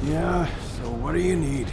Yeah, so what do you need?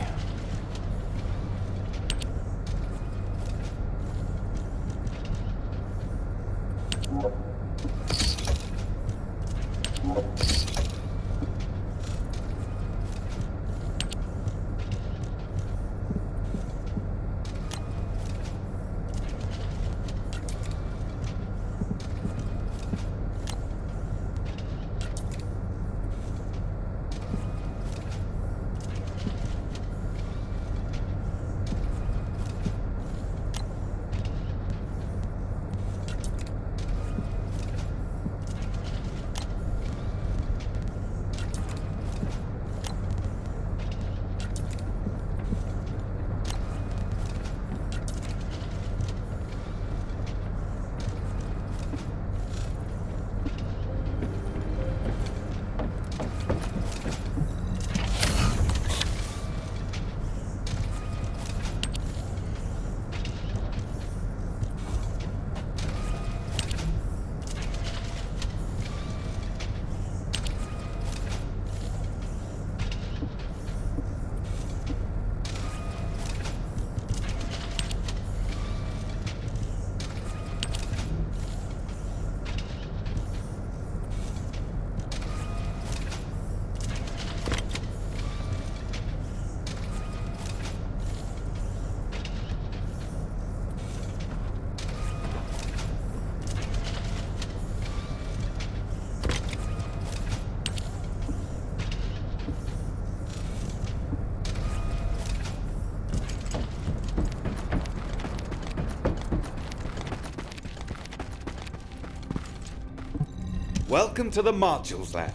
Welcome to the Modules Lab.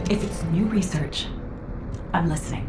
If it's new research, I'm listening.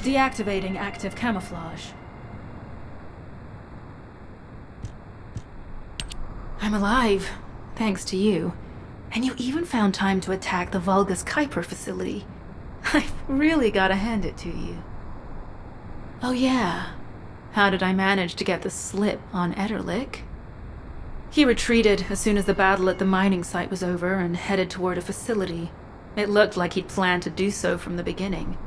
Deactivating active camouflage. I'm alive, thanks to you. And you even found time to attack the Vulgus Kuiper facility. I've really gotta hand it to you. Oh yeah, how did I manage to get the slip on Ederlich? He retreated as soon as the battle at the mining site was over and headed toward a facility. It looked like he'd planned to do so from the beginning.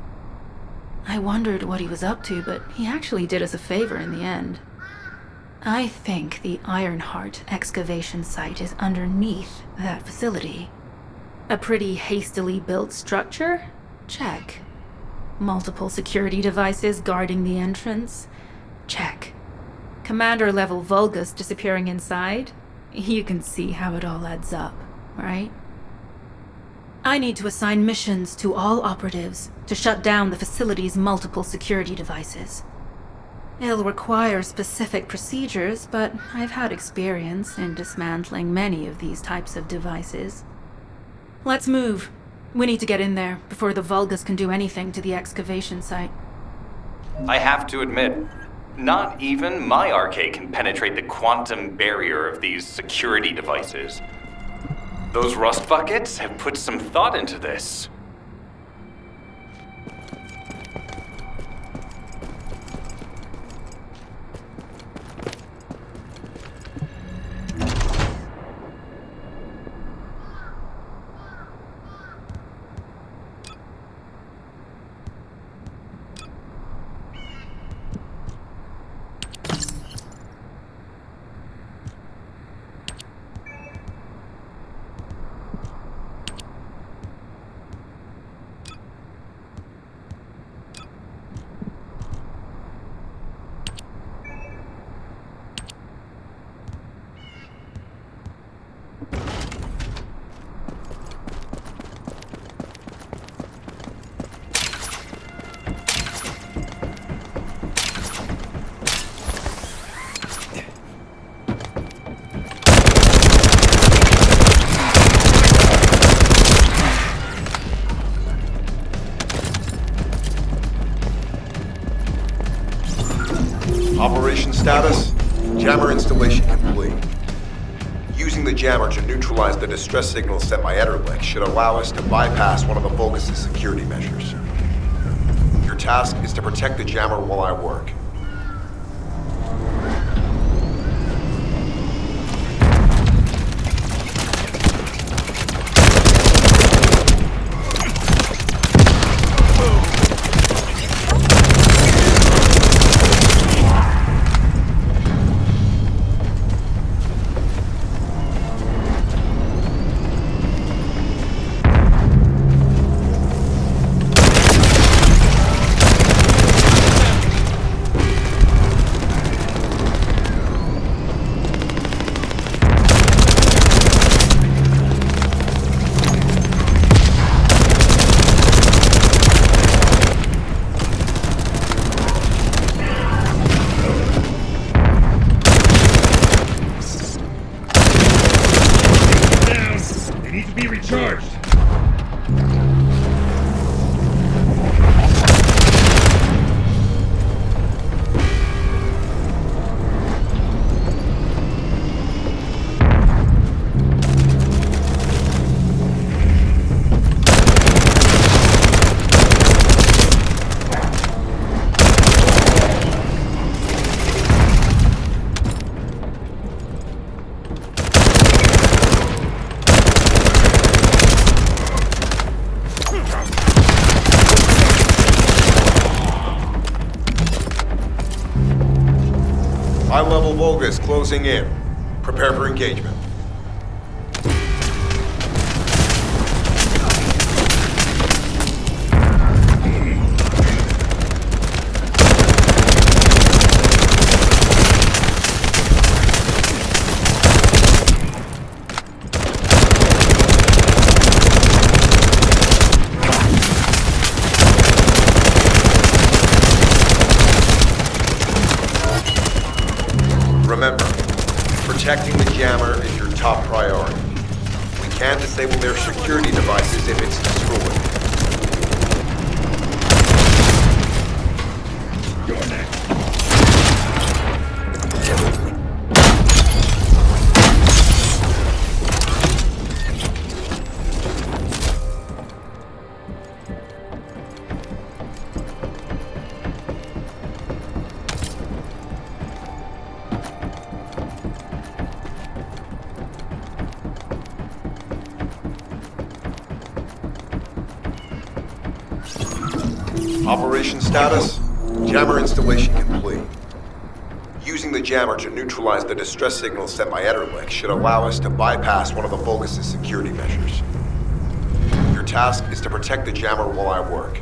I wondered what he was up to, but he actually did us a favor in the end. I think the Ironheart excavation site is underneath that facility. A pretty hastily built structure? Check. Multiple security devices guarding the entrance? Check. Commander-level Vulgus disappearing inside? You can see how it all adds up, right? I need to assign missions to all operatives to shut down the facility's multiple security devices. It'll require specific procedures, but I've had experience in dismantling many of these types of devices. Let's move. We need to get in there before the Vulgus can do anything to the excavation site. I have to admit, not even my arcade can penetrate the quantum barrier of these security devices. Those rust buckets have put some thought into this. Operation status, jammer installation complete. Using the jammer to neutralize the distress signal sent by Ederlich should allow us to bypass one of the Vulgus' security measures. Your task is to protect the jammer while I work. High-level Vulgus closing in. Prepare for engagement. Remember, protecting the jammer is your top priority. We Can disable their security devices if it's destroyed. You're next. Operation status? Jammer installation complete. Using the jammer to neutralize the distress signals sent by Ederlich should allow us to bypass one of the Vulgus' security measures. Your task is to protect the jammer while I work.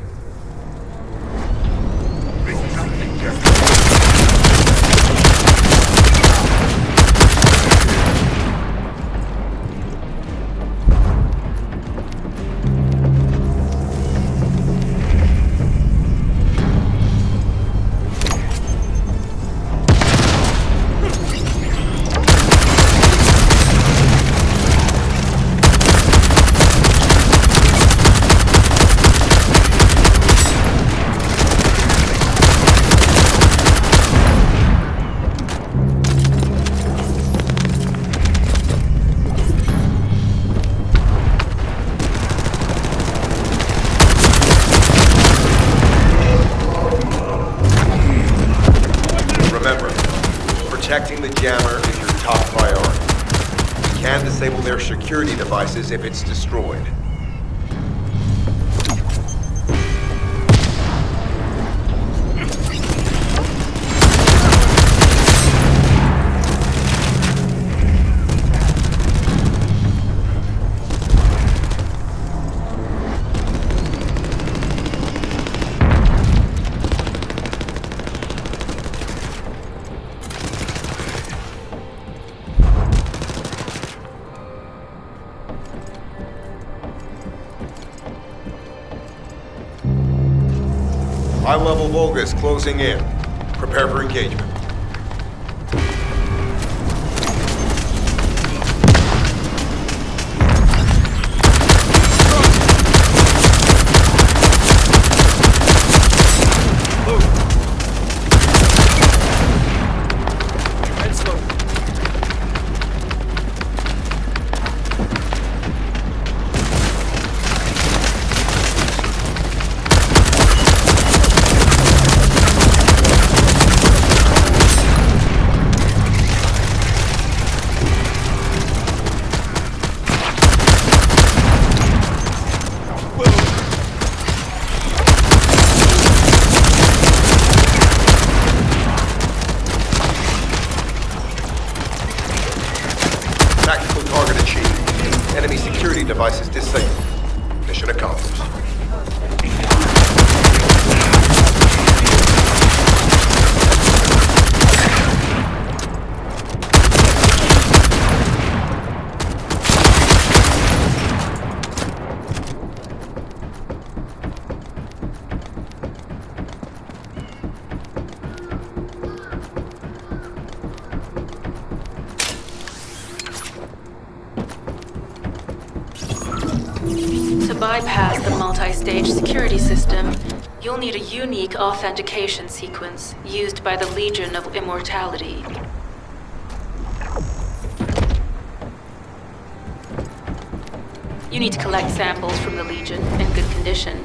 Protecting the jammer is your top priority. You can disable their security devices if it's destroyed. High-level Vulgus closing in. Prepare for engagement. Tactical target achieved. Enemy security devices disabled. Mission accomplished. To bypass the multi-stage security system, you'll need a unique authentication sequence used by the Legion of Immortality. You need to collect samples from the Legion in good condition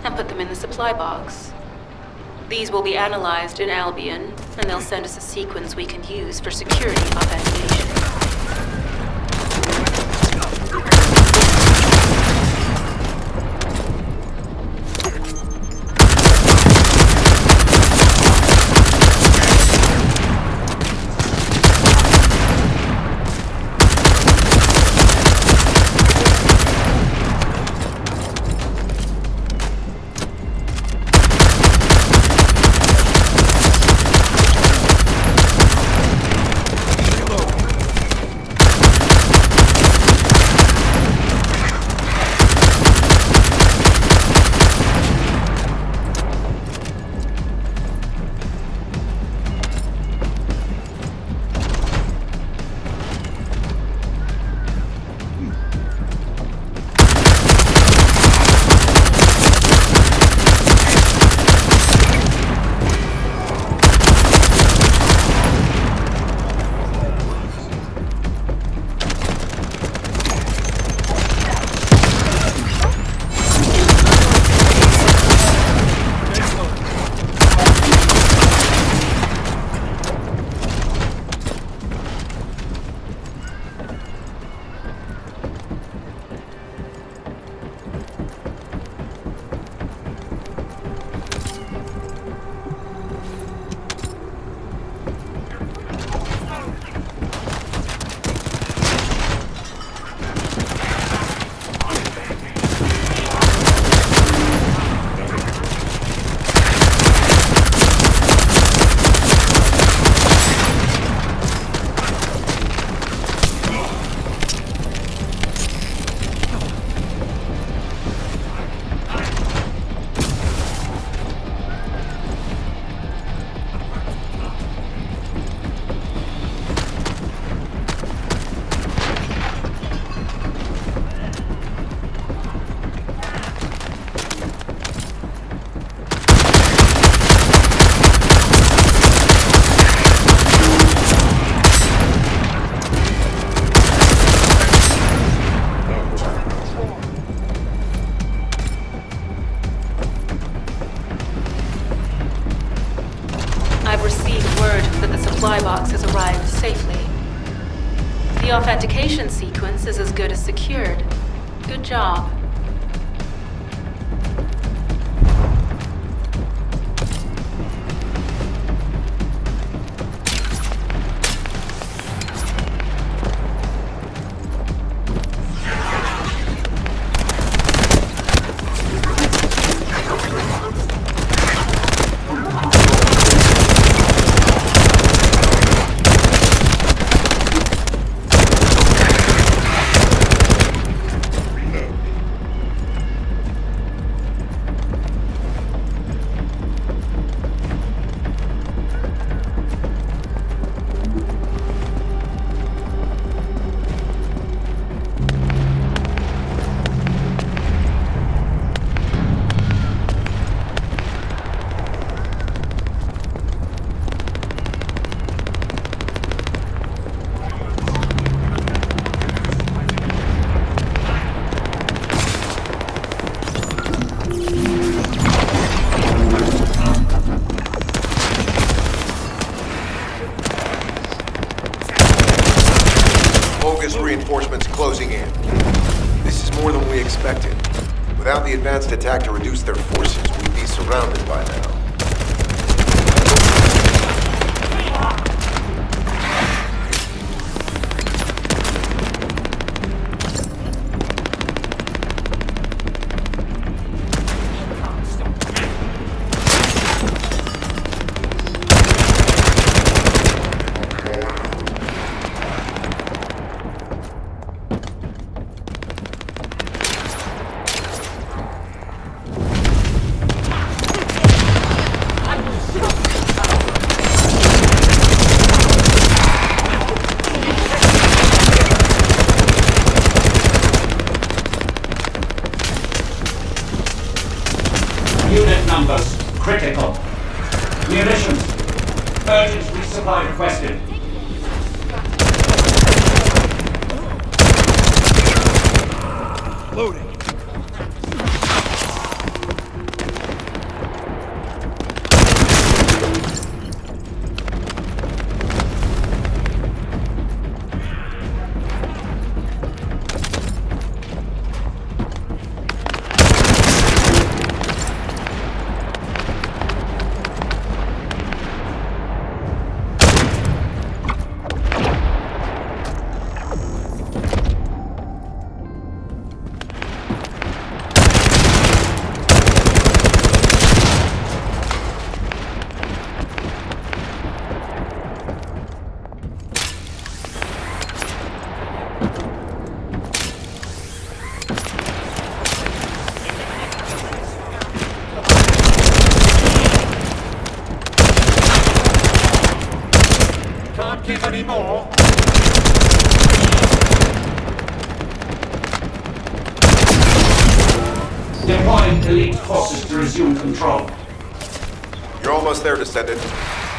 and put them in the supply box. These will be analyzed in Albion, and they'll send us a sequence we can use for security authentication. word that the supply box has arrived safely. The authentication sequence is as good as secured. Good job. Reinforcements closing in. This is more than we expected. Without the advanced attack to reduce their forces, we'd be surrounded by now. Unit numbers critical. Munitions. Urgent resupply requested. Loading. Can't give any more. Deploying elite forces to resume control. You're almost there, Descendant.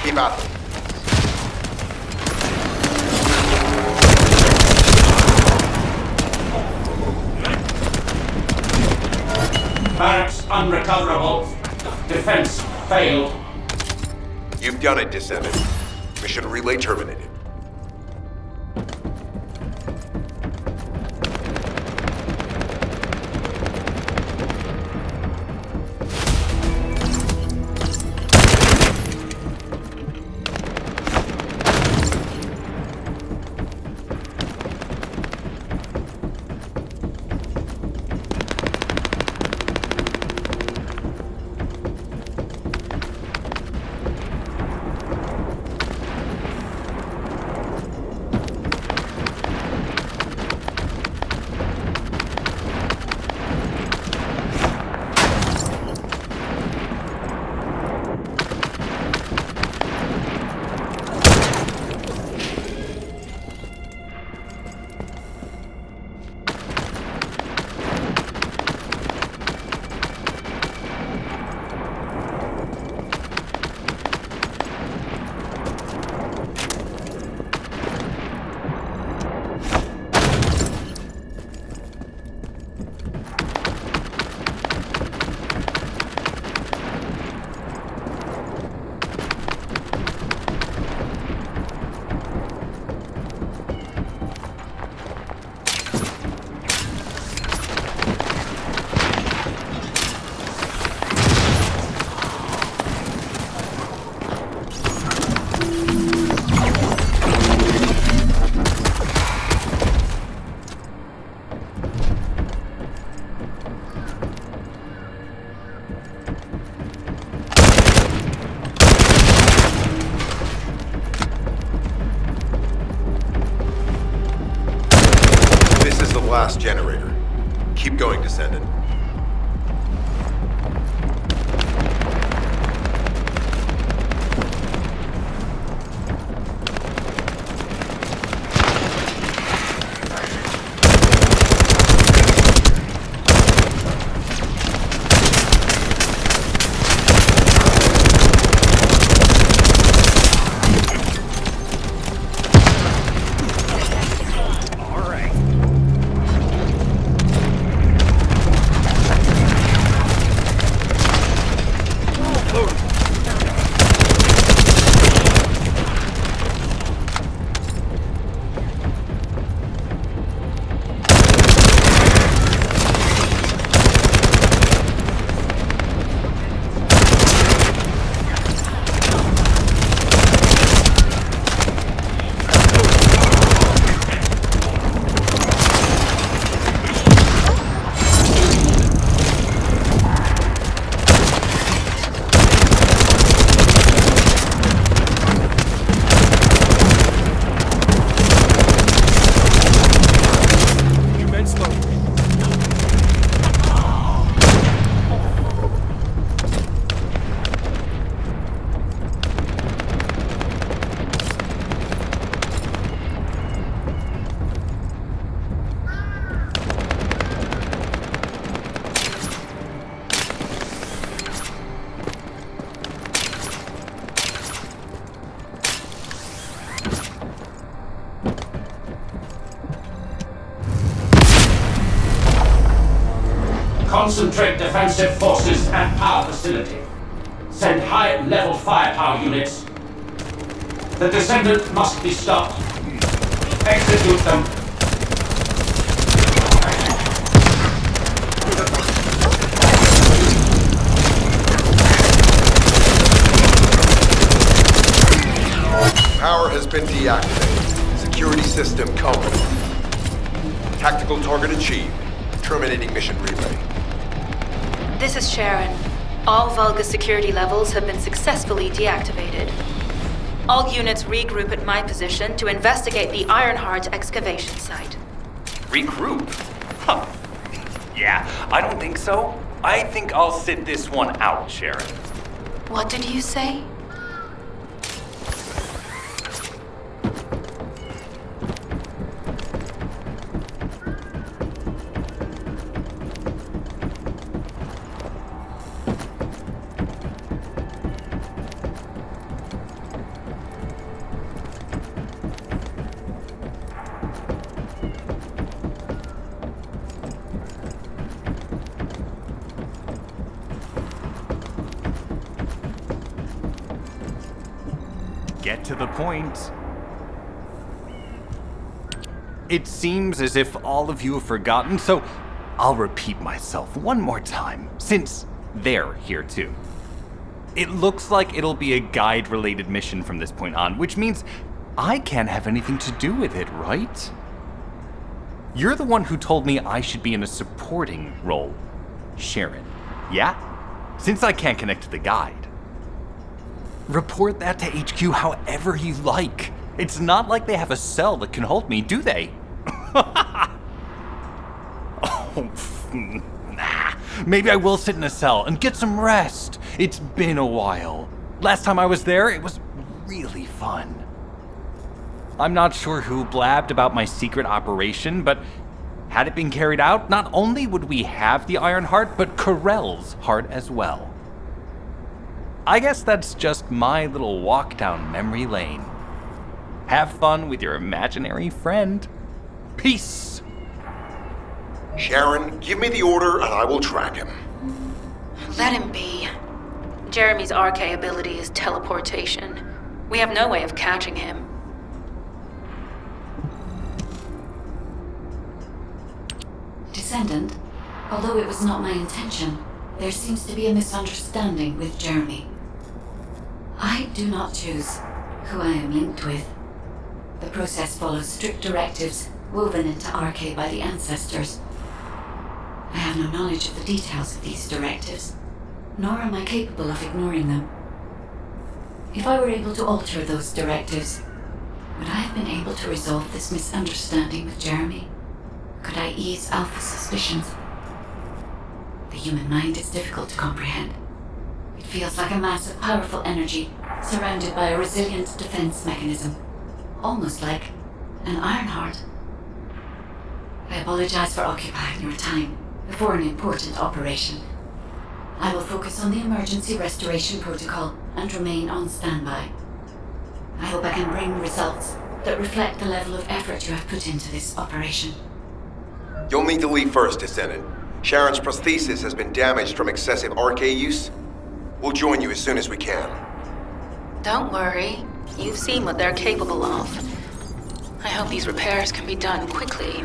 Keep at them. Barracks unrecoverable. Defense failed. You've done it, Descendant. Mission relay terminated. last generator. Keep going, Descendant. Concentrate defensive forces at our facility. Send high-level firepower units. The Descendant must be stopped. Execute them. Power has been deactivated. Security system compromised. Tactical target achieved. Terminating mission relay. This is Sharon. All Vulgus security levels have been successfully deactivated. All units regroup at my position to investigate the Ironheart excavation site. Regroup? Huh. Yeah, I don't think so. I think I'll sit this one out, Sharon. What did you say? Get to the point. It seems as if all of you have forgotten, so I'll repeat myself one more time, since they're here too. It looks like it'll be a guide-related mission from this point on, which means I can't have anything to do with it, right? You're the one who told me I should be in a supporting role, Sharon. Yeah? Since I can't connect to the guide. Report that to HQ however you like. It's not like they have a cell that can hold me, do they? Oh, nah. Maybe I will sit in a cell and get some rest. It's been a while. Last time I was there, it was really fun. I'm not sure who blabbed about my secret operation, but had it been carried out, not only would we have the Iron Heart, but Corell's heart as well. I guess that's just my little walk down memory lane. Have fun with your imaginary friend. Peace. Sharon, give me the order and I will track him. Let him be. Jeremy's RK ability is teleportation. We have no way of catching him. Descendant, although it was not my intention, there seems to be a misunderstanding with Jeremy. I do not choose who I am linked with. The process follows strict directives woven into RK by the ancestors. I have no knowledge of the details of these directives, nor am I capable of ignoring them. If I were able to alter those directives, would I have been able to resolve this misunderstanding with Jeremy? Could I ease Alpha's suspicions? The human mind is difficult to comprehend. It feels like a mass of powerful energy surrounded by a resilient defense mechanism. Almost like an Ironheart. I apologize for occupying your time before an important operation. I will focus on the emergency restoration protocol and remain on standby. I hope I can bring results that reflect the level of effort you have put into this operation. You'll need to leave first, Descendant. Sharon's prosthesis has been damaged from excessive RK use. We'll join you as soon as we can. Don't worry. You've seen what they're capable of. I hope these repairs can be done quickly.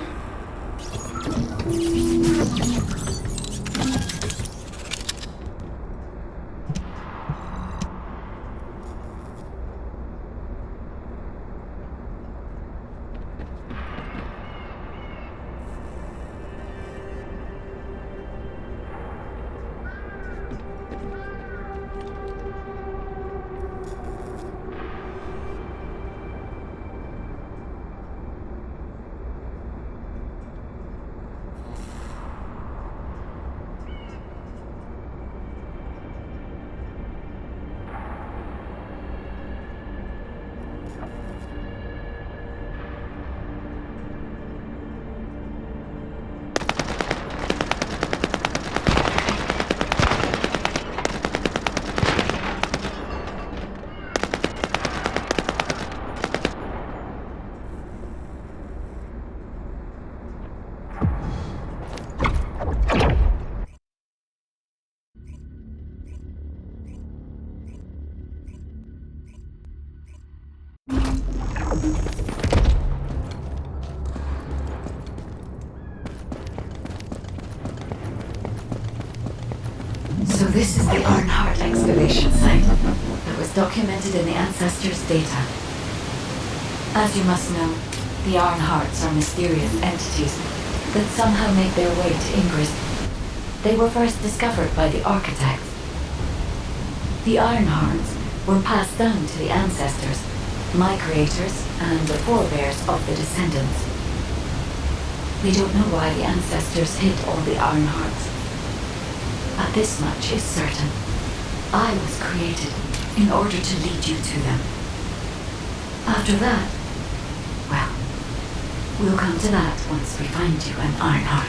So this is the Ironheart excavation site that was documented in the Ancestors' data. As you must know, the Ironhearts are mysterious entities that somehow make their way to Ingress. They were first discovered by the architects. The Ironhearts were passed down to the Ancestors, my creators, and the forebears of the Descendants. We don't know why the Ancestors hid all the Ironhearts. But this much is certain. I was created in order to lead you to them. After that, well, we'll come to that once we find you an Ironheart.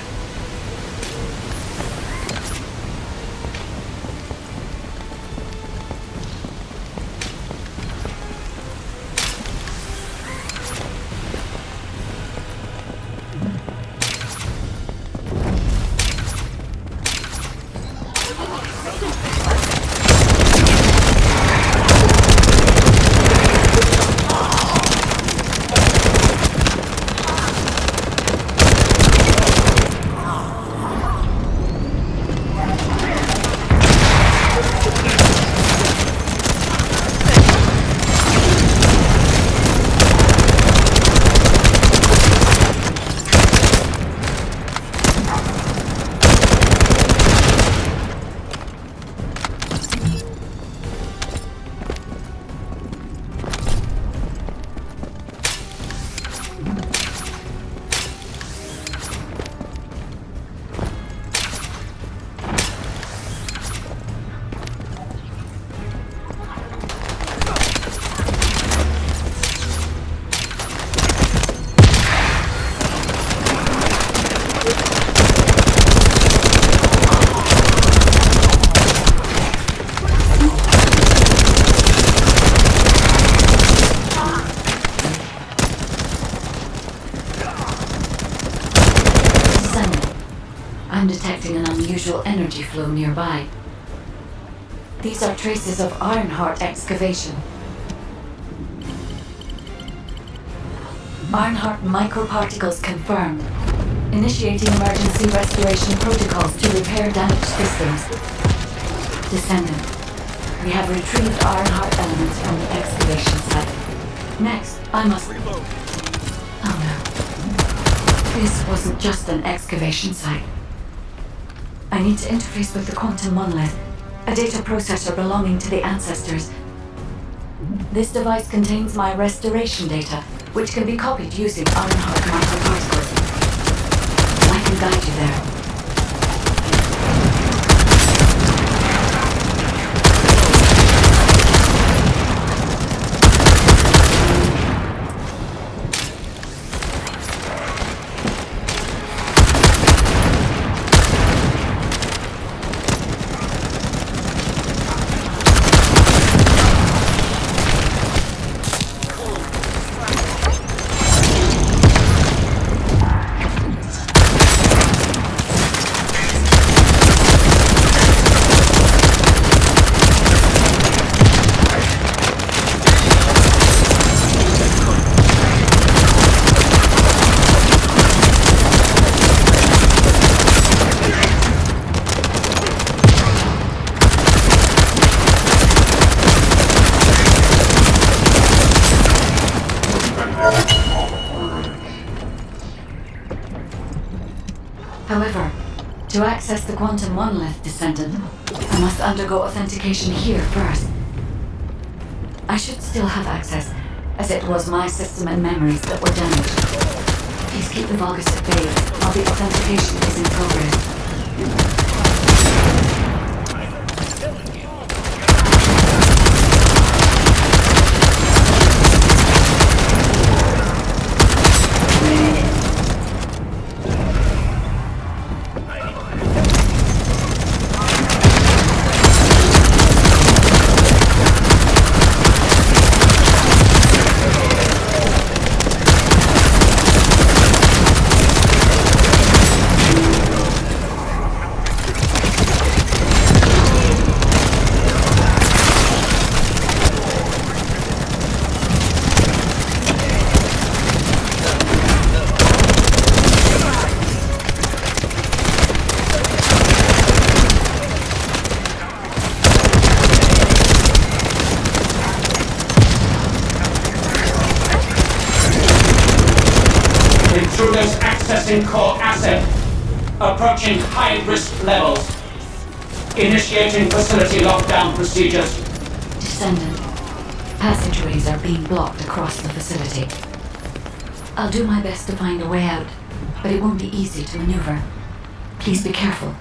I'm detecting an unusual energy flow nearby. These are traces of Ironheart excavation. Ironheart microparticles confirmed. Initiating emergency restoration protocols to repair damaged systems. Descendant, we have retrieved Ironheart elements from the excavation site. Next, I must... Oh no. This wasn't just an excavation site. I need to interface with the quantum monolith, a data processor belonging to the Ancestors. This device contains my restoration data, which can be copied using Ironheart microparticles. can guide you there. However, to access the quantum monolith, Descendant, I must undergo authentication here first. I should still have access, as it was my system and memories that were damaged. Please keep the Vulgus at bay while the authentication is in progress. Intruders accessing core asset. Approaching high-risk levels. Initiating facility lockdown procedures. Descendant, passageways are being blocked across the facility. I'll do my best to find a way out, but it won't be easy to maneuver. Please be careful.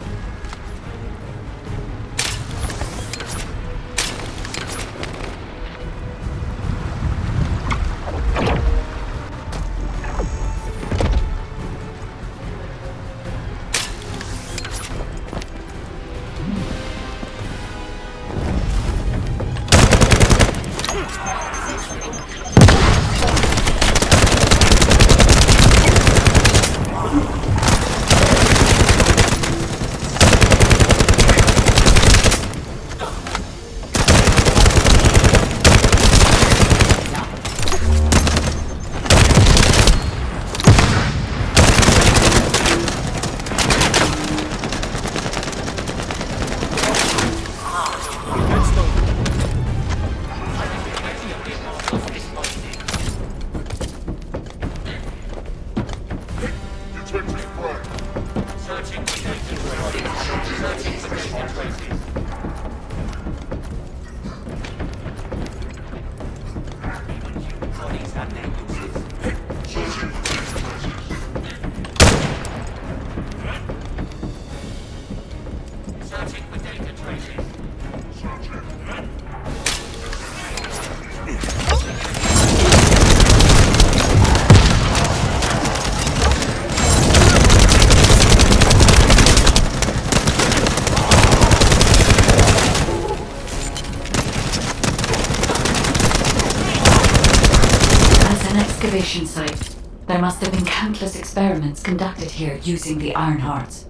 Excavation site. There must have been countless experiments conducted here using the Iron Hearts.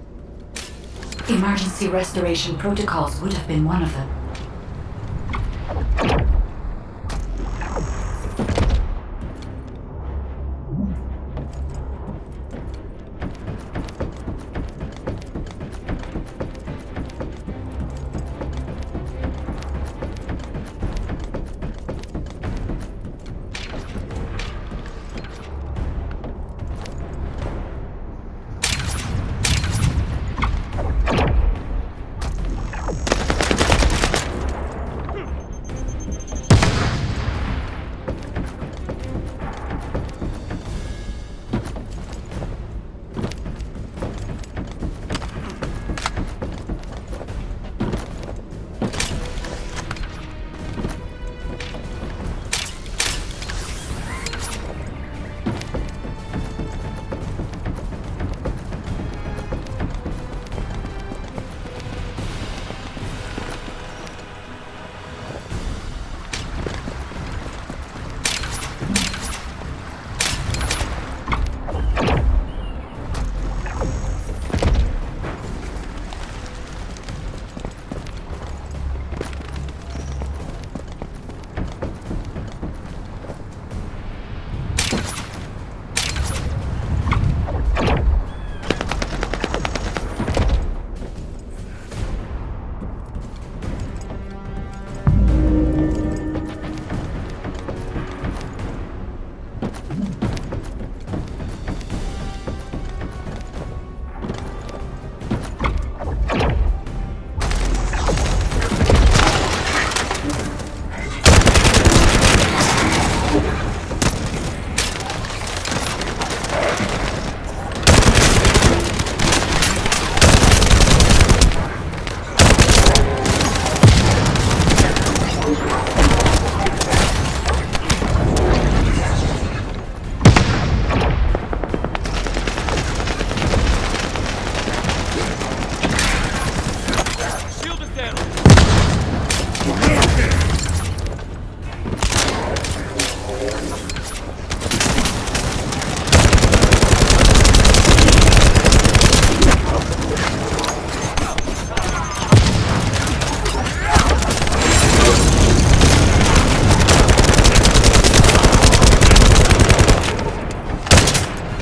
Emergency restoration protocols would have been one of them.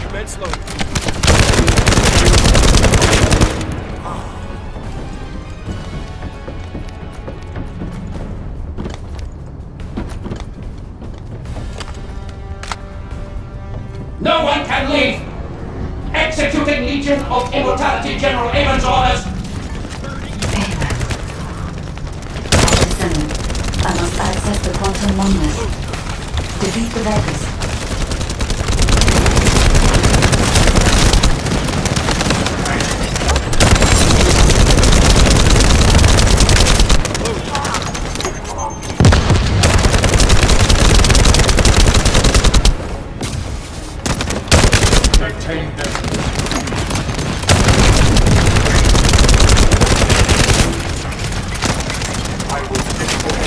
Commence loading. No one can leave! Executing Legion of Immortality General Amon's orders! Descendant, I must access the quantum monolith. Defeat the Vegas. Maintain them. I will destroy.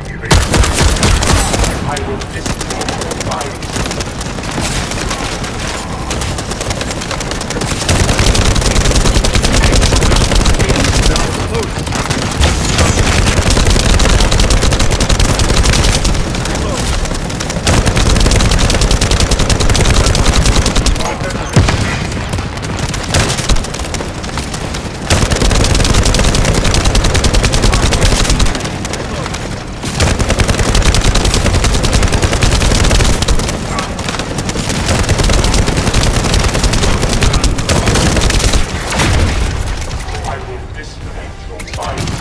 I will destroy your minds. I will disconnect your minds.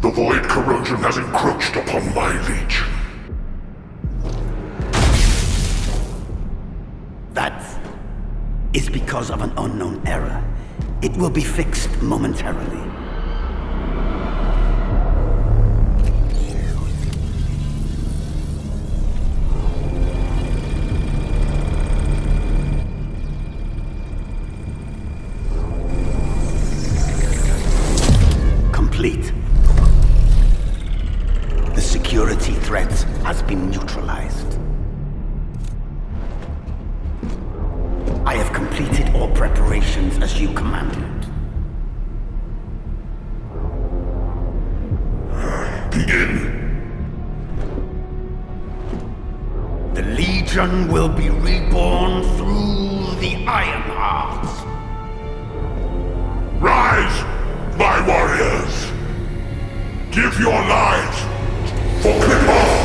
The void corrosion has encroached upon my legion. That is because of an unknown error. It will be fixed momentarily. Complete. The security threat has been neutralized. I have completed all preparations as you commanded. Begin. The Legion will be reborn through the Iron Heart. Rise, my warriors! Give your lives for Clipper!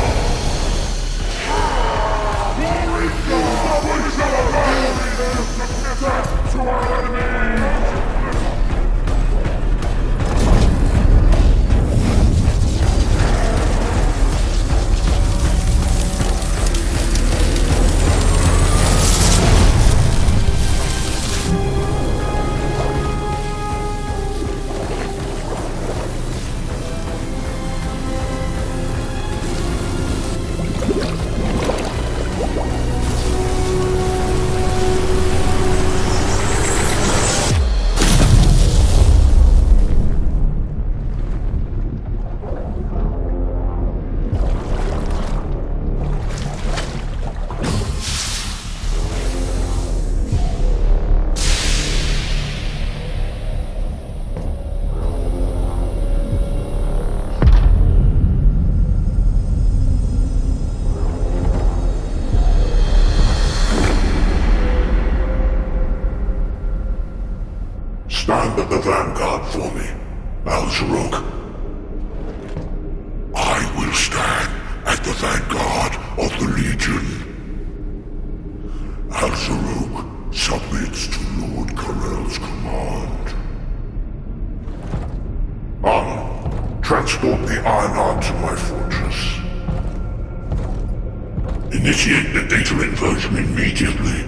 for me, Al-Zaruk. I will stand at the vanguard of the Legion. Al-Zaruk submits to Lord Karel's command. Armor, transport the Ironheart to my fortress. Initiate the data inversion immediately.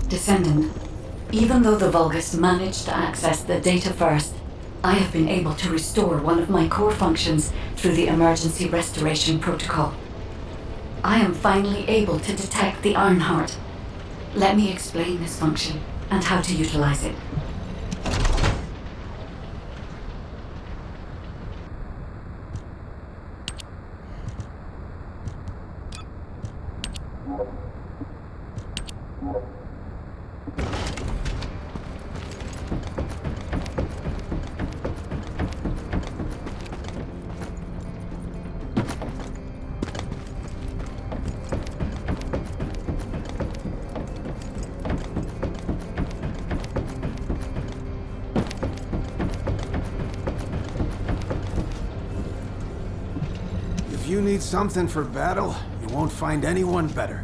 Descendant, even though the Vulgus managed to access the data first, I have been able to restore one of my core functions through the emergency restoration protocol. I am finally able to detect the Ironheart. Let me explain this function and how to utilize it. If you need something for battle, you won't find anyone better.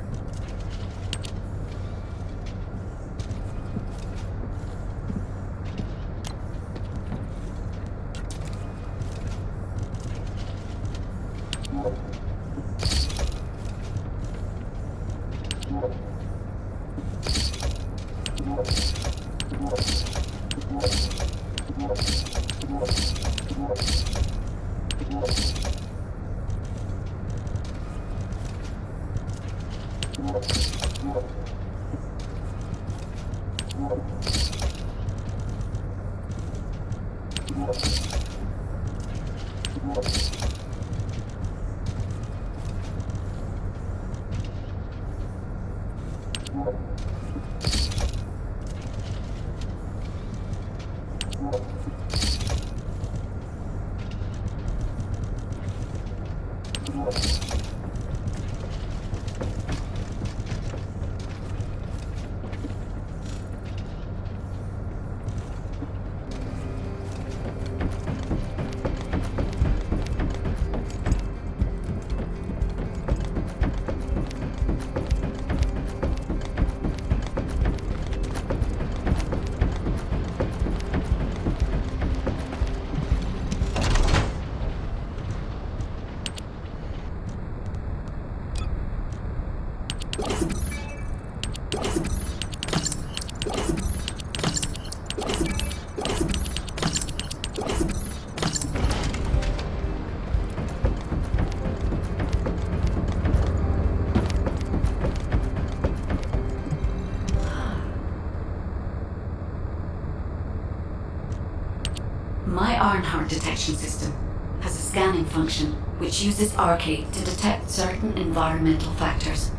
My Ironheart detection system has a scanning function which uses Arcade to detect certain environmental factors.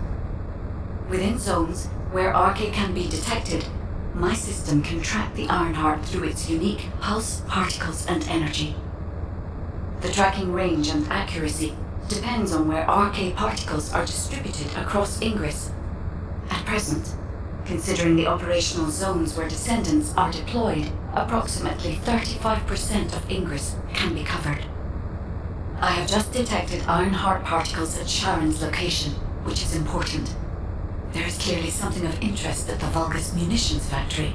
Within zones where Arcade can be detected, my system can track the Ironheart through its unique pulse, particles, and energy. The tracking range and accuracy depends on where RK particles are distributed across Ingress. At present, considering the operational zones where Descendants are deployed, approximately 35% of Ingress can be covered. I have just detected Ironheart particles at Sharon's location, which is important. There is clearly something of interest at the Vulgus munitions factory.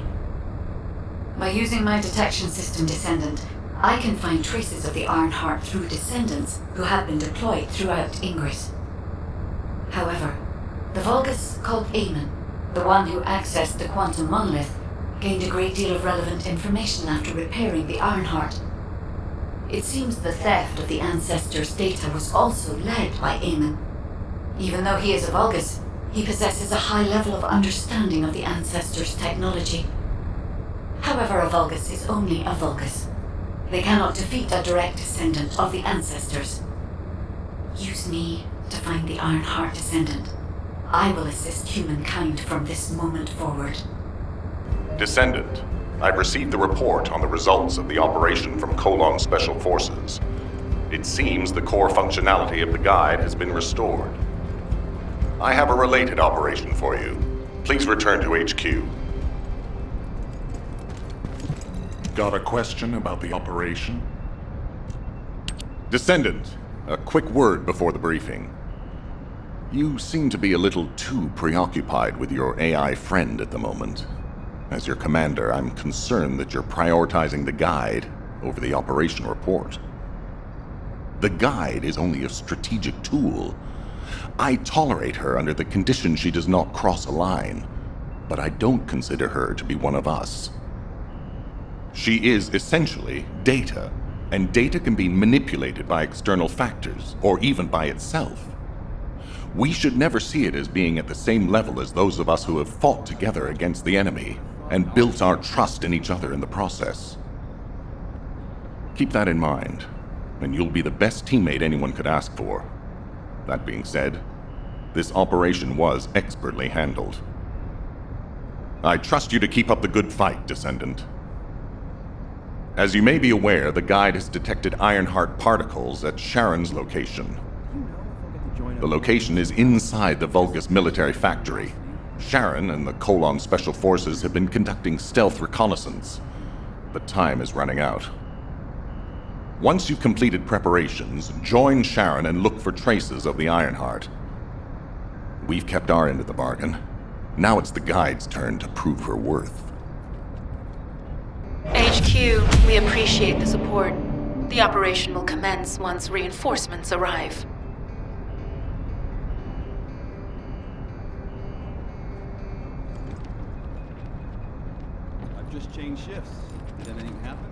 By using my detection system Descendant, I can find traces of the Ironheart through Descendants who have been deployed throughout Ingress. However, the Vulgus called Eamon, the one who accessed the quantum monolith, gained a great deal of relevant information after repairing the Ironheart. It seems the theft of the Ancestors' data was also led by Eamon. Even though he is a Vulgus, he possesses a high level of understanding of the Ancestors' technology. However, a Vulgus is only a Vulgus. They cannot defeat a direct descendant of the Ancestors. Use me to find the Ironheart Descendant. I will assist humankind from this moment forward. Descendant, I've received the report on the results of the operation from Colon Special Forces. It seems the core functionality of the guide has been restored. I have a related operation for you. Please return to HQ. Got a question about the operation? Descendant, a quick word before the briefing. You seem to be a little too preoccupied with your AI friend at the moment. As your commander, I'm concerned that you're prioritizing the guide over the operation report. The guide is only a strategic tool. I tolerate her under the condition she does not cross a line, but I don't consider her to be one of us. She is essentially data, and data can be manipulated by external factors, or even by itself. We should never see it as being at the same level as those of us who have fought together against the enemy, and built our trust in each other in the process. Keep that in mind, and you'll be the best teammate anyone could ask for. That being said, this operation was expertly handled. I trust you to keep up the good fight, Descendant. As you may be aware, the guide has detected Ironheart particles at Sharon's location. The location is inside the Vulgus military factory. Sharon and the Colon Special Forces have been conducting stealth reconnaissance, but time is running out. Once you've completed preparations, join Sharon and look for traces of the Ironheart. We've kept our end of the bargain. Now it's the guide's turn to prove her worth. HQ, we appreciate the support. The operation will commence once reinforcements arrive. I've just changed shifts. Did anything happen?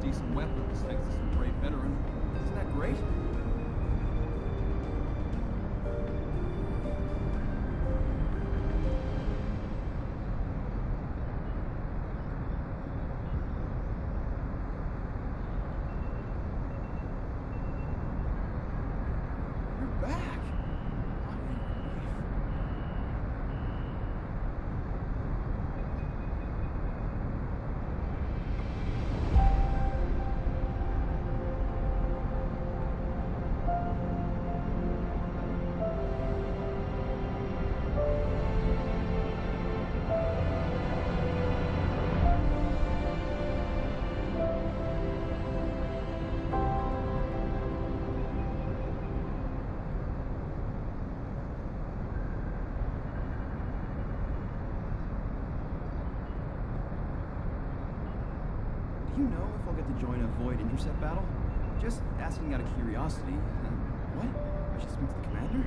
Decent weapons, thanks to some brave veteran. Isn't that great? you know if I'll get to join a Void intercept battle? Just asking out of curiosity. What? I should speak to the commander?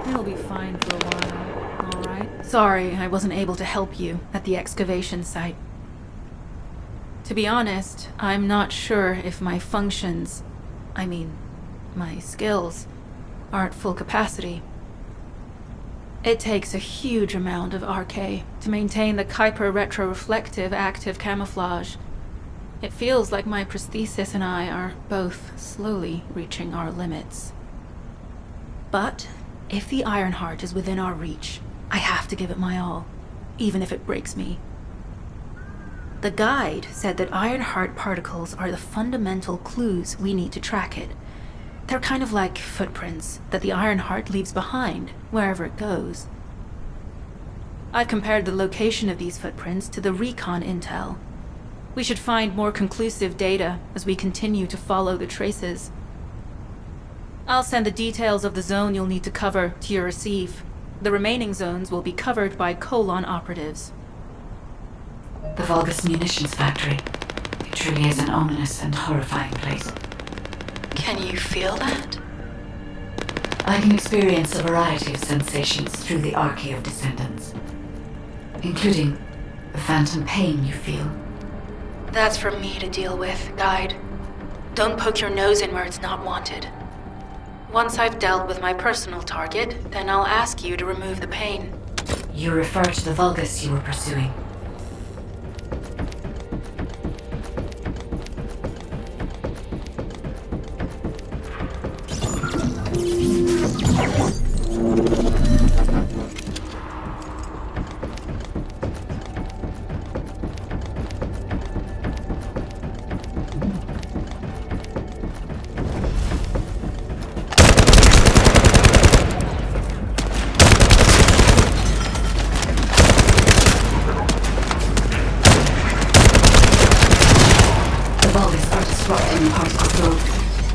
He'll be fine for a while, all right? Sorry, I wasn't able to help you at the excavation site. To be honest, I'm not sure if my functions, my skills, are at full capacity. It takes a huge amount of RK to maintain the Kuiper retroreflective active camouflage. It feels like my prosthesis and I are both slowly reaching our limits. But if the Ironheart is within our reach, I have to give it my all, even if it breaks me. The guide said that Ironheart particles are the fundamental clues we need to track it. They're kind of like footprints that the Ironheart leaves behind, wherever it goes. I've compared the location of these footprints to the recon intel. We should find more conclusive data as we continue to follow the traces. I'll send the details of the zone you'll need to cover to your receive. The remaining zones will be covered by Colon operatives. The Vulgus munitions factory. It truly is an ominous and horrifying place. Can you feel that? I can experience a variety of sensations through the archy of Descendants, including the phantom pain you feel. That's for me to deal with, Guide. Don't poke your nose in where it's not wanted. Once I've dealt with my personal target, then I'll ask you to remove the pain. You refer to the Vulgus you were pursuing.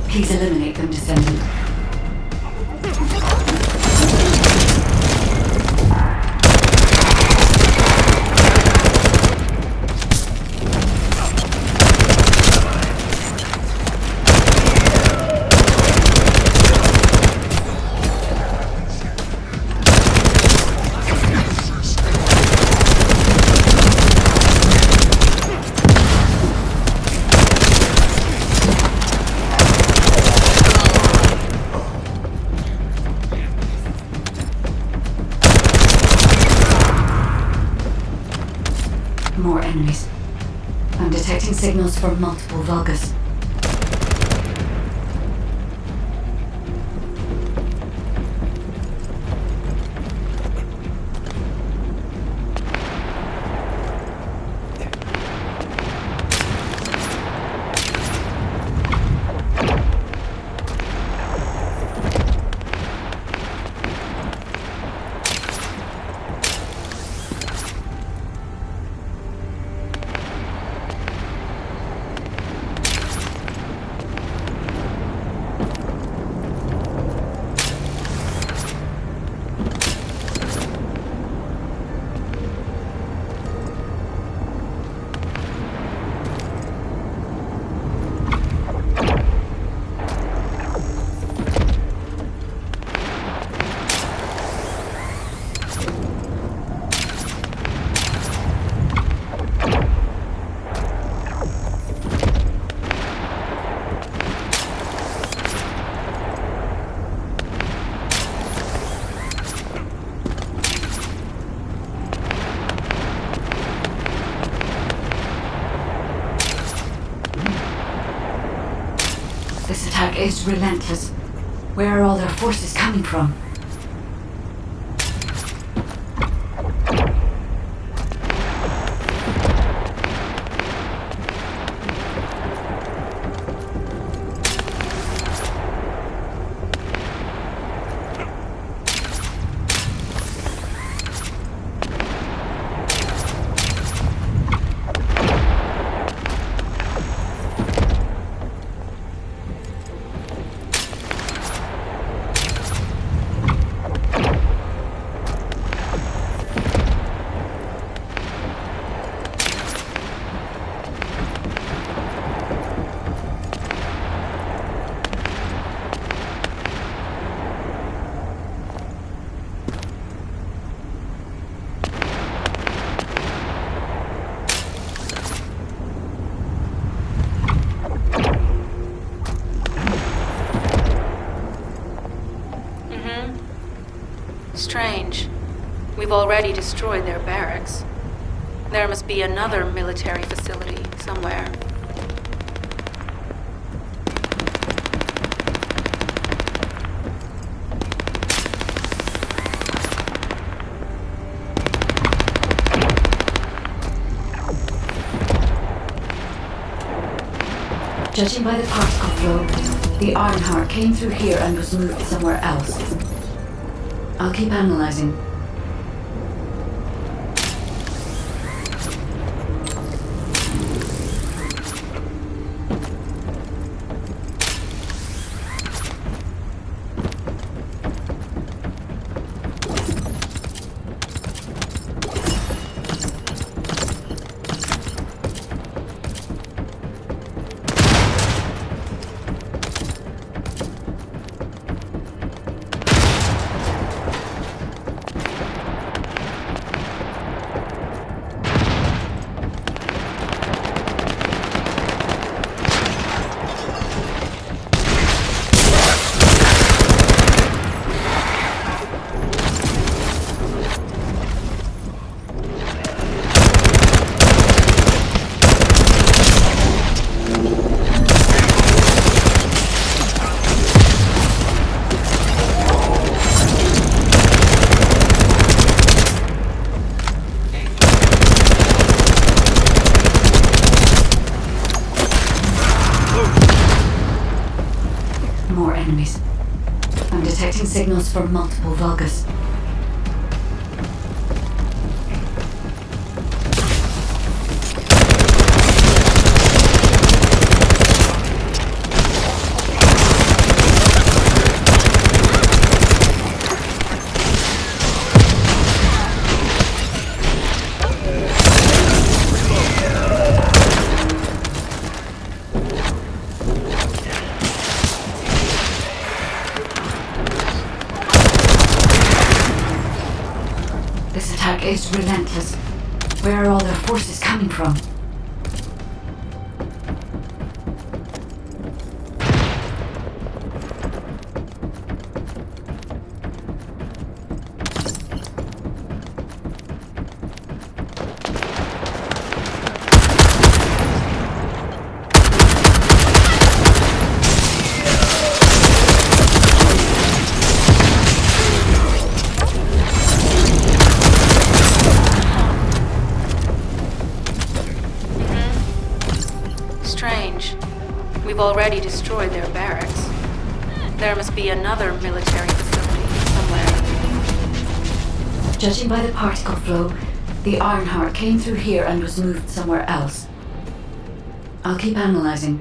Please eliminate them, Descendant. More enemies. I'm detecting signals from multiple Vulgus. This attack is relentless. Where are all their forces coming from? Strange. We've already destroyed their barracks. There must be another military facility somewhere. Judging by the particle flow, the Ironheart came through here and was moved somewhere else. I'll keep analyzing. More enemies. I'm detecting signals from multiple Vulgus. This attack is relentless. Where are all their forces coming from? already destroyed their barracks. There must be another military facility somewhere. Judging by the particle flow, the Ironheart came through here and was moved somewhere else. I'll keep analyzing.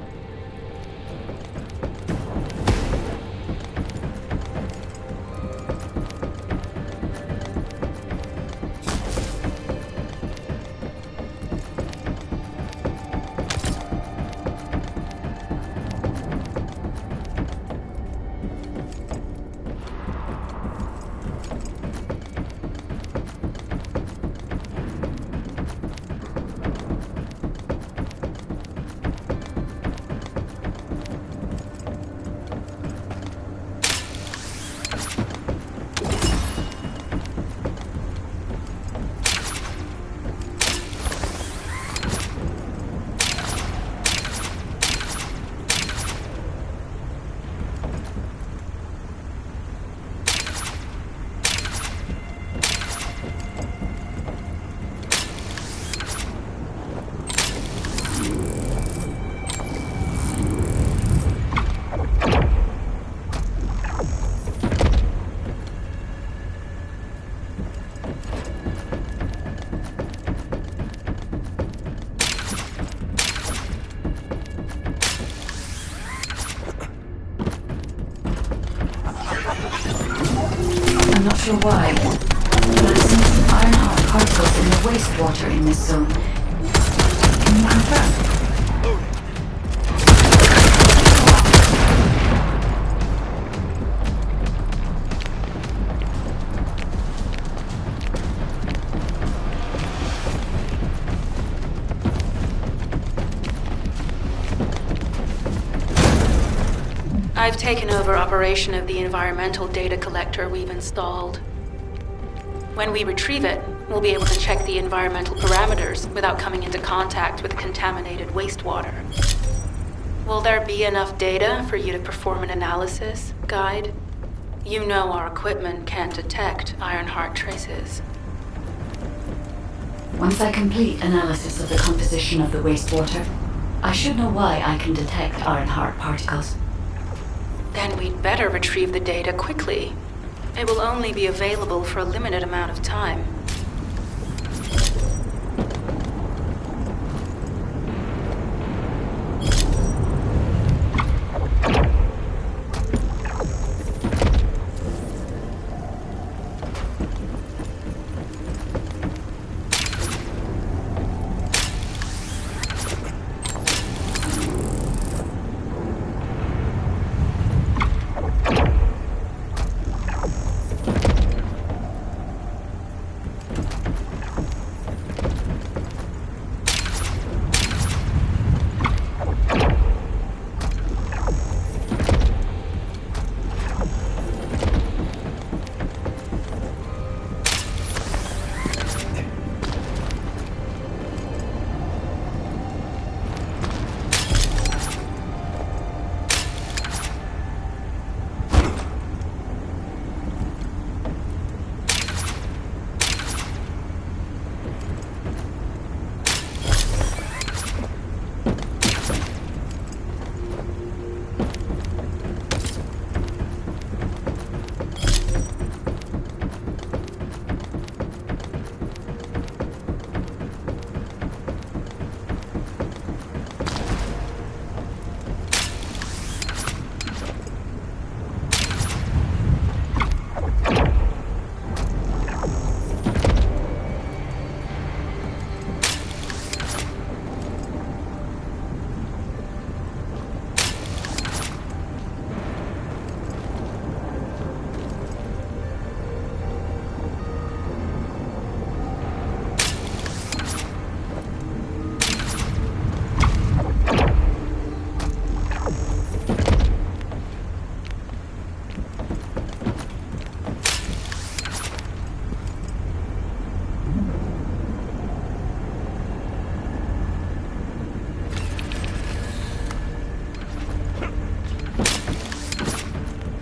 I'm not sure why, but I've seen some Ironheart particles in the wastewater in this zone. Can you confirm? I've taken over operation of the environmental data collector we've installed. When we retrieve it, we'll be able to check the environmental parameters without coming into contact with contaminated wastewater. Will there be enough data for you to perform an analysis, Guide? You know our equipment can't detect Ironheart traces. Once I complete analysis of the composition of the wastewater, I should know why I can detect Ironheart particles. Then we'd better retrieve the data quickly. It will only be available for a limited amount of time.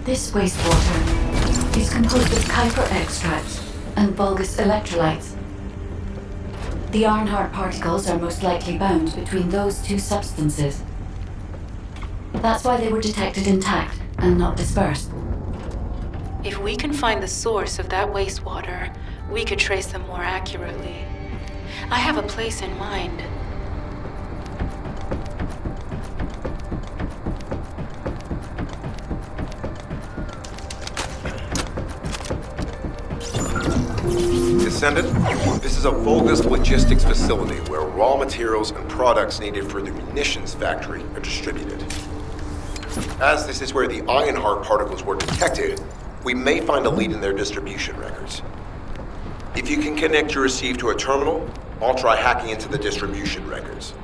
This wastewater is composed of Kuiper extracts and bulbous electrolytes. The Ironheart particles are most likely bound between those two substances. That's why they were detected intact and not dispersed. If we can find the source of that wastewater, we could trace them more accurately. I have a place in mind. Descendant, this is a Vulgus logistics facility where raw materials and products needed for the munitions factory are distributed. As this is where the Ironheart particles were detected, we may find a lead in their distribution records. If you can connect your receive to a terminal, I'll try hacking into the distribution records.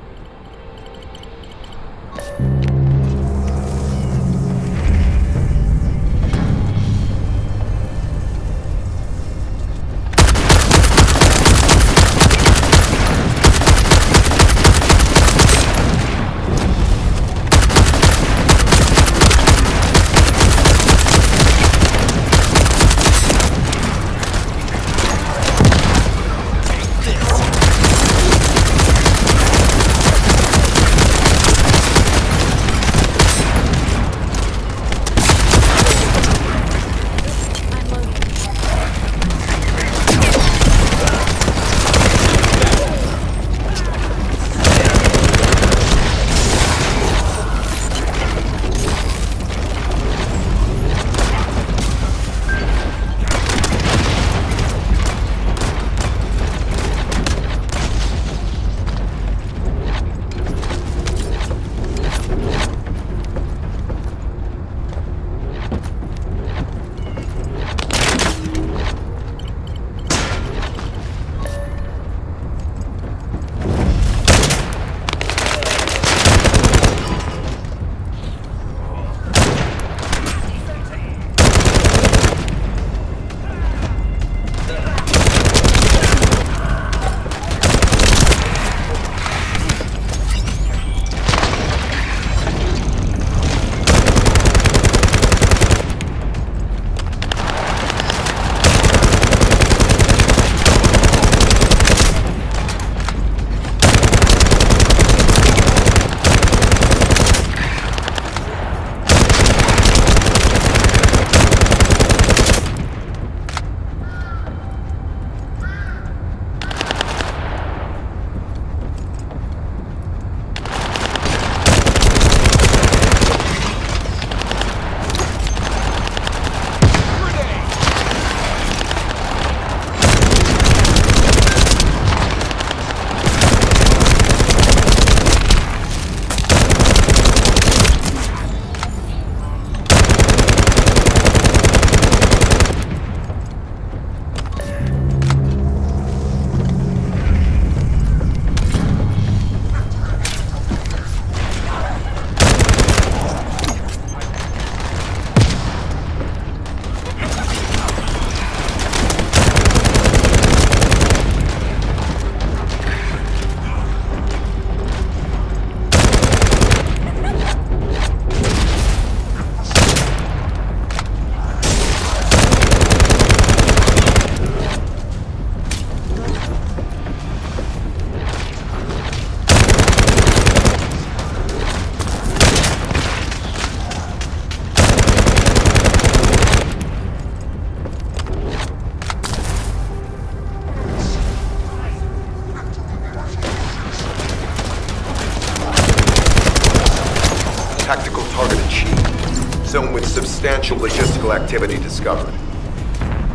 Tactical target achieved. Zone with substantial logistical activity discovered.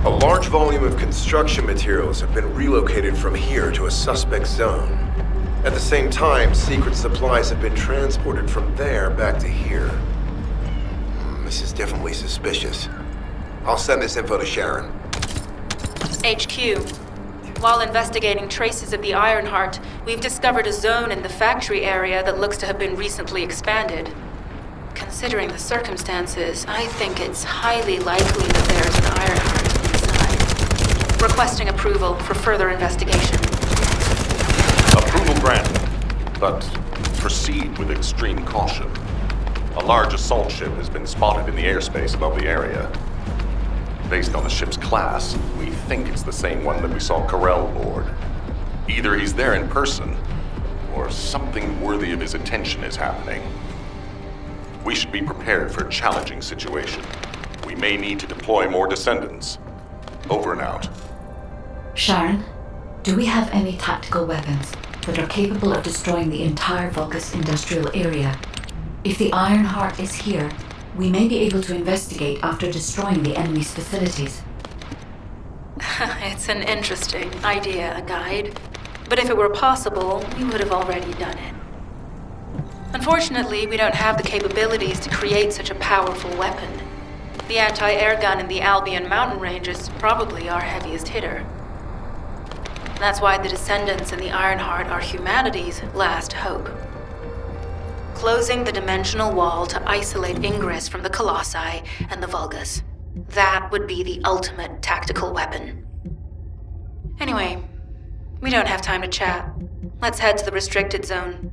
A large volume of construction materials have been relocated from here to a suspect zone. At the same time, secret supplies have been transported from there back to here. This is definitely suspicious. I'll send this info to Sharon. HQ. While investigating traces of the Ironheart, we've discovered a zone in the factory area that looks to have been recently expanded. Considering the circumstances, I think it's highly likely that there's an Ironheart inside. Requesting approval for further investigation. Approval granted, but proceed with extreme caution. A large assault ship has been spotted in the airspace above the area. Based on the ship's class, we think it's the same one that we saw Carell board. Either he's there in person, or something worthy of his attention is happening. We should be prepared for a challenging situation. We may need to deploy more Descendants. Over and out. Sharon, do we have any tactical weapons that are capable of destroying the entire Vulgus industrial area? If the Ironheart is here, we may be able to investigate after destroying the enemy's facilities. It's an interesting idea, Guide. But if it were possible, we would have already done it. Unfortunately, we don't have the capabilities to create such a powerful weapon. The anti-air gun in the Albion mountain range is probably our heaviest hitter. That's why the Descendants and the Ironheart are humanity's last hope. Closing the dimensional wall to isolate ingress from the Colossi and the Vulgus. That would be the ultimate tactical weapon. Anyway, we don't have time to chat. Let's head to the restricted zone.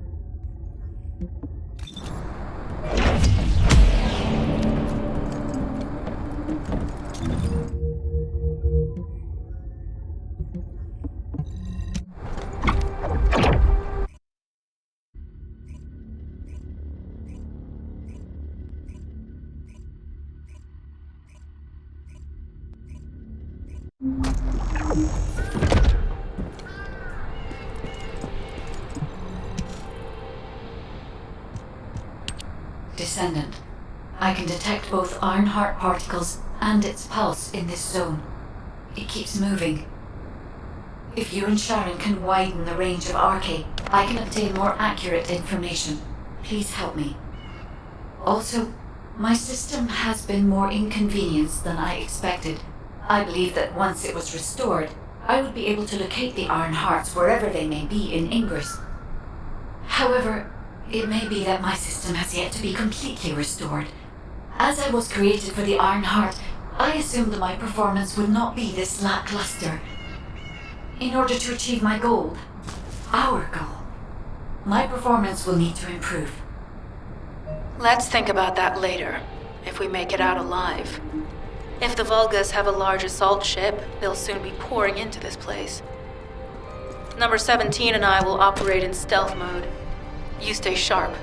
Descendant, I can detect both Ironheart particles and its pulse in this zone. It keeps moving. If you and Sharon can widen the range of RK, I can obtain more accurate information. Please help me. Also, my system has been more inconvenienced than I expected. I believe that once it was restored, I would be able to locate the Ironhearts wherever they may be in Ingress. However, it may be that my system has yet to be completely restored. As I was created for the Ironheart, I assumed that my performance would not be this lackluster. In order to achieve my goal, our goal, my performance will need to improve. Let's think about that later, if we make it out alive. If the Vulgus have a large assault ship, they'll soon be pouring into this place. Number 17 and I will operate in stealth mode. You stay sharp.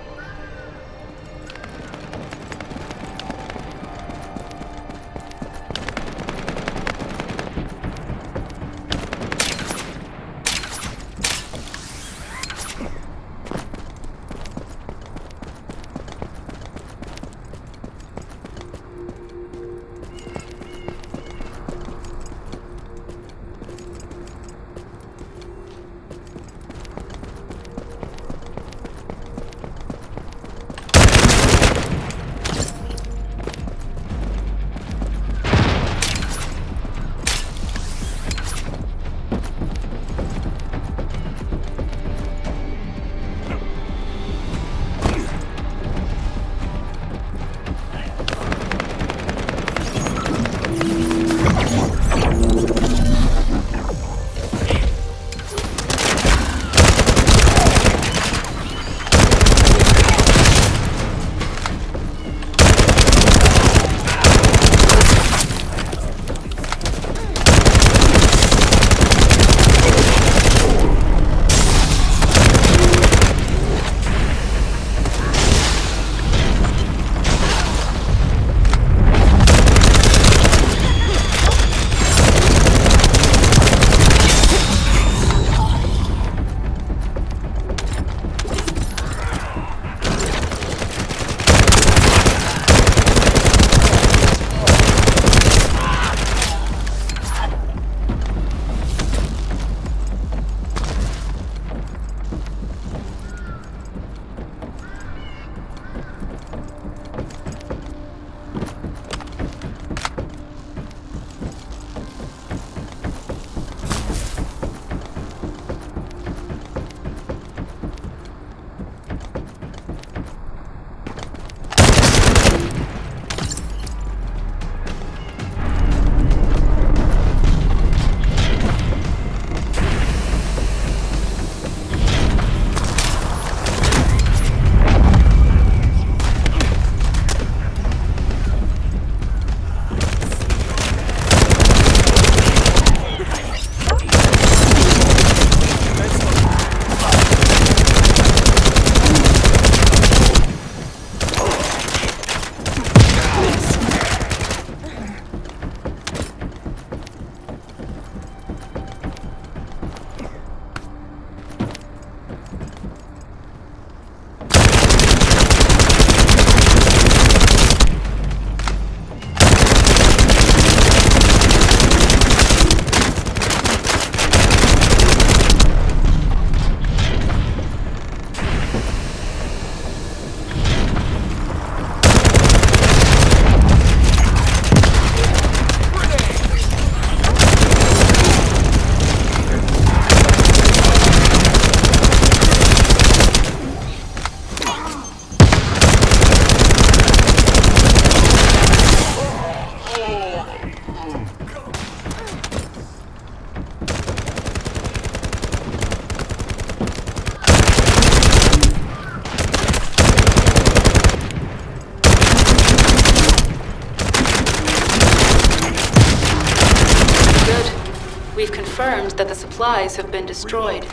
We've confirmed that the supplies have been destroyed.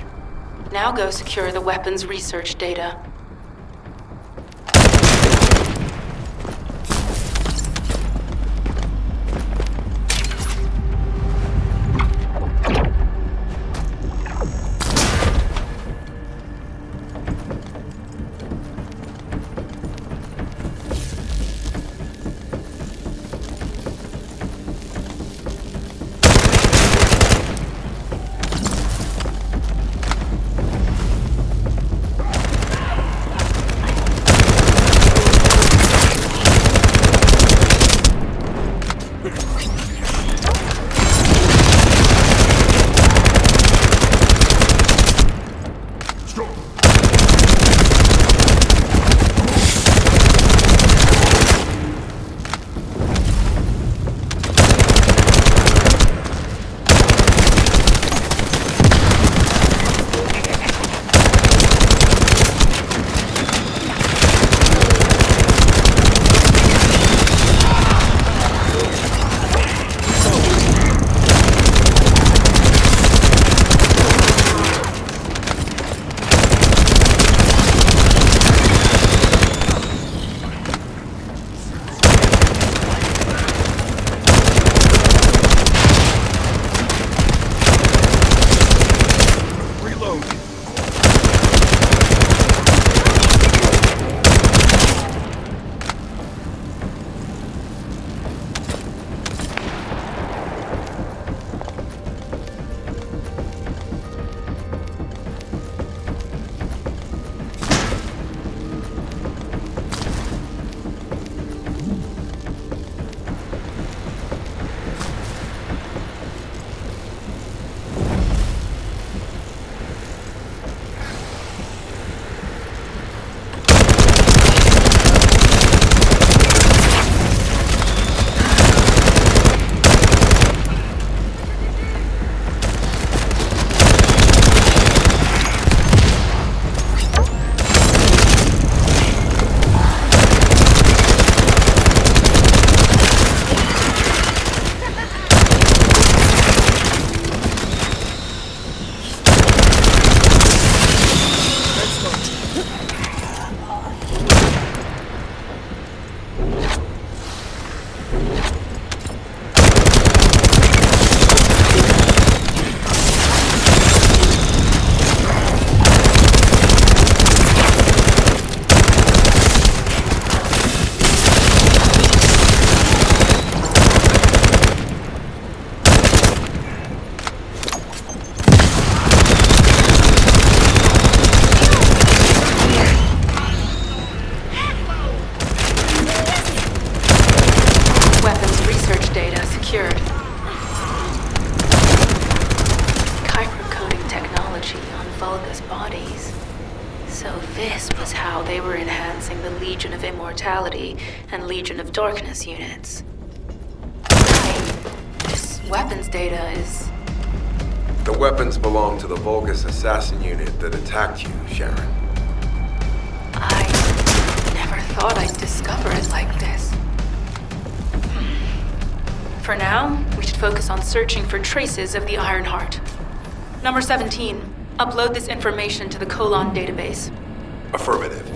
Now go secure the weapons research data. Legion of Immortality and Legion of Darkness units. This weapons data is... The weapons belong to the Vulgus assassin unit that attacked you, Sharon. I never thought I'd discover it like this. For now, we should focus on searching for traces of the Ironheart. Number 17, upload this information to the Colon database. Affirmative.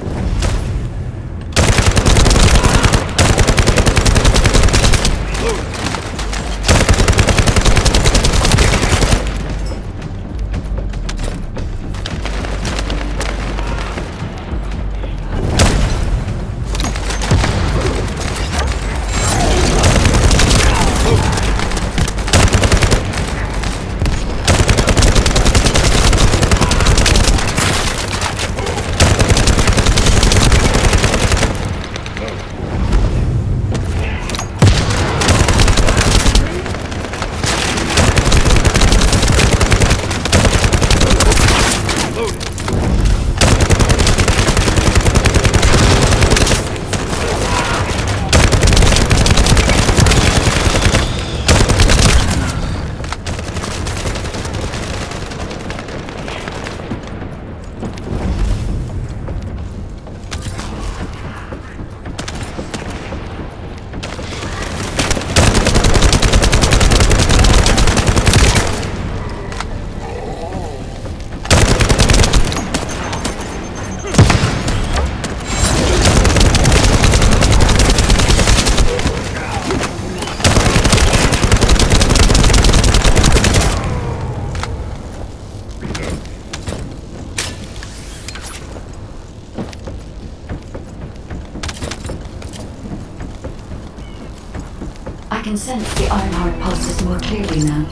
can sense the Ironheart pulses more clearly now.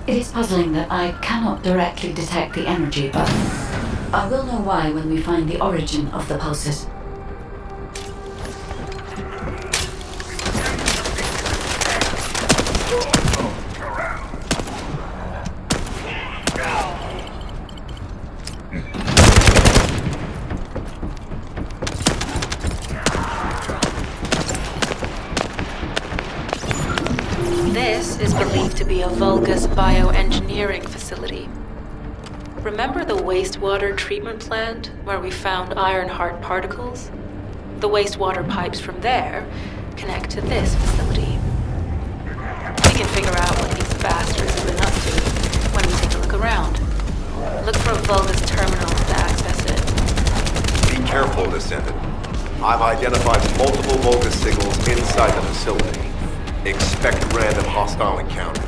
It is puzzling that I cannot directly detect the energy, but I will know why when we find the origin of the pulses. This is believed to be a Vulgus bioengineering facility. Remember the wastewater treatment plant where we found Ironheart particles? The wastewater pipes from there connect to this facility. We can figure out what these bastards have been up to when we take a look around. Look for Vulgus terminals to access it. Be careful, Descendant. I've identified multiple Vulgus signals inside the facility. Expect random hostile encounters.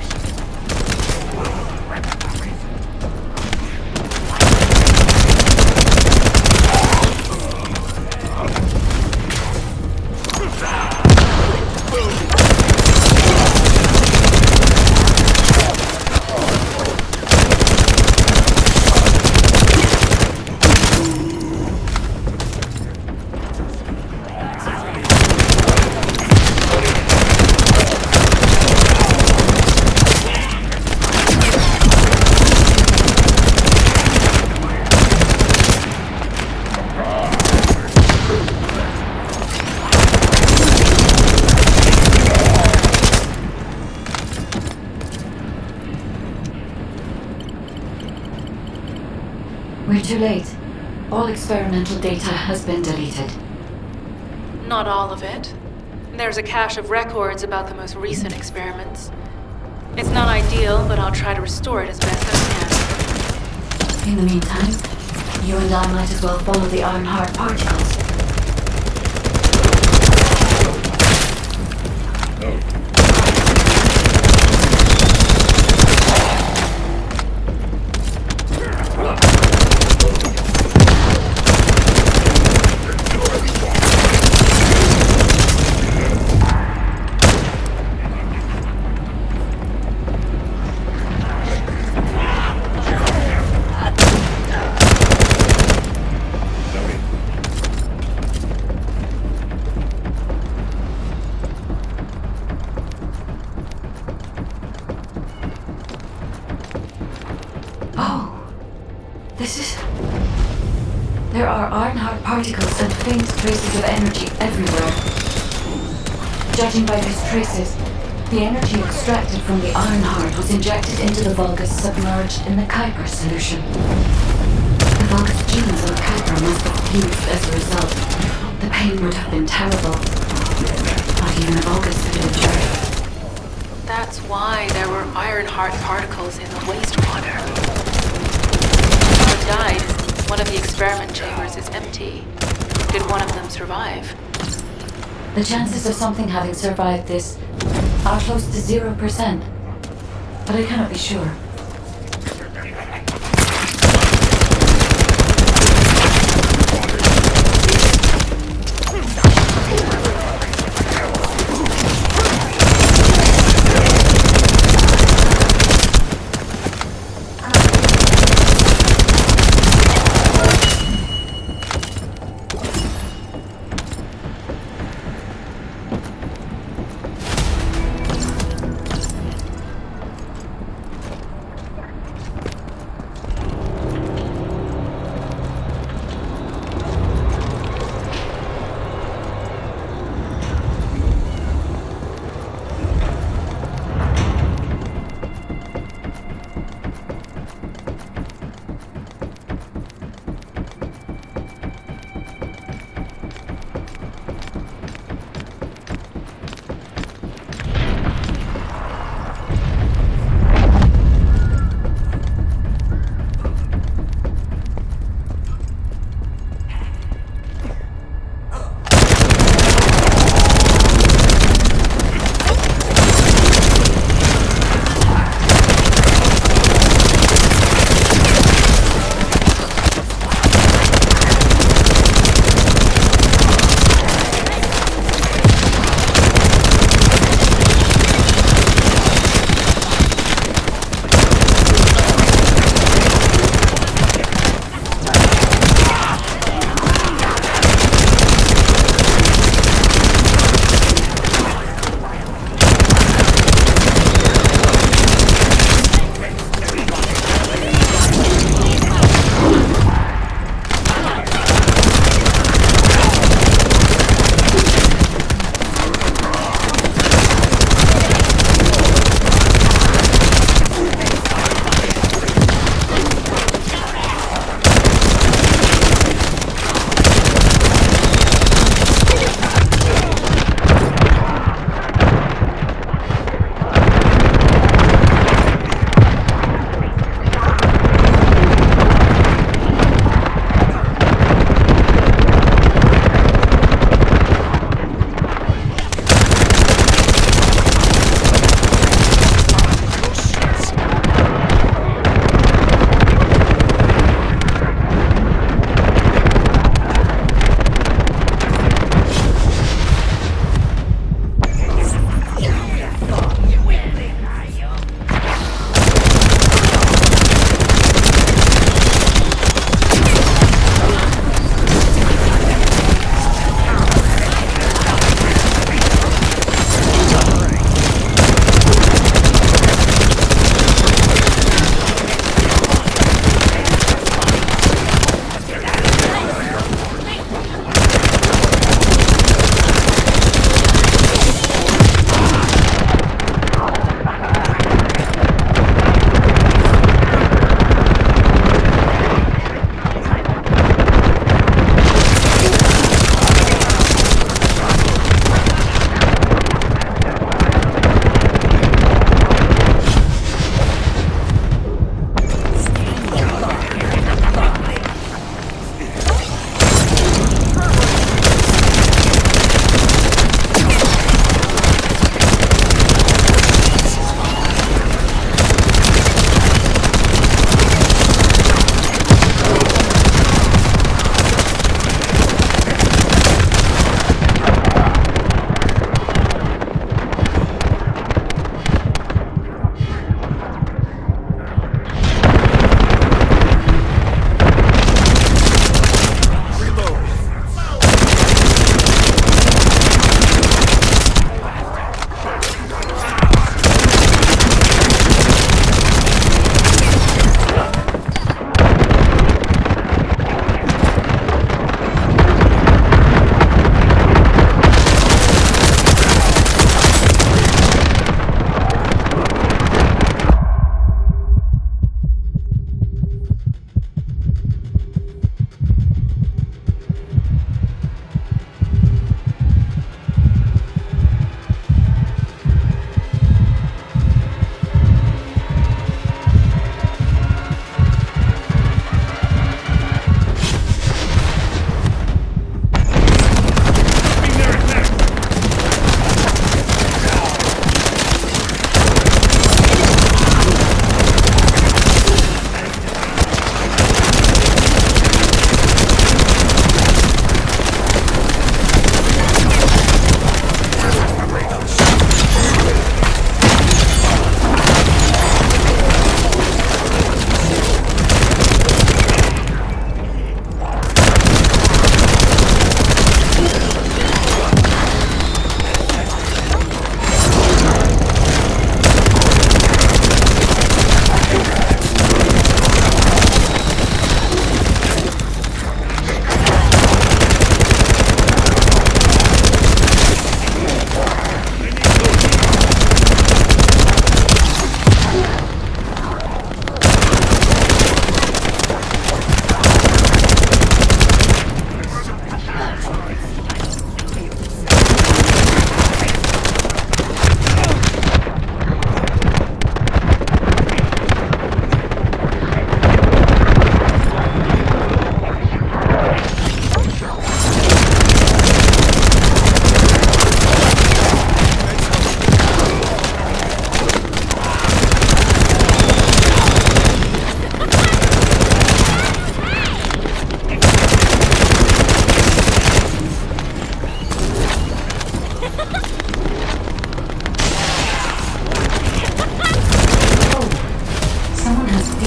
We're too late. All experimental data has been deleted. Not all of it. There's a cache of records about the most recent experiments. It's not ideal, but I'll try to restore it as best I can. In the meantime, you and I might as well follow the Ironheart particles. There are Ironheart particles and faint traces of energy everywhere. Judging by these traces, the energy extracted from the Ironheart was injected into the Vulgus submerged in the Kuiper solution. The Vulgus genes on Kuiper must have fused as a result. The pain would have been terrible. Not even a Vulgus could endure it. That's why there were Ironheart particles in the wastewater. When died, one of the experiment chambers is empty. Did one of them survive? The chances of something having survived this are close to 0%, but I cannot be sure.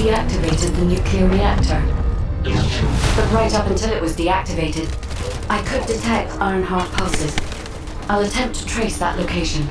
deactivated the nuclear reactor. But right up until it was deactivated, I could detect Ironheart pulses. I'll attempt to trace that location.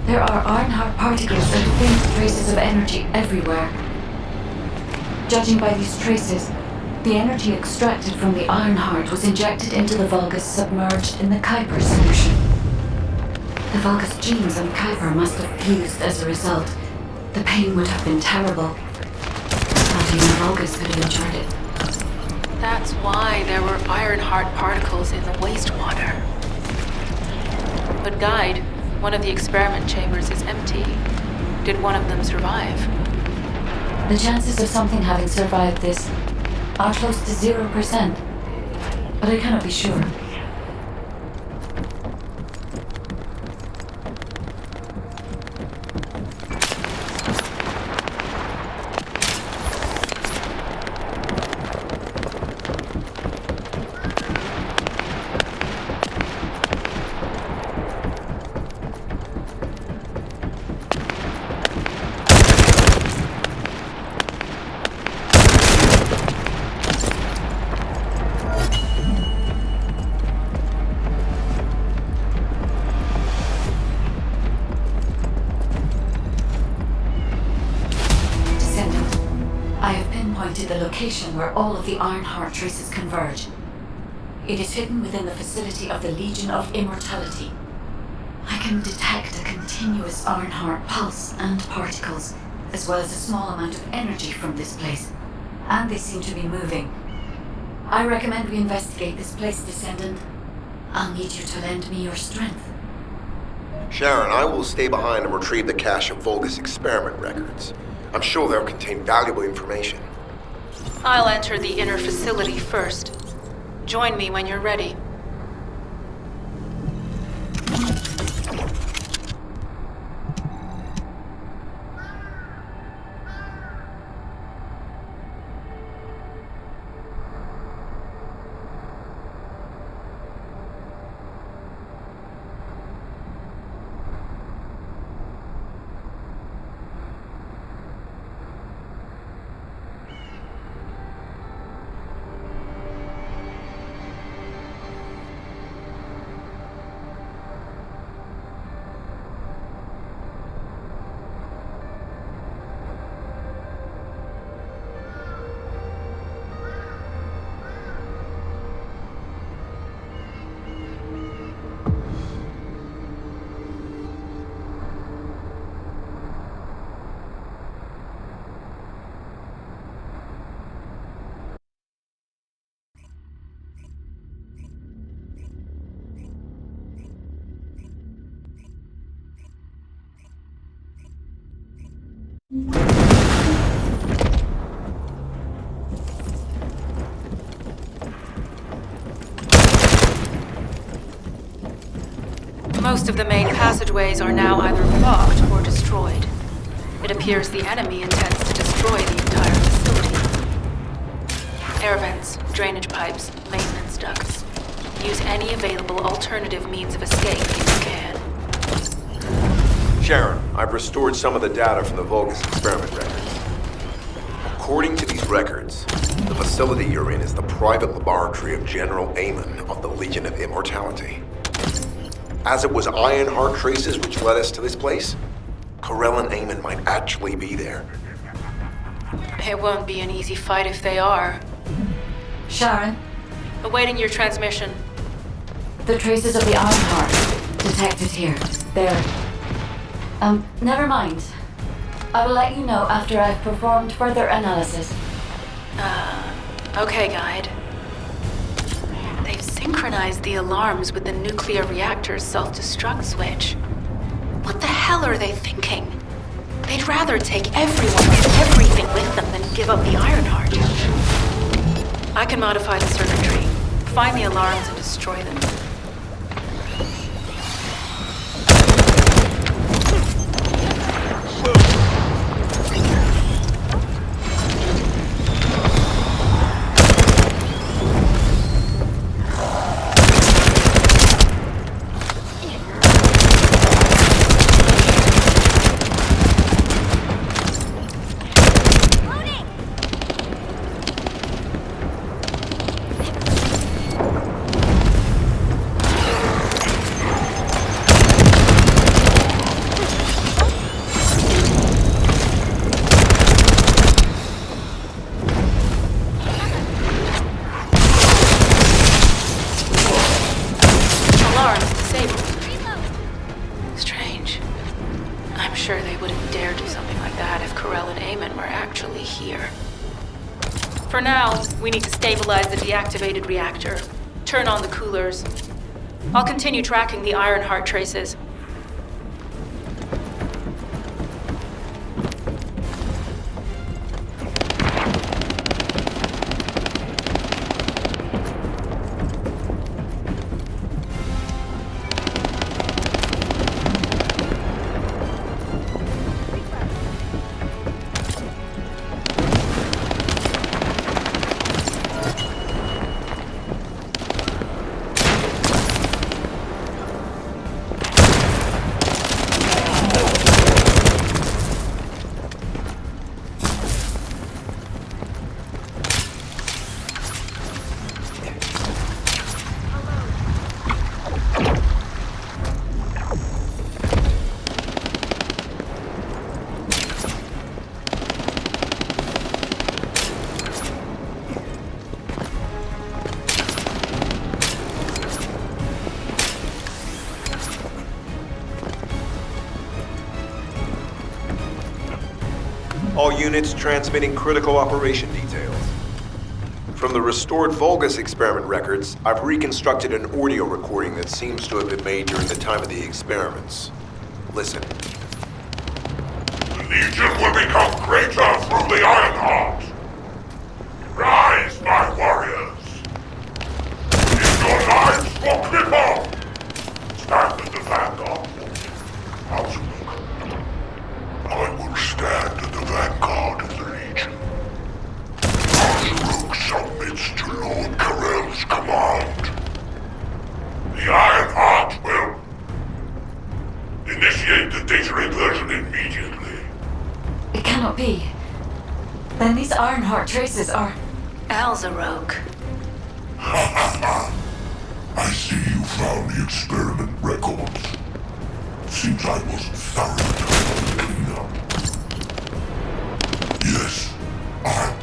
There are Ironheart particles and faint traces of energy everywhere. Judging by these traces, the energy extracted from the Ironheart was injected into the Vulgus submerged in the Kuiper solution. The Vulgus genes on Kuiper must have fused as a result. The pain would have been terrible. Not even Vulgus could have endured it. That's why there were Ironheart particles in the wastewater. But Guide, one of the experiment chambers is empty. Did one of them survive? The chances of something having survived this are close to 0%, but I cannot be sure. The location where all of the Ironheart traces converge. It is hidden within the facility of the Legion of Immortality. I can detect a continuous Ironheart pulse and particles, as well as a small amount of energy from this place, and they seem to be moving. I recommend we investigate this place, Descendant. I'll need you to lend me your strength. Sharon, I will stay behind and retrieve the cache of Vulgus experiment records. I'm sure they'll contain valuable information. I'll enter the inner facility first. Join me when you're ready. Most of the main passageways are now either blocked or destroyed. It appears the enemy intends to destroy the entire facility. Air vents, drainage pipes, maintenance ducts. Use any available alternative means of escape if you can. Sharon, I've restored some of the data from the Vulgus experiment records. According to these records, the facility you're in is the private laboratory of General Amon of the Legion of Immortality. As it was Ironheart traces which led us to this place, Corell and Amon might actually be there. It won't be an easy fight if they are. Sharon, Awaiting your transmission. the traces of the Ironheart detected here. They're... never mind. I will let you know after I've performed further analysis. Okay, Guide. They've synchronized the alarms with the nuclear reactor's self-destruct switch. What the hell are they thinking? They'd rather take everyone and everything with them than give up the Ironheart. I can modify the circuitry, find the alarms and destroy them. For now, we need to stabilize the deactivated reactor. Turn on the coolers. I'll continue tracking the Ironheart traces. All units transmitting critical operation details. From the restored Vulgus experiment records, I've reconstructed an audio recording that seems to have been made during the time of the experiments. Listen. The Legion will become greater through the Ironheart. Rise, my warriors! Give your lives for Clipper! Stand at the vanguard. How's it look? I will stand at the vanguard of the Legion. Rook submits to Lord Karel's command. The Ironheart will initiate the data inversion immediately. It cannot be. Then these Ironheart traces are... Alzarok. I see you found the experiment records. Seems I wasn't thorough enough to clean up. Yes, I am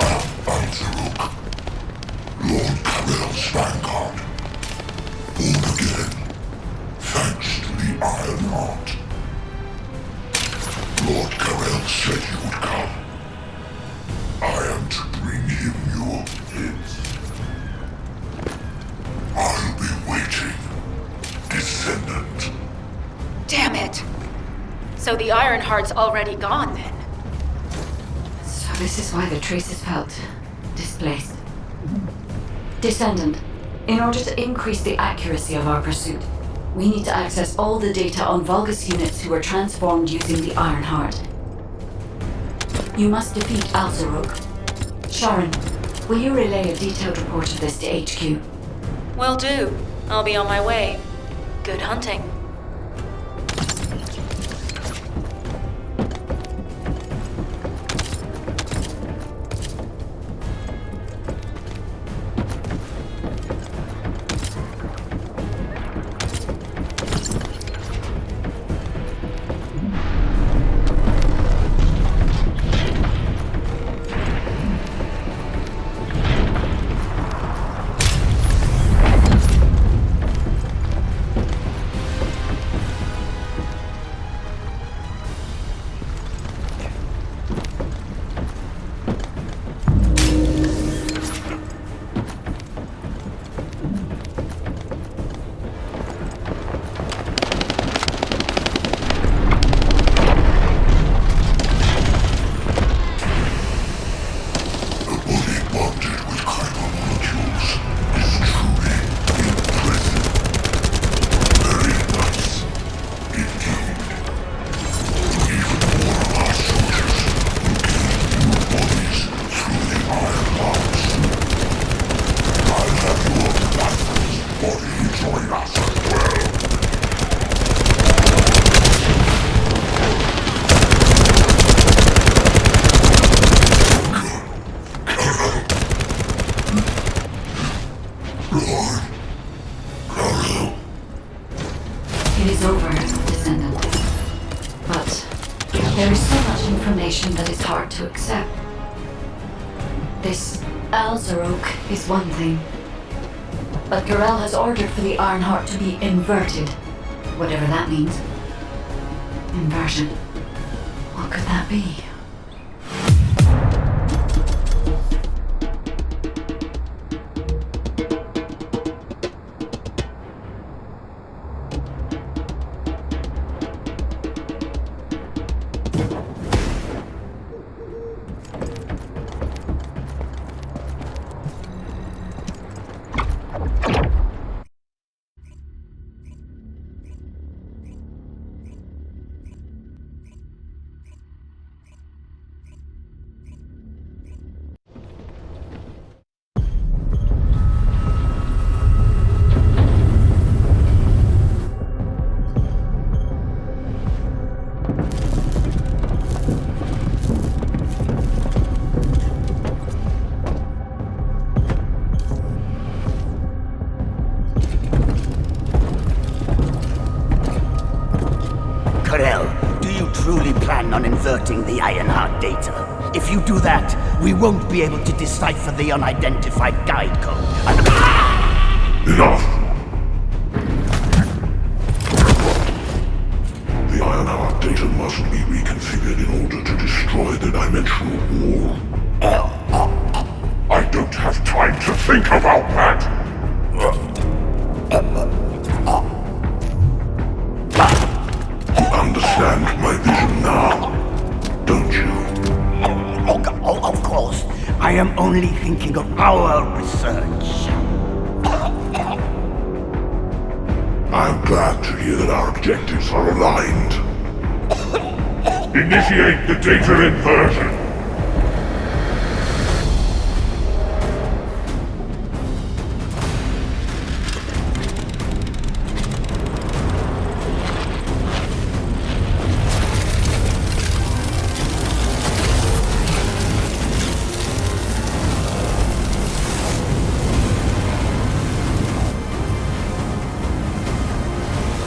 Alzarok, Lord Karel's vanguard. Born again, thanks to the Ironheart. Lord Karel said you would come. I am to bring him your gifts. I'll be waiting, Descendant. Damn it! So the Ironheart's already gone then? So this is why the traces felt displaced. Descendant, in order to increase the accuracy of our pursuit, we need to access all the data on Vulgus units who were transformed using the Ironheart. You must defeat Alzarok. Sharon, will you relay a detailed report of this to HQ? Will do. I'll be on my way. Good hunting. It is over, Descendant. But there is so much information that is hard to accept. This Alzarok is one thing. But Karel has ordered for the Ironheart to be inverted. Whatever that means. Inversion. What could that be? Truly plan on inverting the Ironheart data. If you do that, we won't be able to decipher the unidentified guide code. Enough! The Ironheart data must be reconfigured in order to destroy the dimensional wall. I don't have time to I am only thinking of our research. I'm glad to hear that our objectives are aligned. Initiate the data inversion.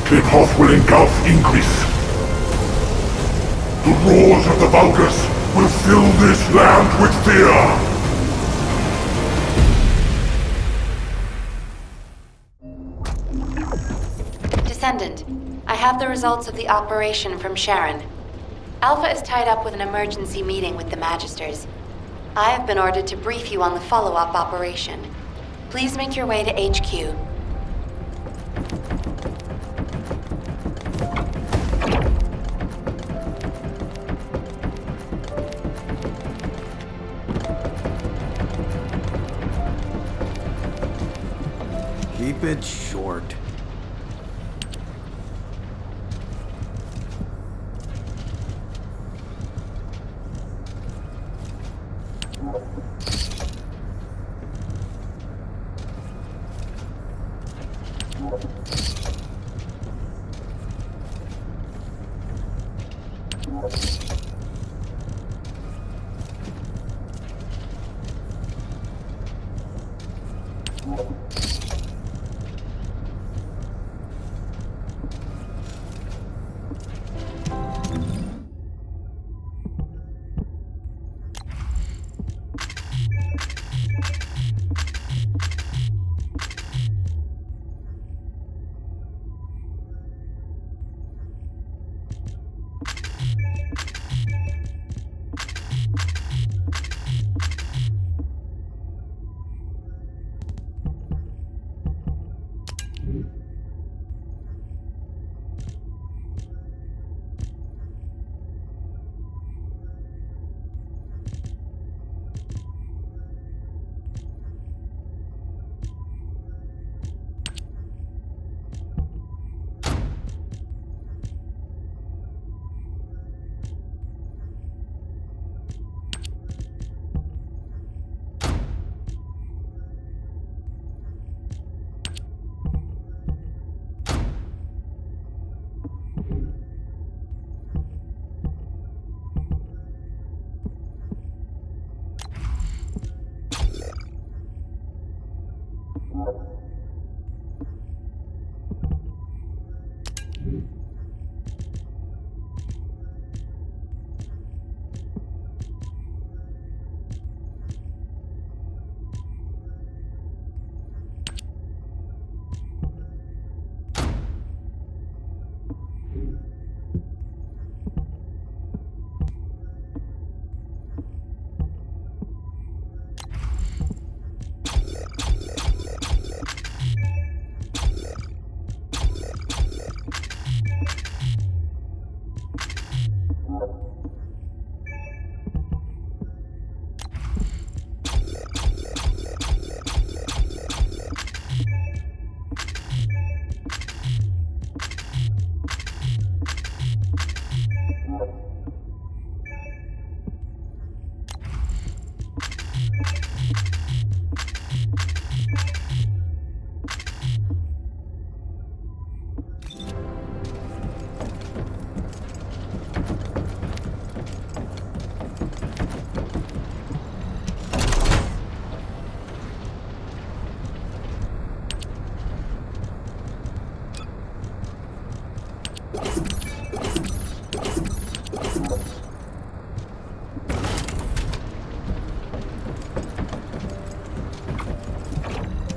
Kickoff will engulf Increase. The roars of the Vulgus will fill this land with fear! Descendant, I have the results of the operation from Sharon. Alpha is tied up with an emergency meeting with the Magisters. I have been ordered to brief you on the follow-up operation. Please make your way to HQ. Keep it short.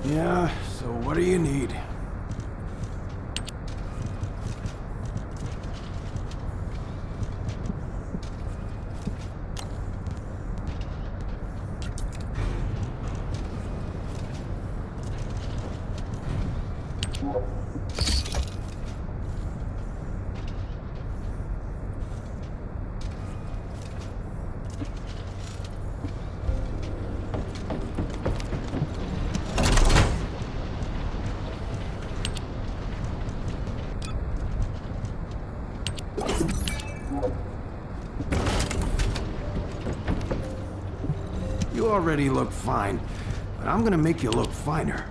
Yeah, so what do you need? You already look fine, but I'm gonna make you look finer.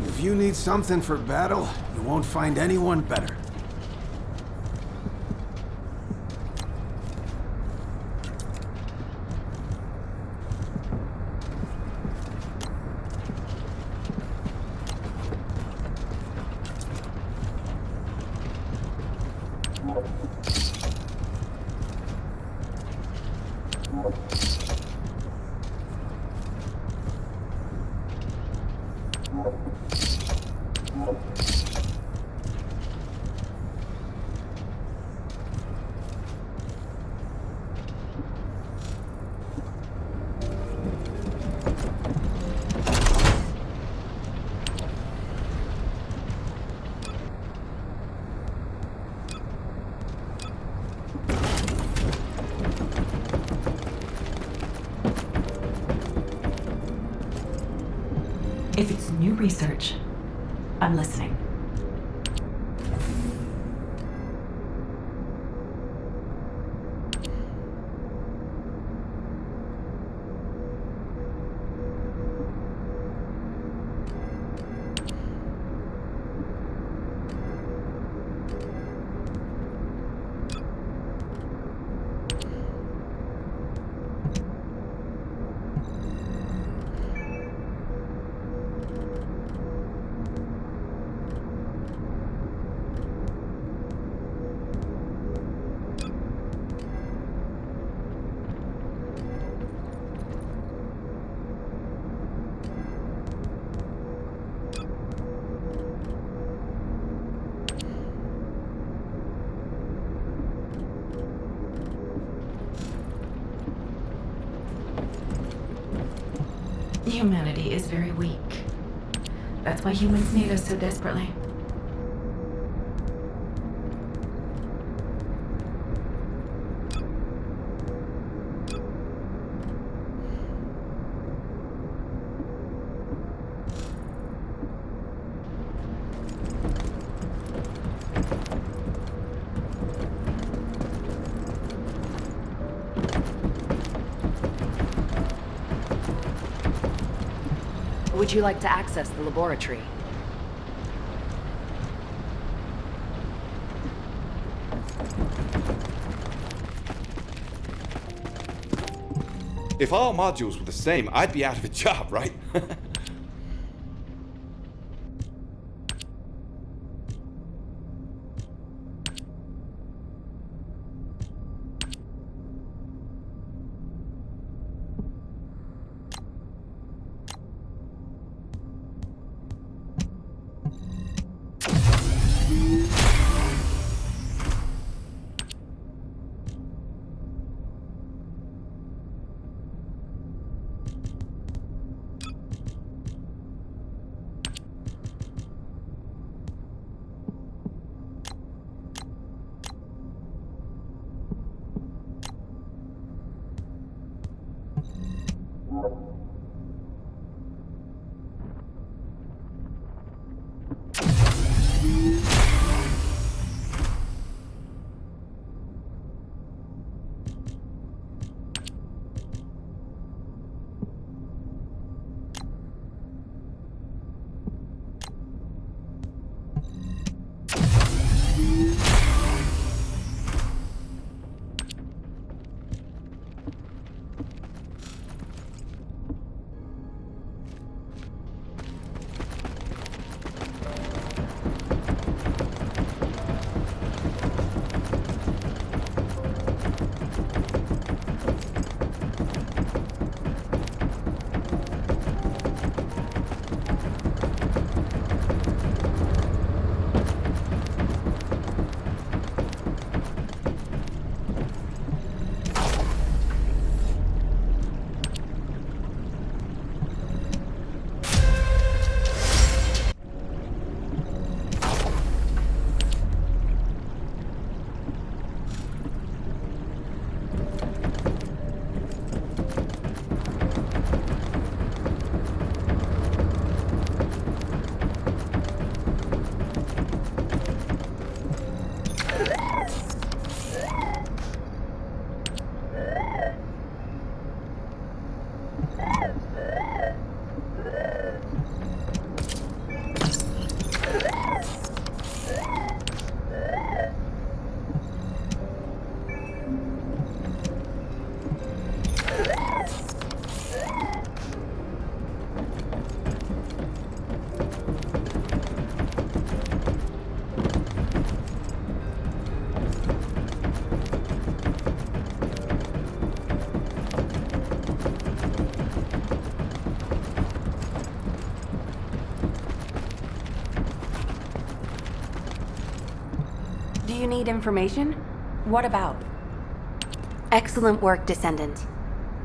If you need something for battle, you won't find anyone better. If it's new research, I'm listening. Humanity is very weak. That's why humans need us so desperately. Would you like to access the laboratory? If all modules were the same, I'd be out of a job, right? need information? What about? Excellent work, Descendant.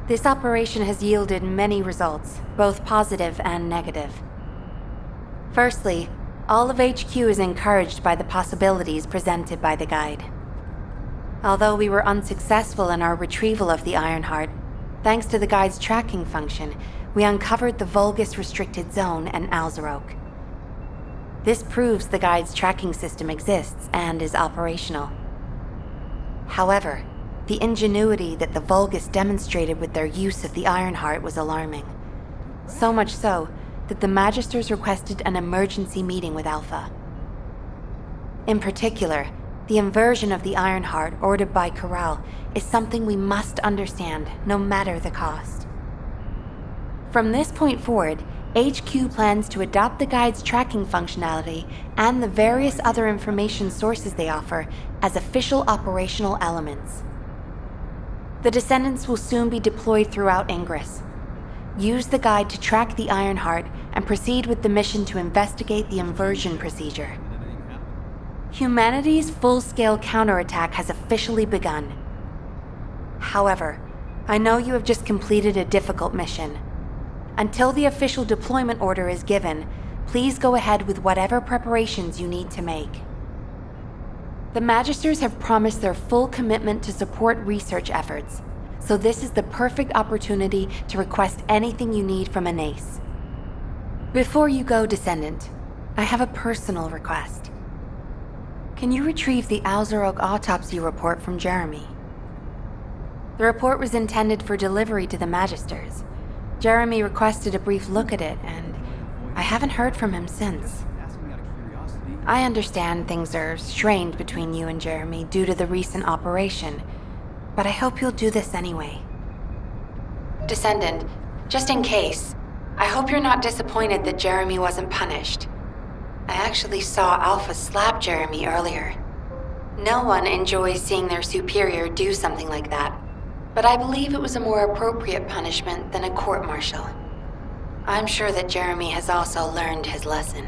This operation has yielded many results, both positive and negative. Firstly, all of HQ is encouraged by the possibilities presented by the guide. Although we were unsuccessful in our retrieval of the Ironheart, thanks to the guide's tracking function, we uncovered the Vulgus Restricted Zone and Alzarok. This proves the guide's tracking system exists and is operational. However, the ingenuity that the Vulgus demonstrated with their use of the Ironheart was alarming. So much so that the Magisters requested an emergency meeting with Alpha. In particular, the inversion of the Ironheart ordered by Corral is something we must understand, no matter the cost. From this point forward, HQ plans to adopt the guide's tracking functionality and the various other information sources they offer as official operational elements. The Descendants will soon be deployed throughout Ingress. Use the guide to track the Ironheart and proceed with the mission to investigate the inversion procedure. Humanity's full-scale counterattack has officially begun. However, I know you have just completed a difficult mission. Until the official deployment order is given, please go ahead with whatever preparations you need to make. The Magisters have promised their full commitment to support research efforts, so this is the perfect opportunity to request anything you need from an ace. Before you go, Descendant, I have a personal request. Can you retrieve the Alzarok autopsy report from Jeremy? The report was intended for delivery to the Magisters. Jeremy requested a brief look at it, and I haven't heard from him since. I understand things are strained between you and Jeremy due to the recent operation, but I hope you'll do this anyway. Descendant, just in case, I hope you're not disappointed that Jeremy wasn't punished. I actually saw Alpha slap Jeremy earlier. No one enjoys seeing their superior do something like that, but I believe it was a more appropriate punishment than a court-martial. I'm sure that Jeremy has also learned his lesson.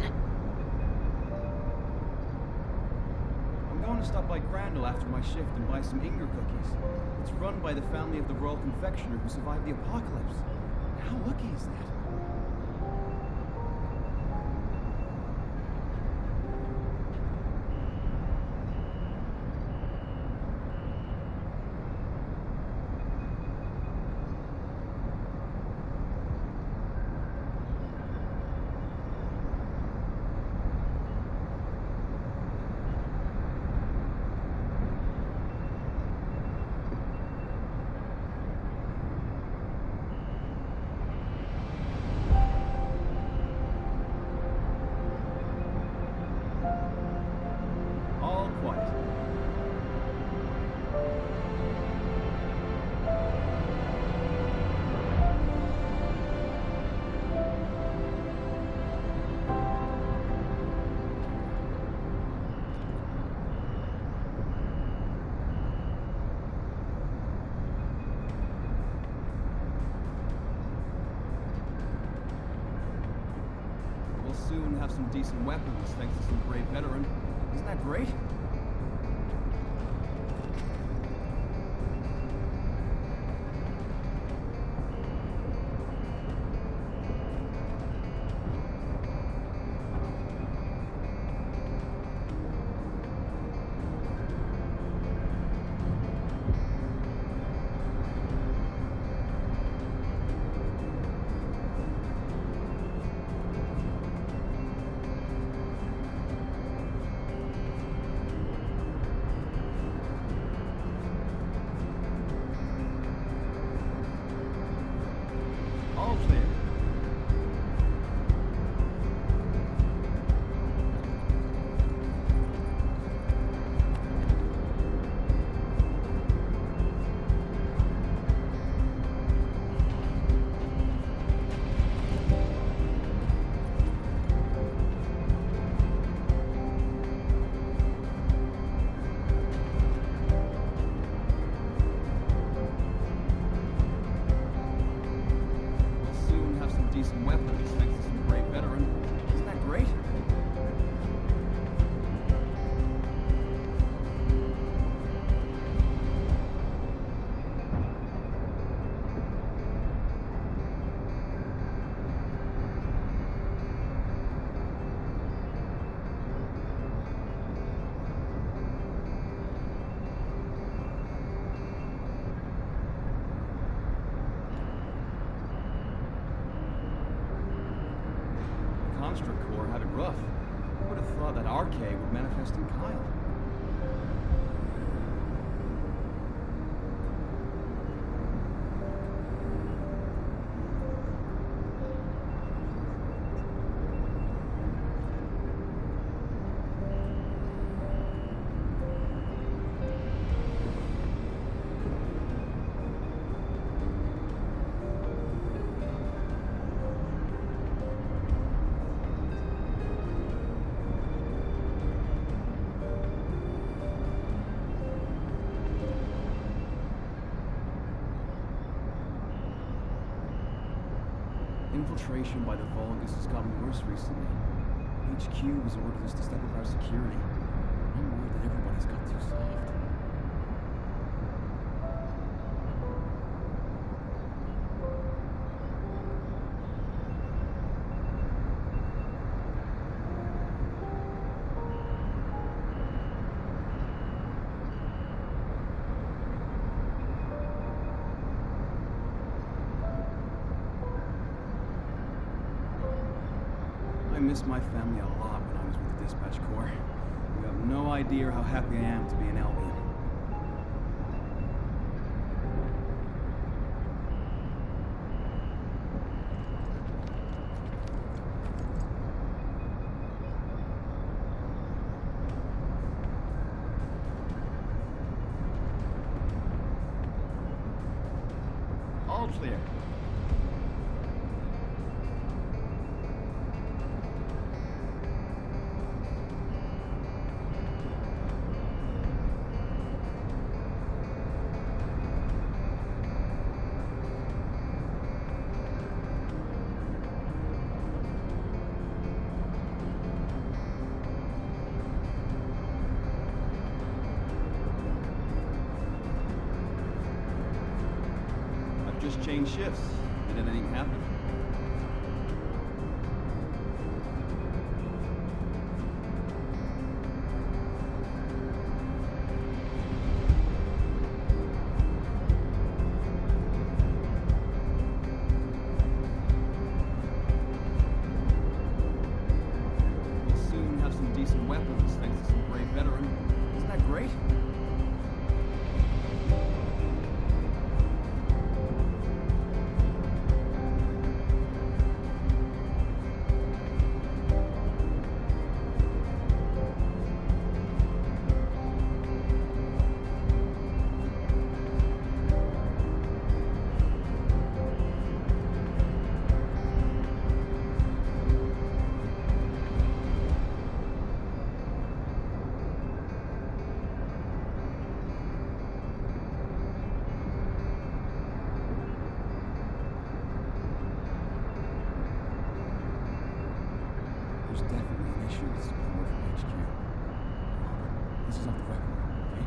I'm going to stop by Crandall after my shift and buy some Inger cookies. It's run by the family of the Royal Confectioner who survived the apocalypse. How lucky is that? Soon have some decent weapons thanks to some brave veteran. Isn't that great? rough. Who would have thought that RK would manifest in Kyle? Infiltration by the Vulgus has gotten worse recently. HQ has ordered us to step up our security. I'm worried that everybody's got too soft. I missed my family a lot when I was with the Dispatch Corps. You have no idea how happy I am to be an Albion. All clear. Just change shifts. Did anything happen? We'll soon have some decent weapons thanks to some brave veteran. Isn't that great? There's definitely an issue with support from HQ. This is off the record, okay?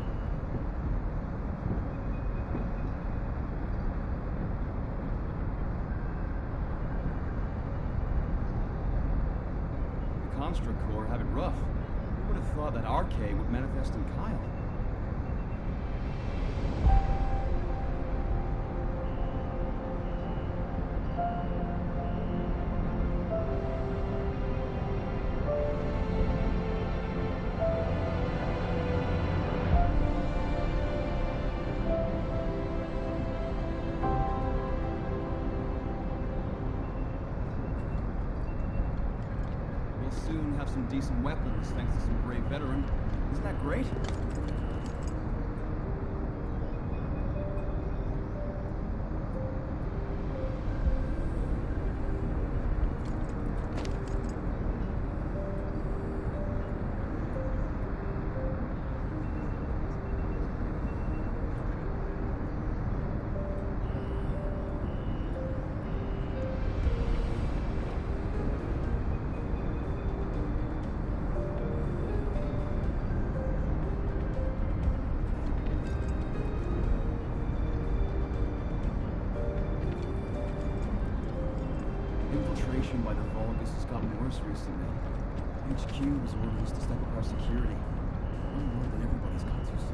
The Construct Corps have it rough. Who would have thought that RK would manifest in Kyle? We'll soon have some decent weapons thanks to some brave veteran. Isn't that great? Infiltration by the Vulgus has gotten worse recently. HQ has ordered us to step up our security. I'm worried that everybody's got too soft.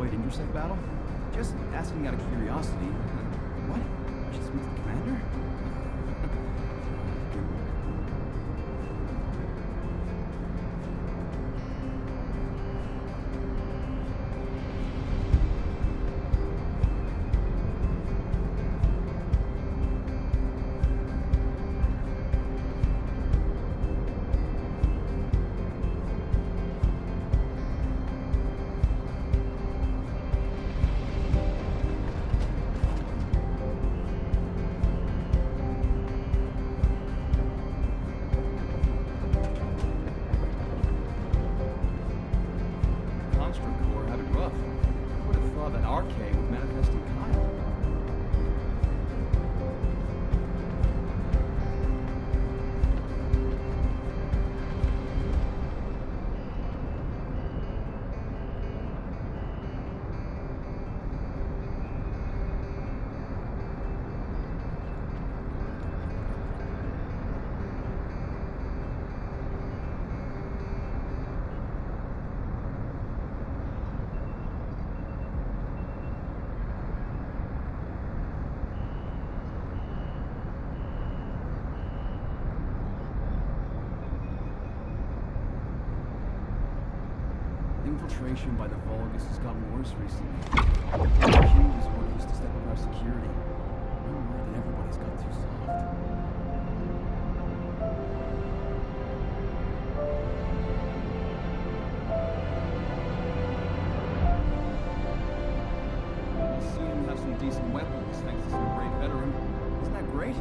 avoid intercept battle? Just asking out of curiosity. What? I should speak to the commander? Infiltration by the Vulgus has gotten worse recently. HQ was orders to step up our security. I'm worried that everybody's got too soft. We'll soon have some decent weapons thanks to some great veteran. Isn't that great?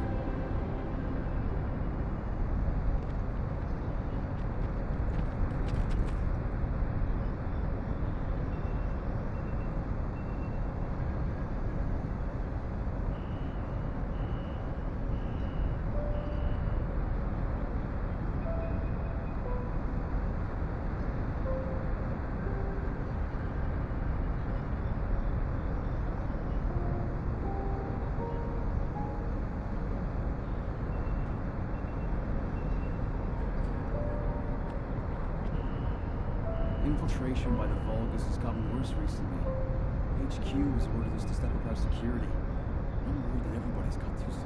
Infiltration by the Vulgus has gotten worse recently. HQ has ordered us to step up our security. I'm worried that everybody's got too soft.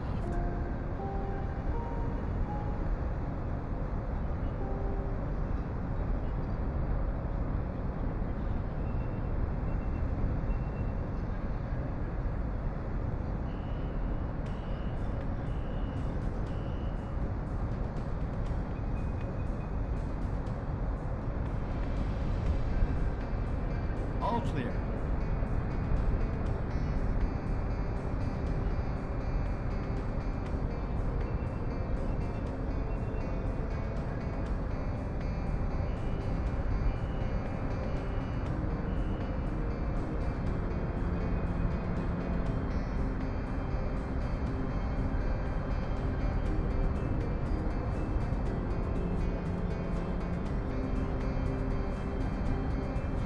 All clear.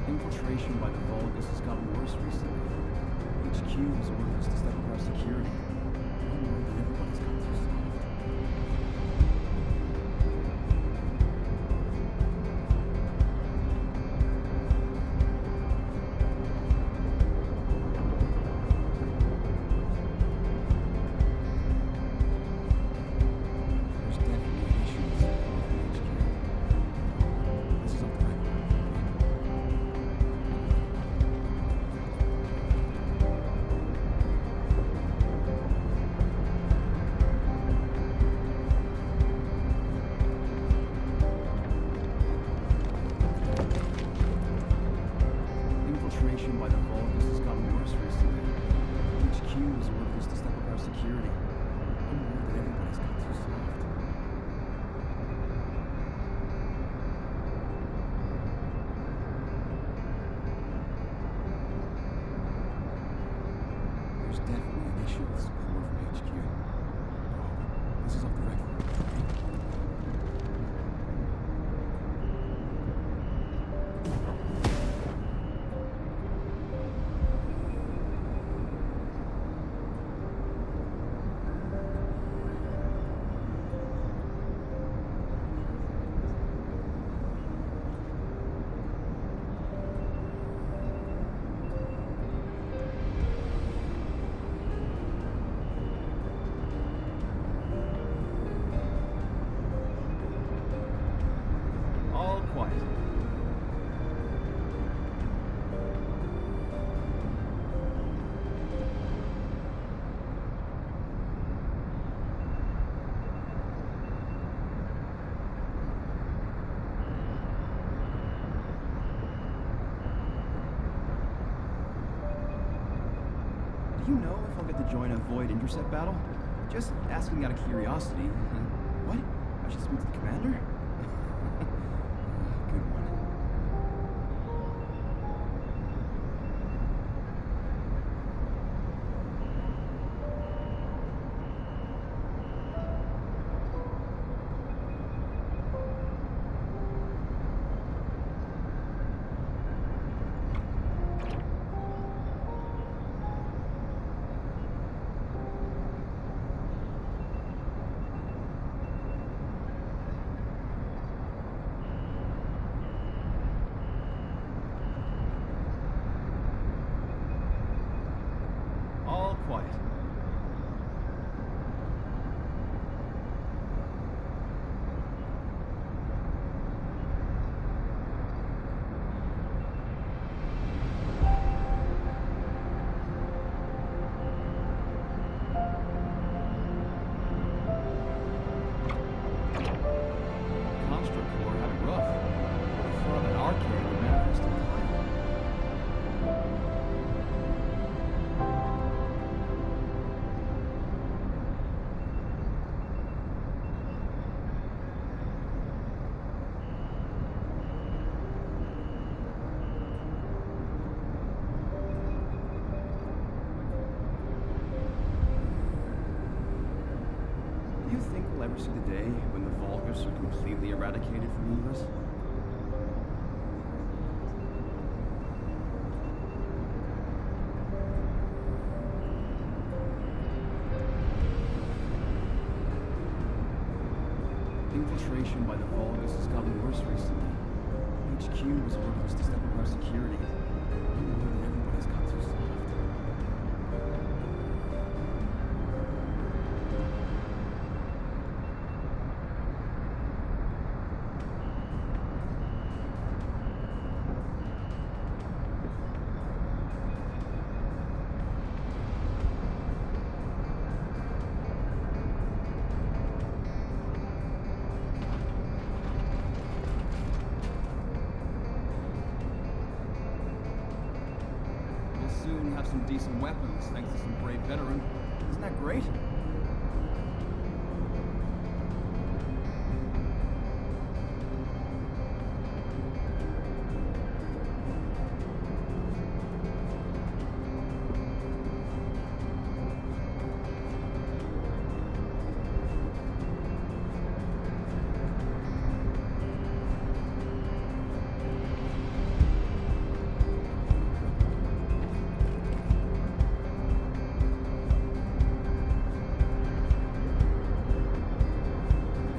Infiltration by the Vulgus has gotten worse recently. HQ has ordered us to step up our security. I'm worried that everybody's got too soft. There's definitely an issue with support from HQ. This is off the record. Infiltration by the Vulgus has gotten worse recently. HQ has ordered us to step up our security. I'm worried that everybody's got too soft. There's definitely an issue with support from HQ. This is off the record. Do you know if I'll get to join a Void intercept battle? Just asking out of curiosity. What? I should speak to the commander? Good one. All quiet. Construct Corps had it rough. I thought that arcade would manifest in time. Do you think we'll ever see the day when the Vulgus are completely eradicated from the universe? Infiltration by the Vulgus has gotten worse recently. HQ was ordered us to step up our security. I know that everybody's got too soft. We'll soon have some decent weapons thanks to some brave veteran. Isn't that great?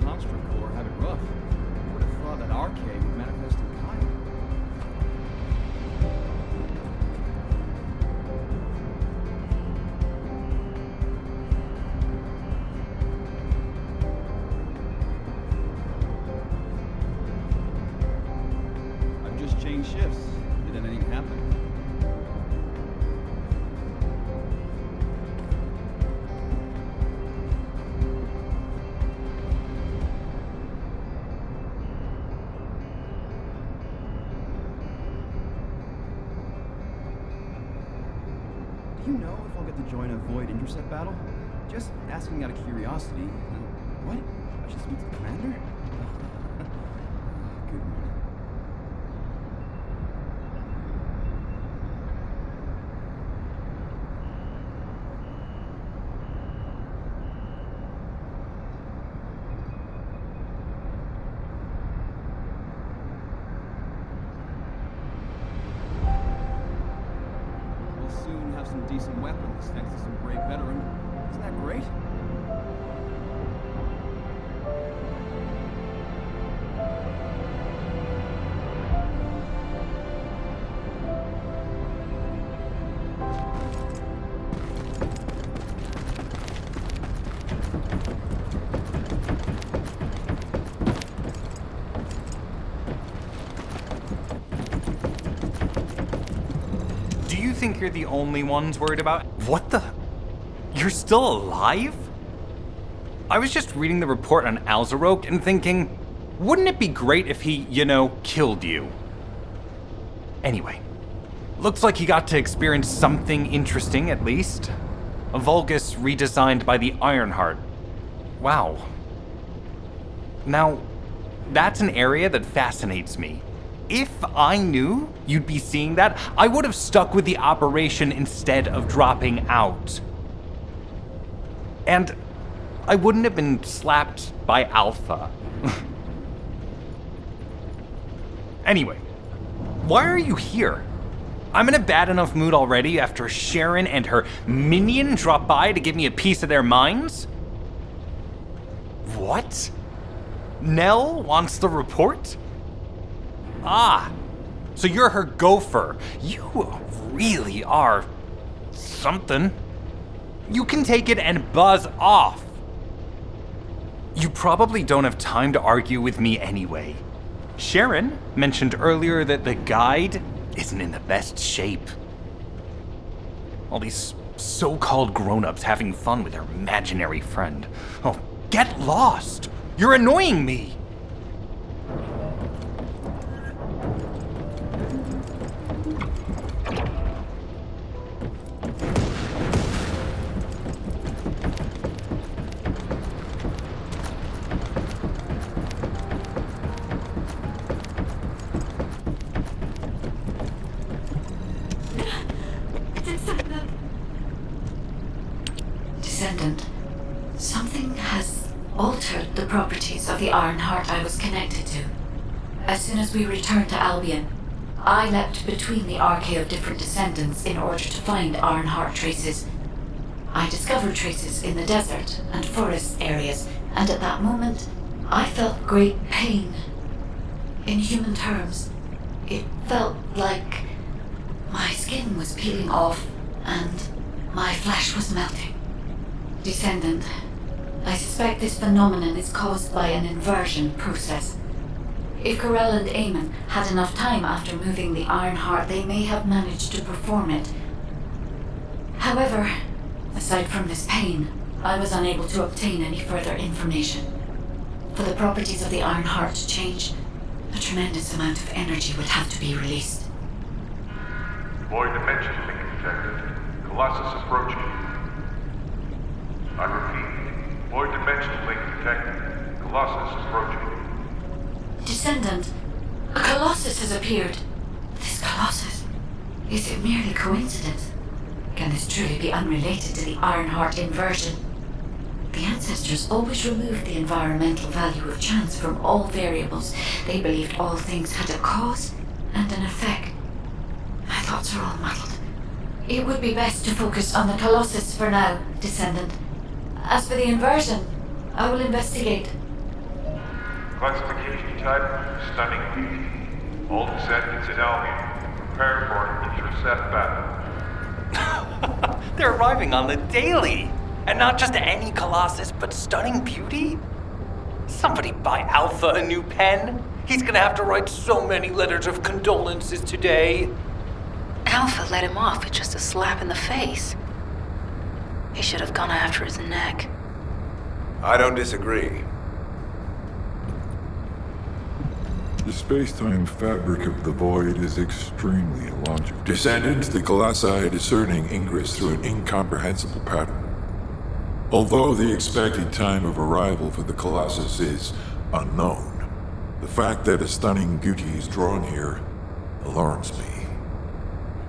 Construct Corps have it rough. I would have thought that arcade would manifest in kind. I've just changed shifts. Did anything happen? Do you know if I'll get to join a Void intercept battle? Just asking out of curiosity. What? I should speak to the commander? Good one. We'll soon have some decent weapons thanks to some brave veteran. Isn't that great? Do you think you're the only ones worried about? What the? You're still alive? I was just reading the report on Alzarok and thinking, wouldn't it be great if he, killed you? Anyway, Looks like he got to experience something interesting, at least. A Vulgus redesigned by the Ironheart. Wow. Now, that's an area that fascinates me. If I knew you'd be seeing that, I would have stuck with the operation instead of dropping out. And I wouldn't have been slapped by Alpha. Anyway, why are you here? I'm in a bad enough mood already after Sharon and her minion drop by to give me a piece of their minds? What? Nell wants the report? Ah, so you're her gopher. You really are something. You can take it and buzz off. You probably don't have time to argue with me anyway. Sharon mentioned earlier that the guide isn't in the best shape. All these so-called grown-ups having fun with their imaginary friend. Oh, get lost! You're annoying me! Descendant, something has altered the properties of the Ironheart I was connected to. As soon as we returned to Albion, I leapt between the arcade of different descendants in order to find Ironheart traces. I discovered traces in the desert and forest areas, and at that moment, I felt great pain. In human terms, it felt like my skin was peeling off and my flesh was melting. Descendant, I suspect this phenomenon is caused by an inversion process. If Corell and Eamon had enough time after moving the Ironheart, they may have managed to perform it. However, aside from this pain, I was unable to obtain any further information. For the properties of the Ironheart to change, a tremendous amount of energy would have to be released. Void dimension link detected. Colossus approaching. I repeat, void dimension link detected. Colossus approaching. Descendant, a Colossus has appeared. This Colossus, is it merely coincidence? Can this truly be unrelated to the Ironheart inversion? The ancestors always removed the environmental value of chance from all variables. They believed all things had a cause and an effect. My thoughts are all muddled. It would be best to focus on the Colossus for now, Descendant. As for the inversion, I will investigate. Classification type, stunning beauty. All descendants in Albion. Prepare for an intercept battle. They're arriving on the daily! And not just any Colossus, but stunning beauty? Somebody buy Alpha a new pen? He's gonna have to write so many letters of condolences today. Alpha let him off with just a slap in the face. He should have gone after his neck. I don't disagree. The space-time fabric of the Void is extremely illogical. Descendants, the Colossi are discerning ingress through an incomprehensible pattern. Although the expected time of arrival for the Colossus is unknown, the fact that a stunning beauty is drawn here alarms me.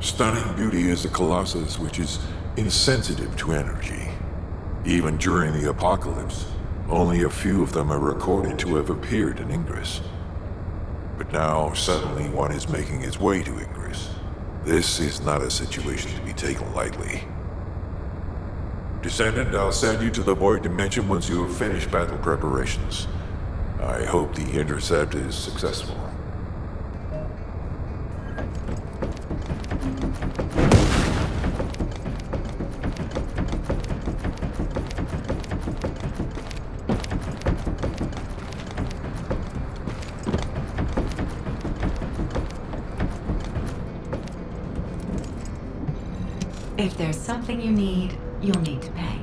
Stunning beauty is a Colossus which is insensitive to energy. Even during the apocalypse, only a few of them are recorded to have appeared in Ingress. But now, suddenly one is making its way to Ingress. This is not a situation to be taken lightly. Descendant, I'll send you to the Void Dimension once you have finished battle preparations. I hope the intercept is successful. If there's something you need, you'll need to pay.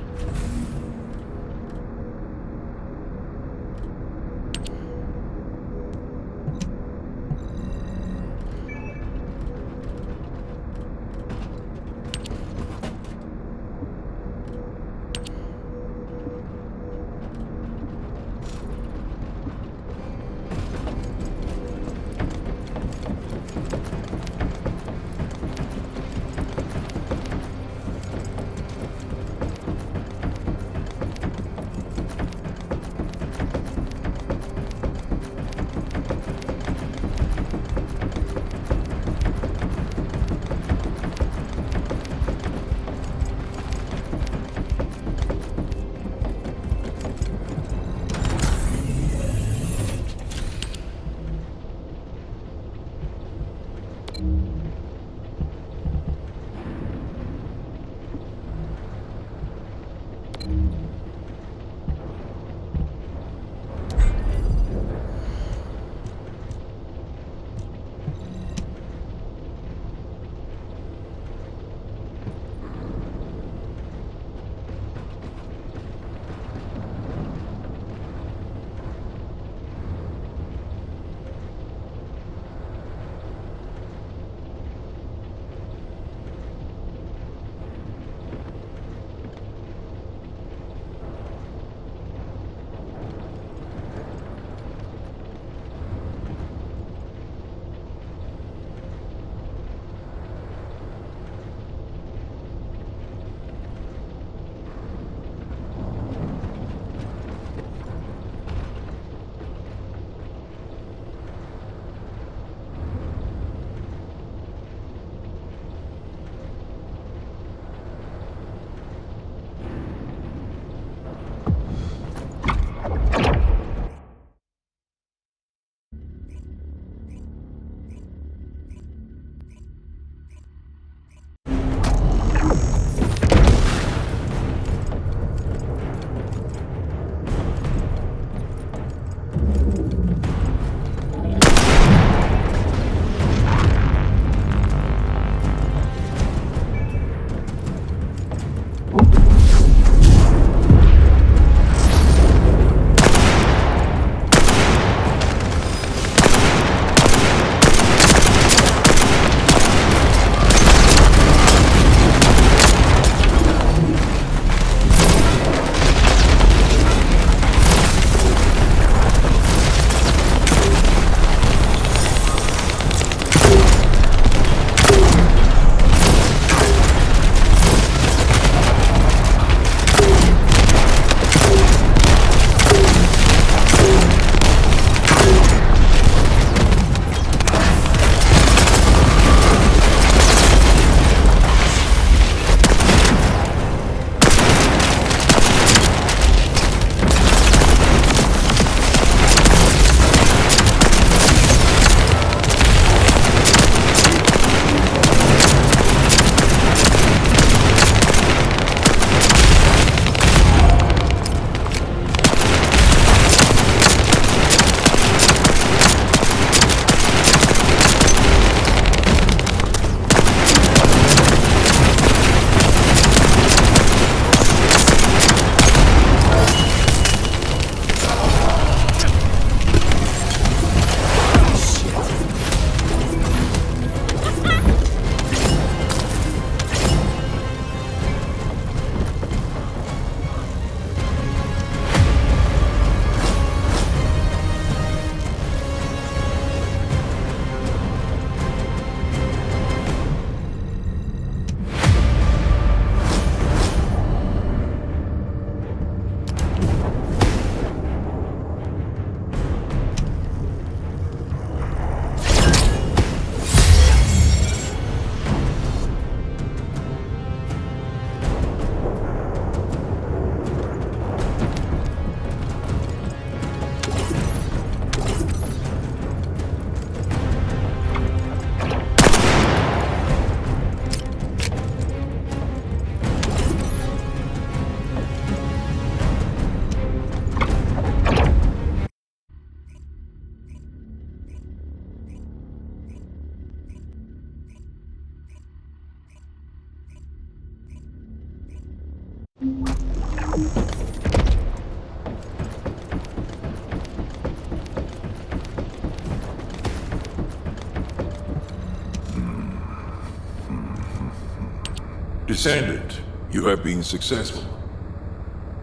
Descendant, you have been successful.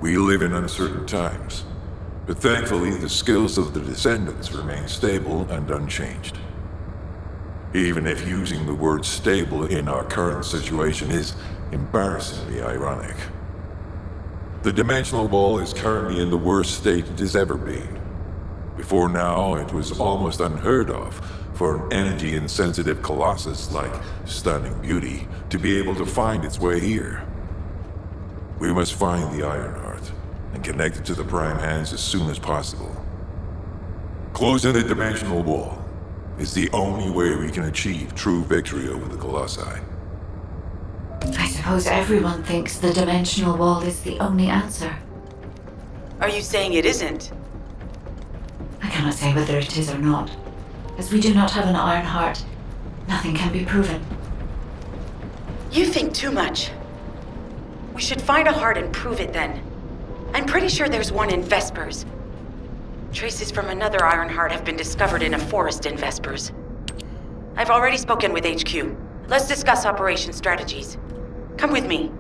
We live in uncertain times, but thankfully the skills of the Descendants remain stable and unchanged. Even if using the word stable in our current situation is embarrassingly ironic. The dimensional wall is currently in the worst state it has ever been. Before now, it was almost unheard of for an energy-insensitive colossus like Stunning Beauty to be able to find its way here. We must find the Ironheart and connect it to the Prime Hands as soon as possible. Closing the dimensional wall is the only way we can achieve true victory over the Colossi. I suppose everyone thinks the dimensional wall is the only answer. Are you saying it isn't? I cannot say whether it is or not. As we do not have an Ironheart, nothing can be proven. You think too much. We should find a heart and prove it then. I'm pretty sure there's one in Vespers. Traces from another Ironheart have been discovered in a forest in Vespers. I've already spoken with HQ. Let's discuss operation strategies. Come with me.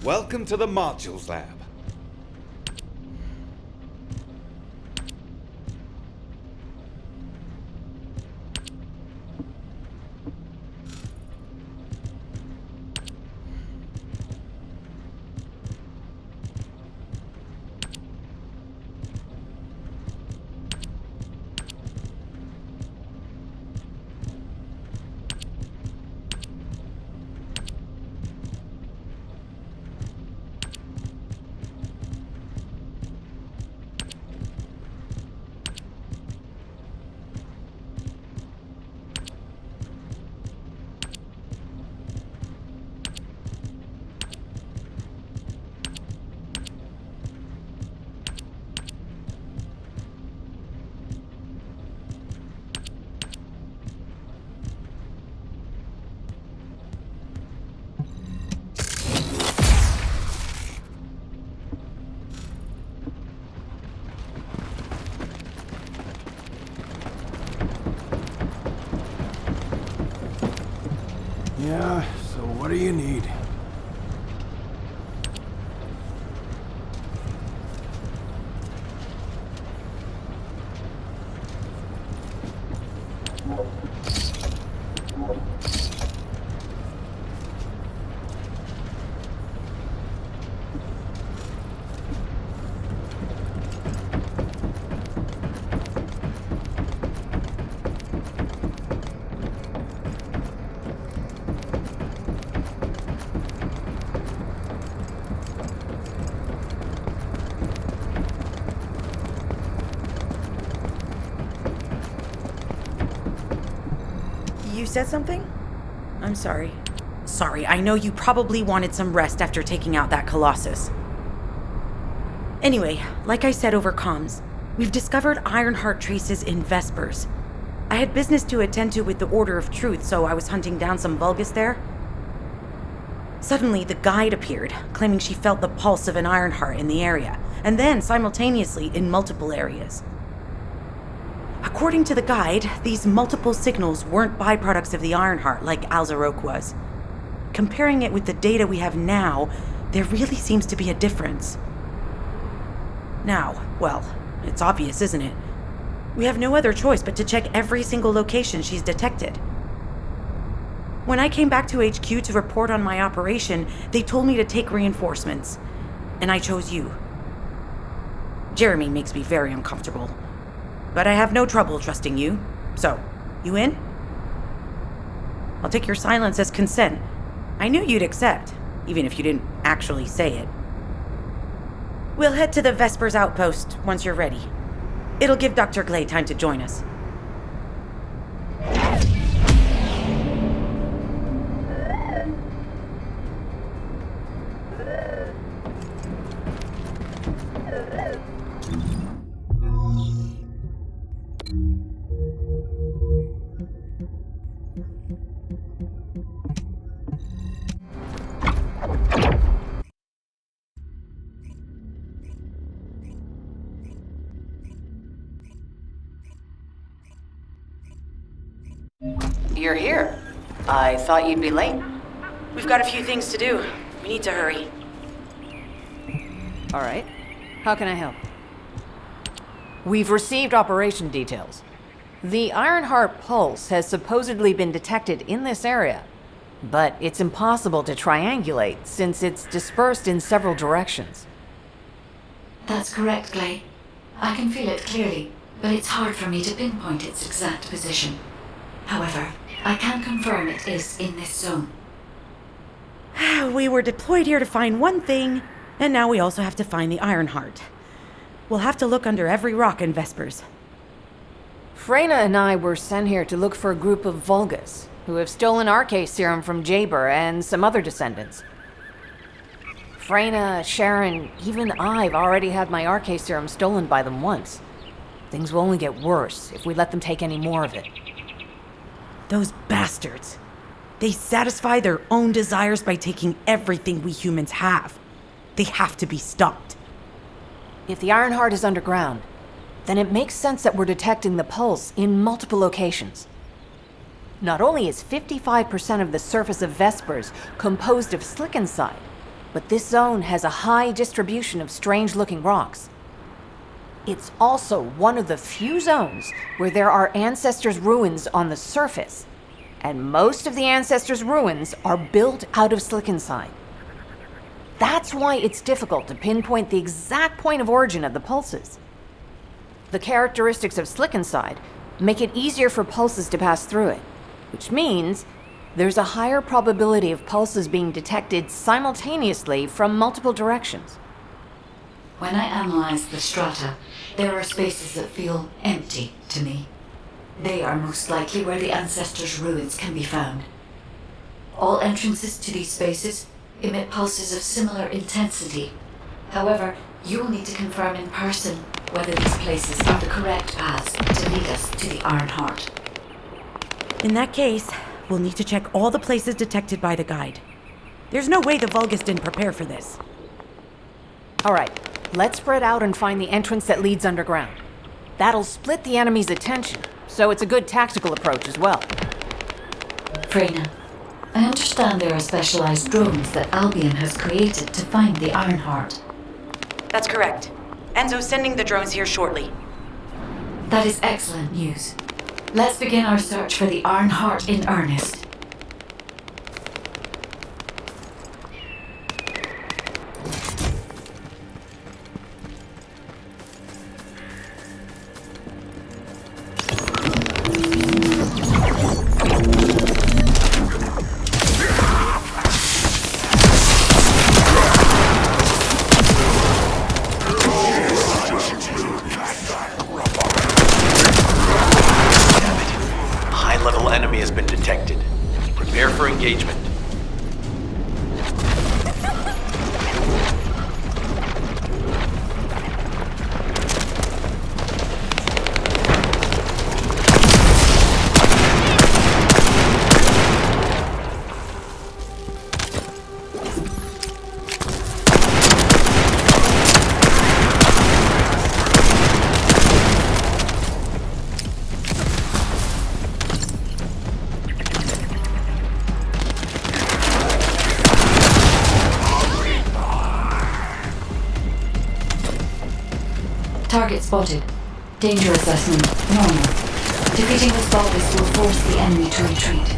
Welcome to the Modules Lab. Yeah, so what do you need? You said something? I'm sorry. Sorry, I know you probably wanted some rest after taking out that Colossus. Anyway, like I said over comms, we've discovered Ironheart traces in Vespers. I had business to attend to with the Order of Truth, so I was hunting down some Vulgus there. Suddenly, the guide appeared, claiming she felt the pulse of an Ironheart in the area, and then simultaneously in multiple areas. According to the guide, these multiple signals weren't byproducts of the Ironheart like Alzarok was. Comparing it with the data we have now, there really seems to be a difference. Now, well, it's obvious, isn't it? We have no other choice but to check every single location she's detected. When I came back to HQ to report on my operation, they told me to take reinforcements, and I chose you. Jeremy makes me very uncomfortable. But I have no trouble trusting you. So, you in? I'll take your silence as consent. I knew you'd accept, even if you didn't actually say it. We'll head to the Vespers outpost once you're ready. It'll give Dr. Clay time to join us. You're here. I thought you'd be late. We've got a few things to do. We need to hurry. All right. How can I help? We've received operation details. The Ironheart pulse has supposedly been detected in this area, but it's impossible to triangulate since it's dispersed in several directions. That's correct, Clay. I can feel it clearly, but it's hard for me to pinpoint its exact position. However, I can confirm it is in this zone. We were deployed here to find one thing, and now we also have to find the Ironheart. We'll have to look under every rock in Vespers. Freyna and I were sent here to look for a group of Vulgus, who have stolen RK serum from Jaber and some other descendants. Freyna, Sharon, even I've already had my RK serum stolen by them once. Things will only get worse if we let them take any more of it. Those bastards. They satisfy their own desires by taking everything we humans have. They have to be stopped. If the Ironheart is underground, then it makes sense that we're detecting the pulse in multiple locations. Not only is 55% of the surface of Vespers composed of slickinside, but this zone has a high distribution of strange-looking rocks. It's also one of the few zones where there are Ancestors' ruins on the surface, and most of the Ancestors' ruins are built out of slickinside. That's why it's difficult to pinpoint the exact point of origin of the pulses. The characteristics of slickinside make it easier for pulses to pass through it, which means there's a higher probability of pulses being detected simultaneously from multiple directions. When I analyze the strata, there are spaces that feel empty to me. They are most likely where the Ancestors' ruins can be found. All entrances to these spaces emit pulses of similar intensity. However, you will need to confirm in person whether these places are the correct paths to lead us to the Ironheart. In that case, we'll need to check all the places detected by the guide. There's no way the Vulgus didn't prepare for this. All right, let's spread out and find the entrance that leads underground. That'll split the enemy's attention, so it's a good tactical approach as well. Freyna, I understand there are specialized drones that Albion has created to find the Ironheart. That's correct. Enzo's sending the drones here shortly. That is excellent news. Let's begin our search for the Ironheart in earnest. Engagement. Target spotted. Danger assessment normal. Defeating this Vulgus will force the enemy to retreat.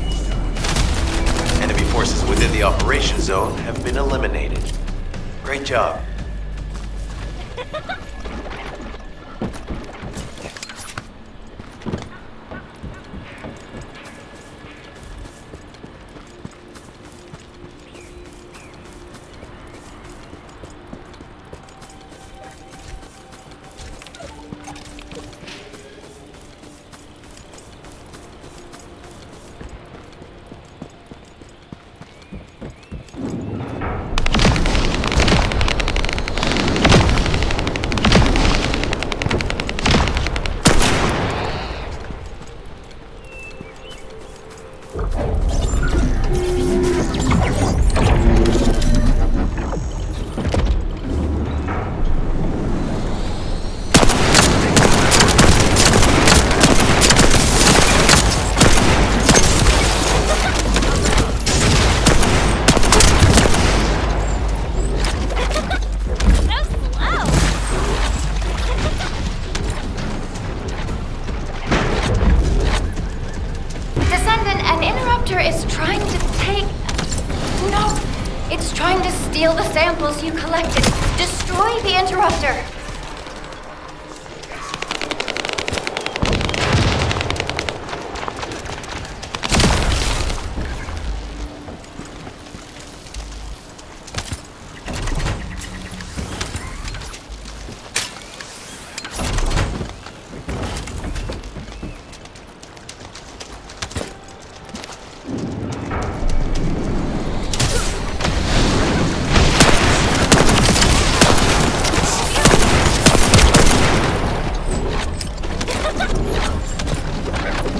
Enemy forces within the operation zone have been eliminated. Great job. trying to take... No! It's trying to steal the samples you collected. Destroy the interrupter!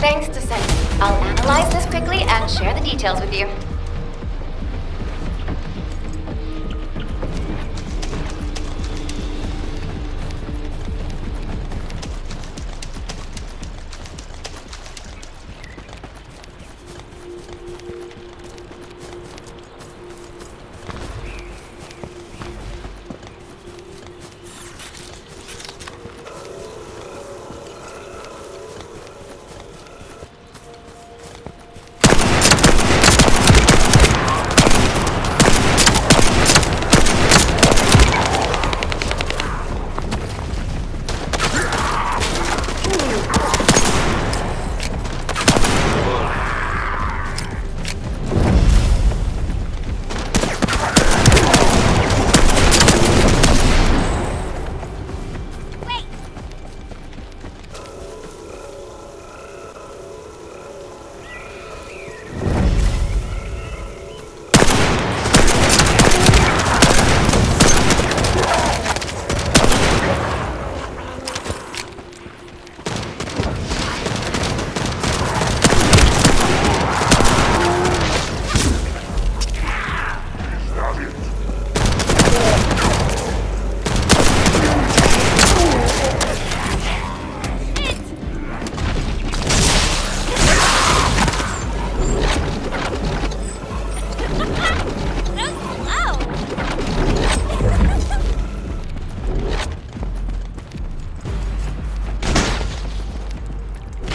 Thanks, Descendant. I'll analyze this quickly and share the details with you.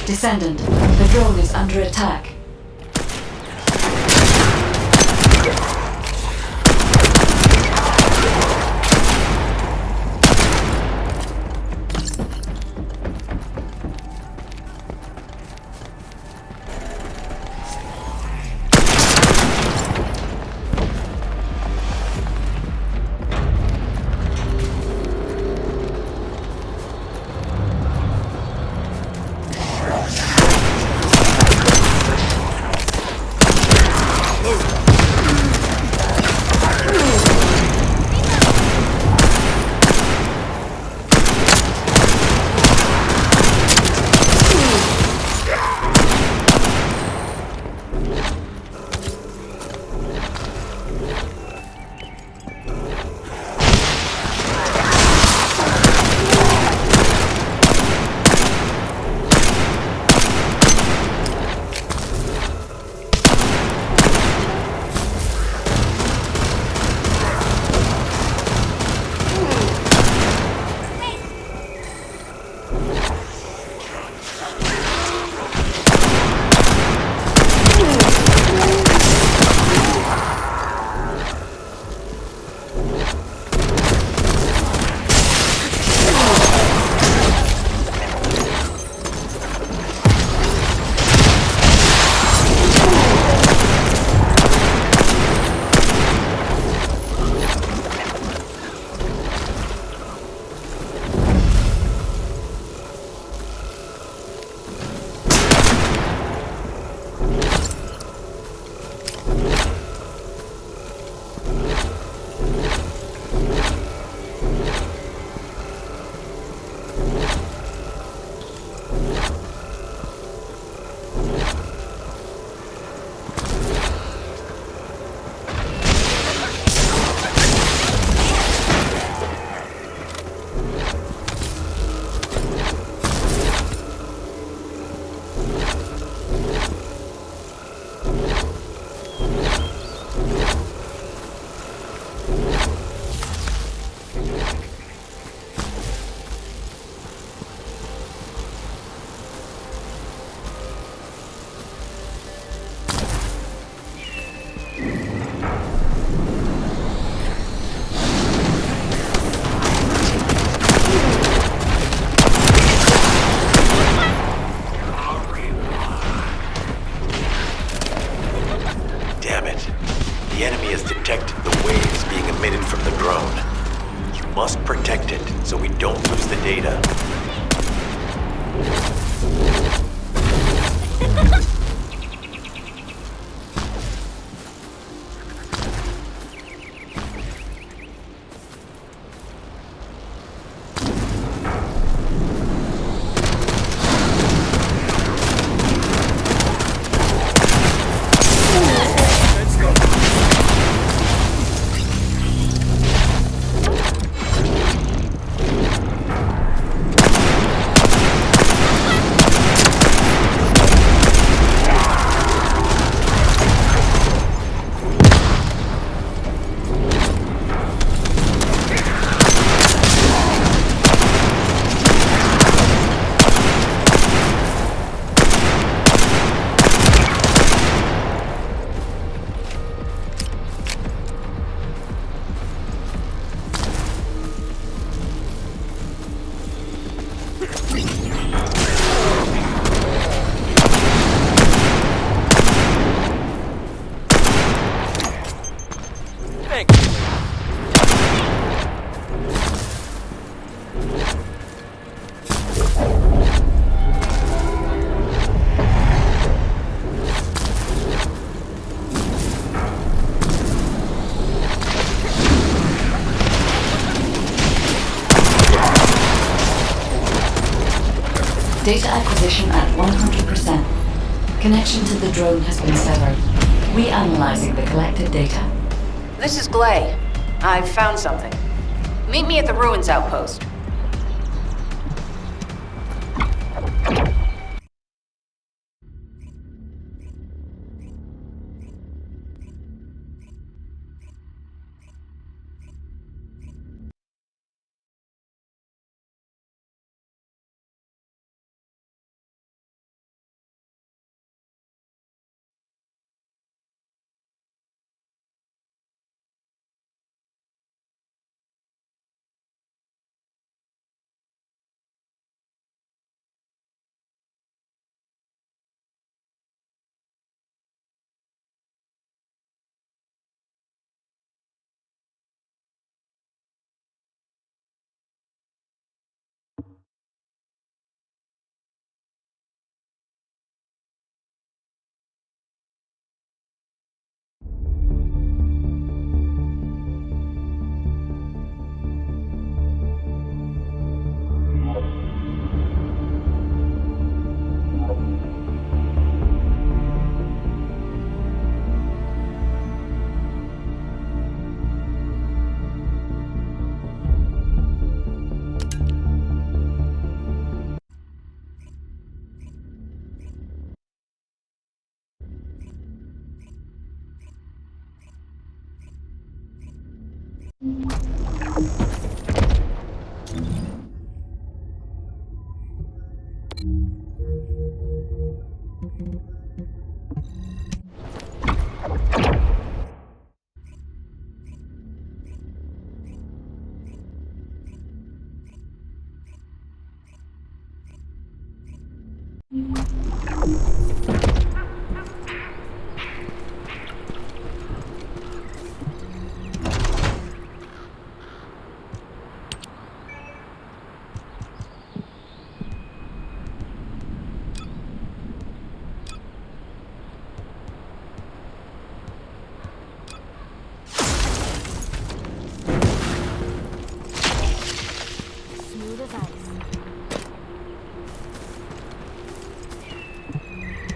Descendant, the drone is under attack. Data acquisition at 100%. Connection to the drone has been severed. Reanalyzing the collected data. This is Glay. I've found something. Meet me at the ruins outpost.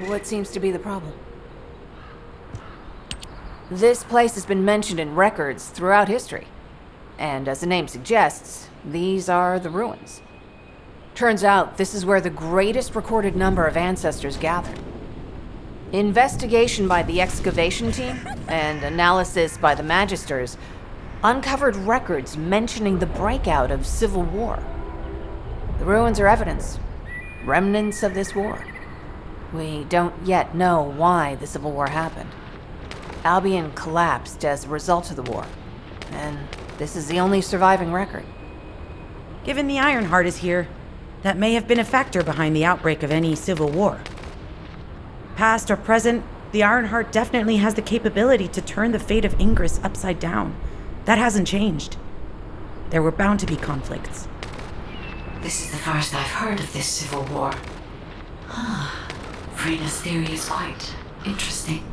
What seems to be the problem? This place has been mentioned in records throughout history. And as the name suggests, these are the ruins. Turns out this is where the greatest recorded number of ancestors gathered. Investigation by the excavation team and analysis by the magisters uncovered records mentioning the breakout of civil war. The ruins are evidence, remnants of this war. We don't yet know why the Civil War happened. Albion collapsed as a result of the war, and this is the only surviving record. Given the Ironheart is here, that may have been a factor behind the outbreak of any civil war. Past or present, the Ironheart definitely has the capability to turn the fate of Ingress upside down. That hasn't changed. There were bound to be conflicts. This is the first I've heard of this civil war. Frena's theory is quite interesting.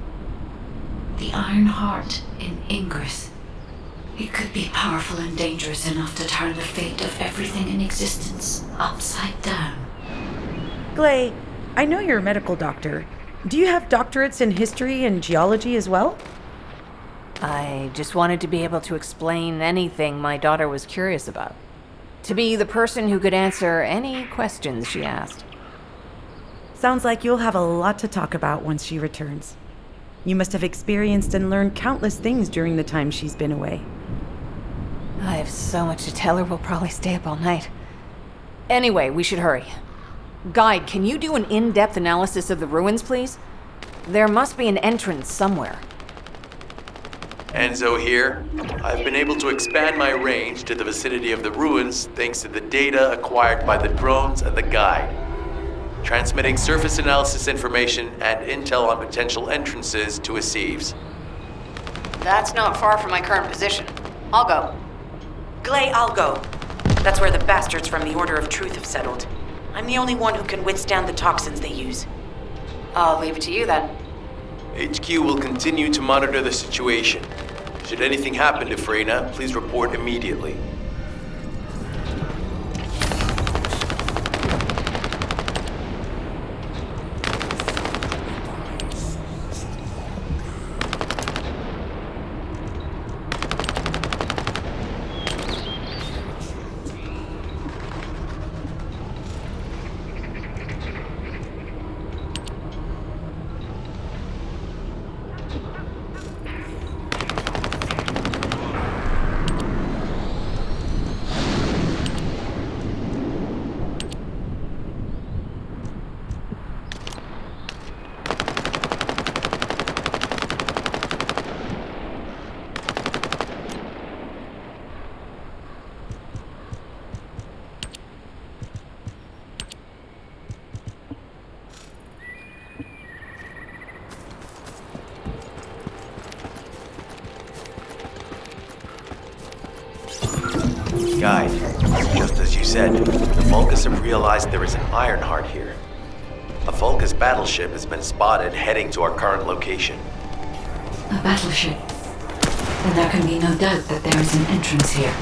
The Ironheart in Ingress. It could be powerful and dangerous enough to turn the fate of everything in existence upside down. Glay, I know you're a medical doctor. Do you have doctorates in history and geology as well? I just wanted to be able to explain anything my daughter was curious about. To be the person who could answer any questions she asked. Sounds like you'll have a lot to talk about once she returns. You must have experienced and learned countless things during the time she's been away. I have so much to tell her, we'll probably stay up all night. Anyway, we should hurry. Guide, can you do an in-depth analysis of the ruins, please? There must be an entrance somewhere. Enzo here. I've been able to expand my range to the vicinity of the ruins thanks to the data acquired by the drones and the guide. Transmitting surface analysis information and intel on potential entrances to Aceves. That's not far from my current position. I'll go. Glay, I'll go. That's where the bastards from the Order of Truth have settled. I'm the only one who can withstand the toxins they use. I'll leave it to you then. HQ will continue to monitor the situation. Should anything happen to Freyna, please report immediately. guide. Just as you said, the Vulgus have realized there is an Ironheart here. A Vulgus battleship has been spotted heading to our current location. A battleship. Then there can be no doubt that there is an entrance here.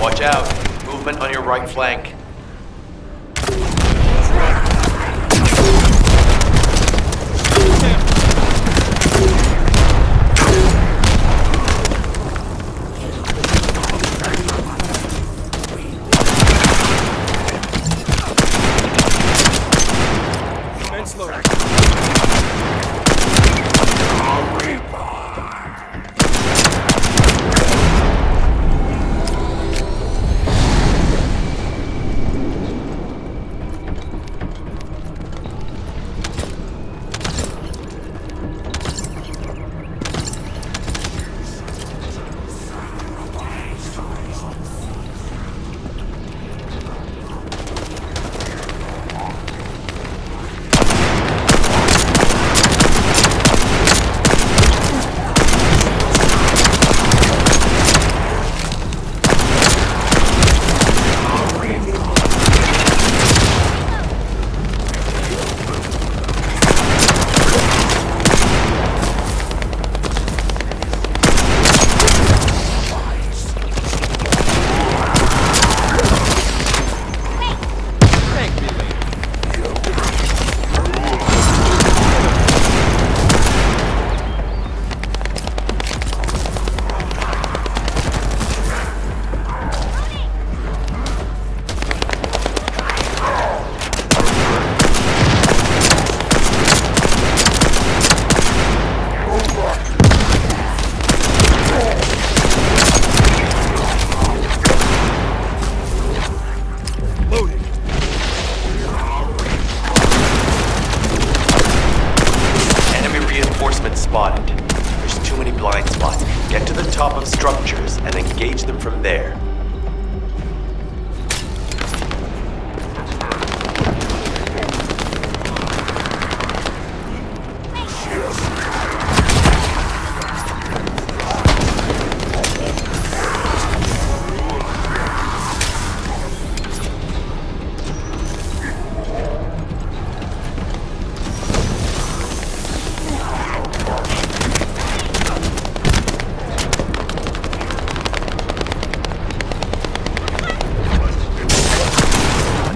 Watch out. Movement on your right flank. Commence loading. Spotted. There's too many blind spots. Get to the top of structures and engage them from there.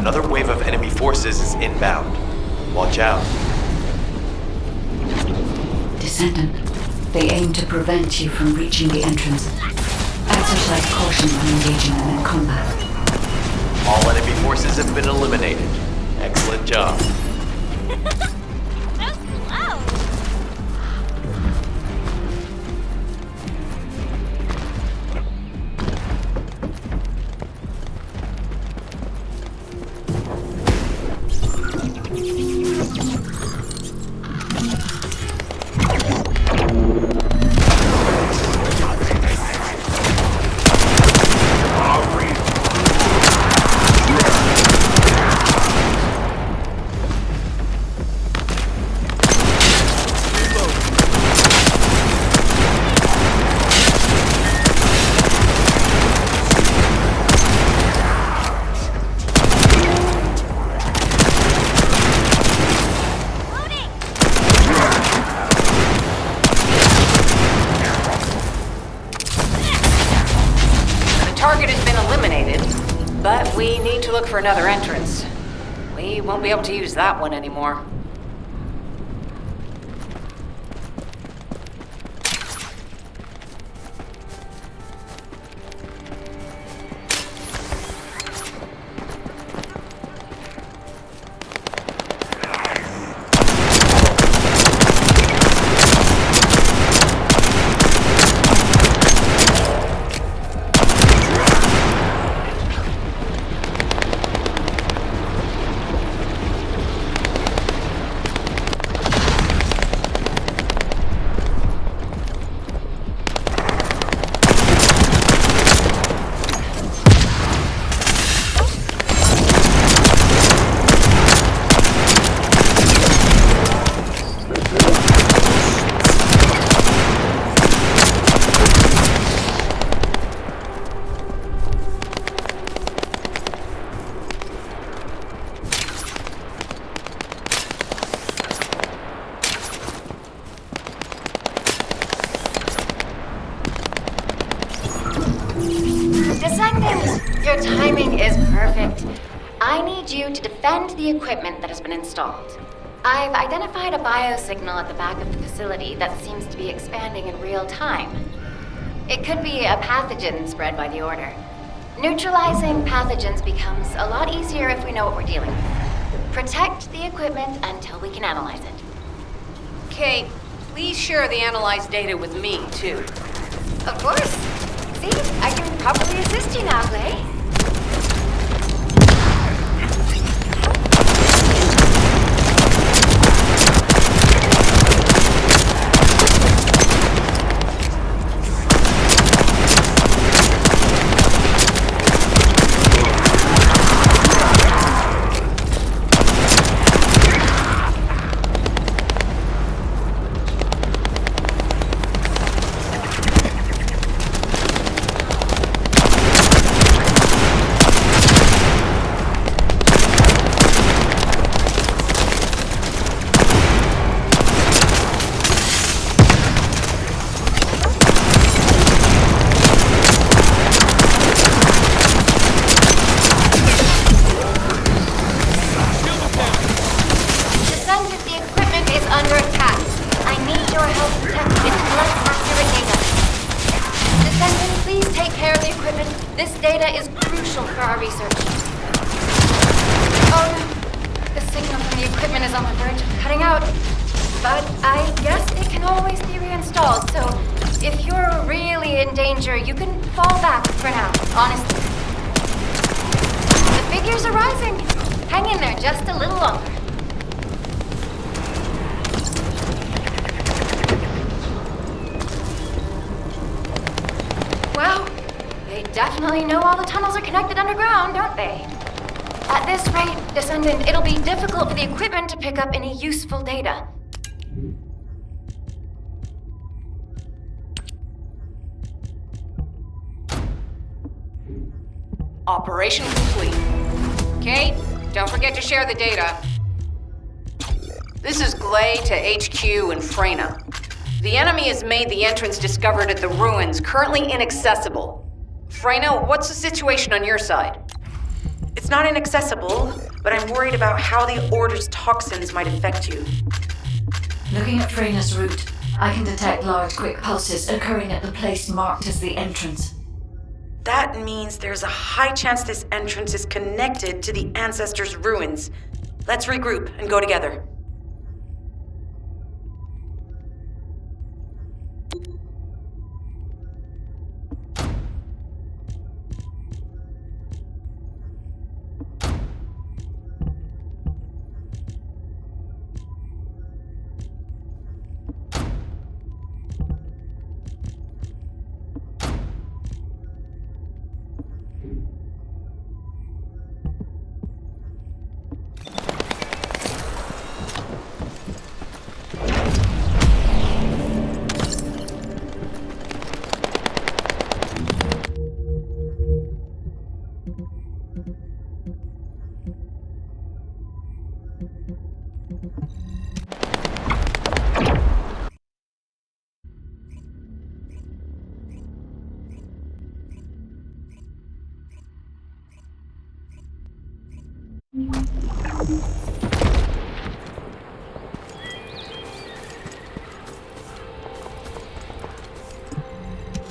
Another wave of enemy forces is inbound. Watch out. Descendant, they aim to prevent you from reaching the entrance. Exercise caution when engaging them in combat. All enemy forces have been eliminated. Excellent job. Target has been eliminated, but we need to look for another entrance. We won't be able to use that one anymore. Your timing is perfect. I need you to defend the equipment that has been installed. I've identified a biosignal at the back of the facility that seems to be expanding in real time. It could be a pathogen spread by the Order. Neutralizing pathogens becomes a lot easier if we know what we're dealing with. Protect the equipment until we can analyze it. Kate, please share the analyzed data with me, too. Of course. See, I can probably assist you now, Clay. You can fall back for now, honestly. The figures are rising. Hang in there just a little longer. Well, they definitely know all the tunnels are connected underground, don't they? At this rate, Descendant, it'll be difficult for the equipment to pick up any useful data. Operation complete. Kate, don't forget to share the data. This is Glay to HQ in Freyna. The enemy has made the entrance discovered at the ruins currently inaccessible. Freyna, what's the situation on your side? It's not inaccessible, but I'm worried about how the Order's toxins might affect you. Looking at Freyna's route, I can detect large quick pulses occurring at the place marked as the entrance. That means there's a high chance this entrance is connected to the Ancestors' ruins. Let's regroup and go together.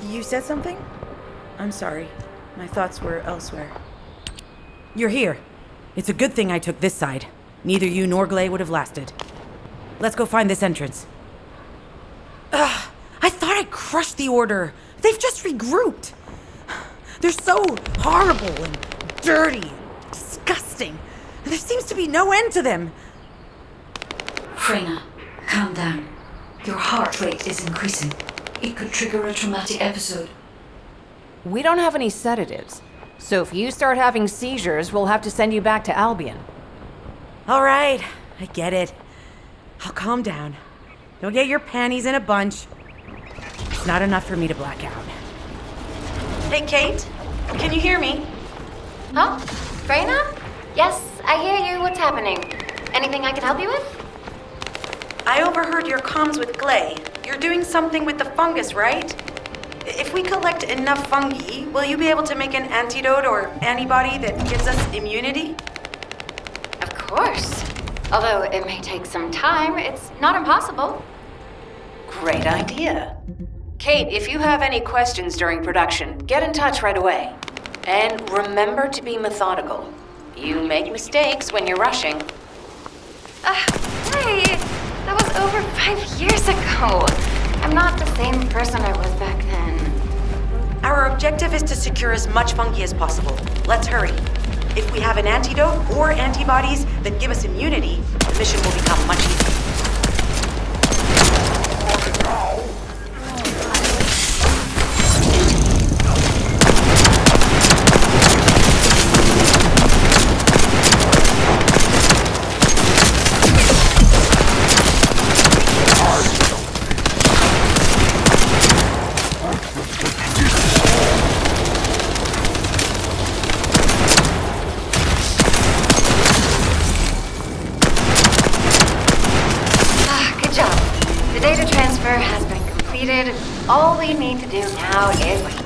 You said something? I'm sorry. My thoughts were elsewhere. You're here. It's a good thing I took this side. Neither you nor Glay would have lasted. Let's go find this entrance. Ugh! I thought I crushed the Order. They've just regrouped. They're so horrible and dirty and disgusting. And there seems to be no end to them. Freyna, calm down. Your heart rate is increasing. It could trigger a traumatic episode. We don't have any sedatives, so if you start having seizures, we'll have to send you back to Albion. All right, I get it. I'll calm down. Don't get your panties in a bunch. It's not enough for me to black out. Hey, Kate, can you hear me? Huh? Freyna? Yes, I hear you. What's happening? Anything I can help you with? I overheard your comms with Glay. You're doing something with the fungus, right? If we collect enough fungi, will you be able to make an antidote or antibody that gives us immunity? Of course. Although it may take some time, it's not impossible. Great idea. Kate, if you have any questions during production, get in touch right away. And remember to be methodical. You make mistakes when you're rushing. Hey, that was over 5 years ago. I'm not the same person I was back then. Our objective is to secure as much fungi as possible. Let's hurry. If we have an antidote or antibodies that give us immunity, the mission will become much easier. Has been completed. All we need to do now is wait.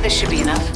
This should be enough.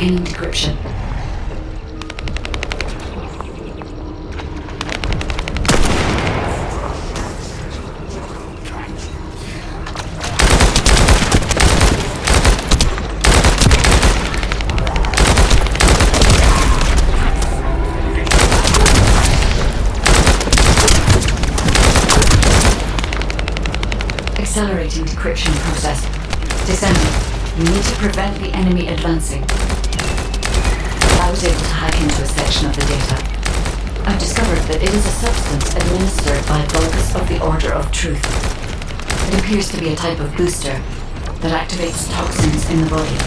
Maintaining decryption. Accelerating decryption process. Descendant, you need to prevent the enemy advancing. I was able to hack into a section of the data. I've discovered that it is a substance administered by Vulgus of the Order of Truth. It appears to be a type of booster that activates toxins in the body.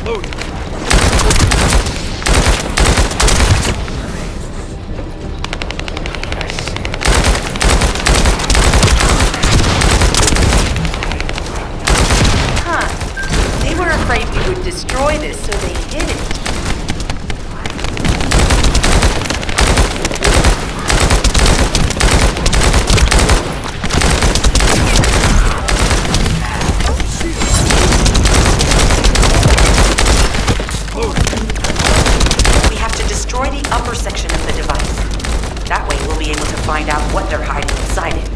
Loading. Afraid we would destroy this, so they hid it. We have to destroy the upper section of the device. That way we'll be able to find out what they're hiding inside it.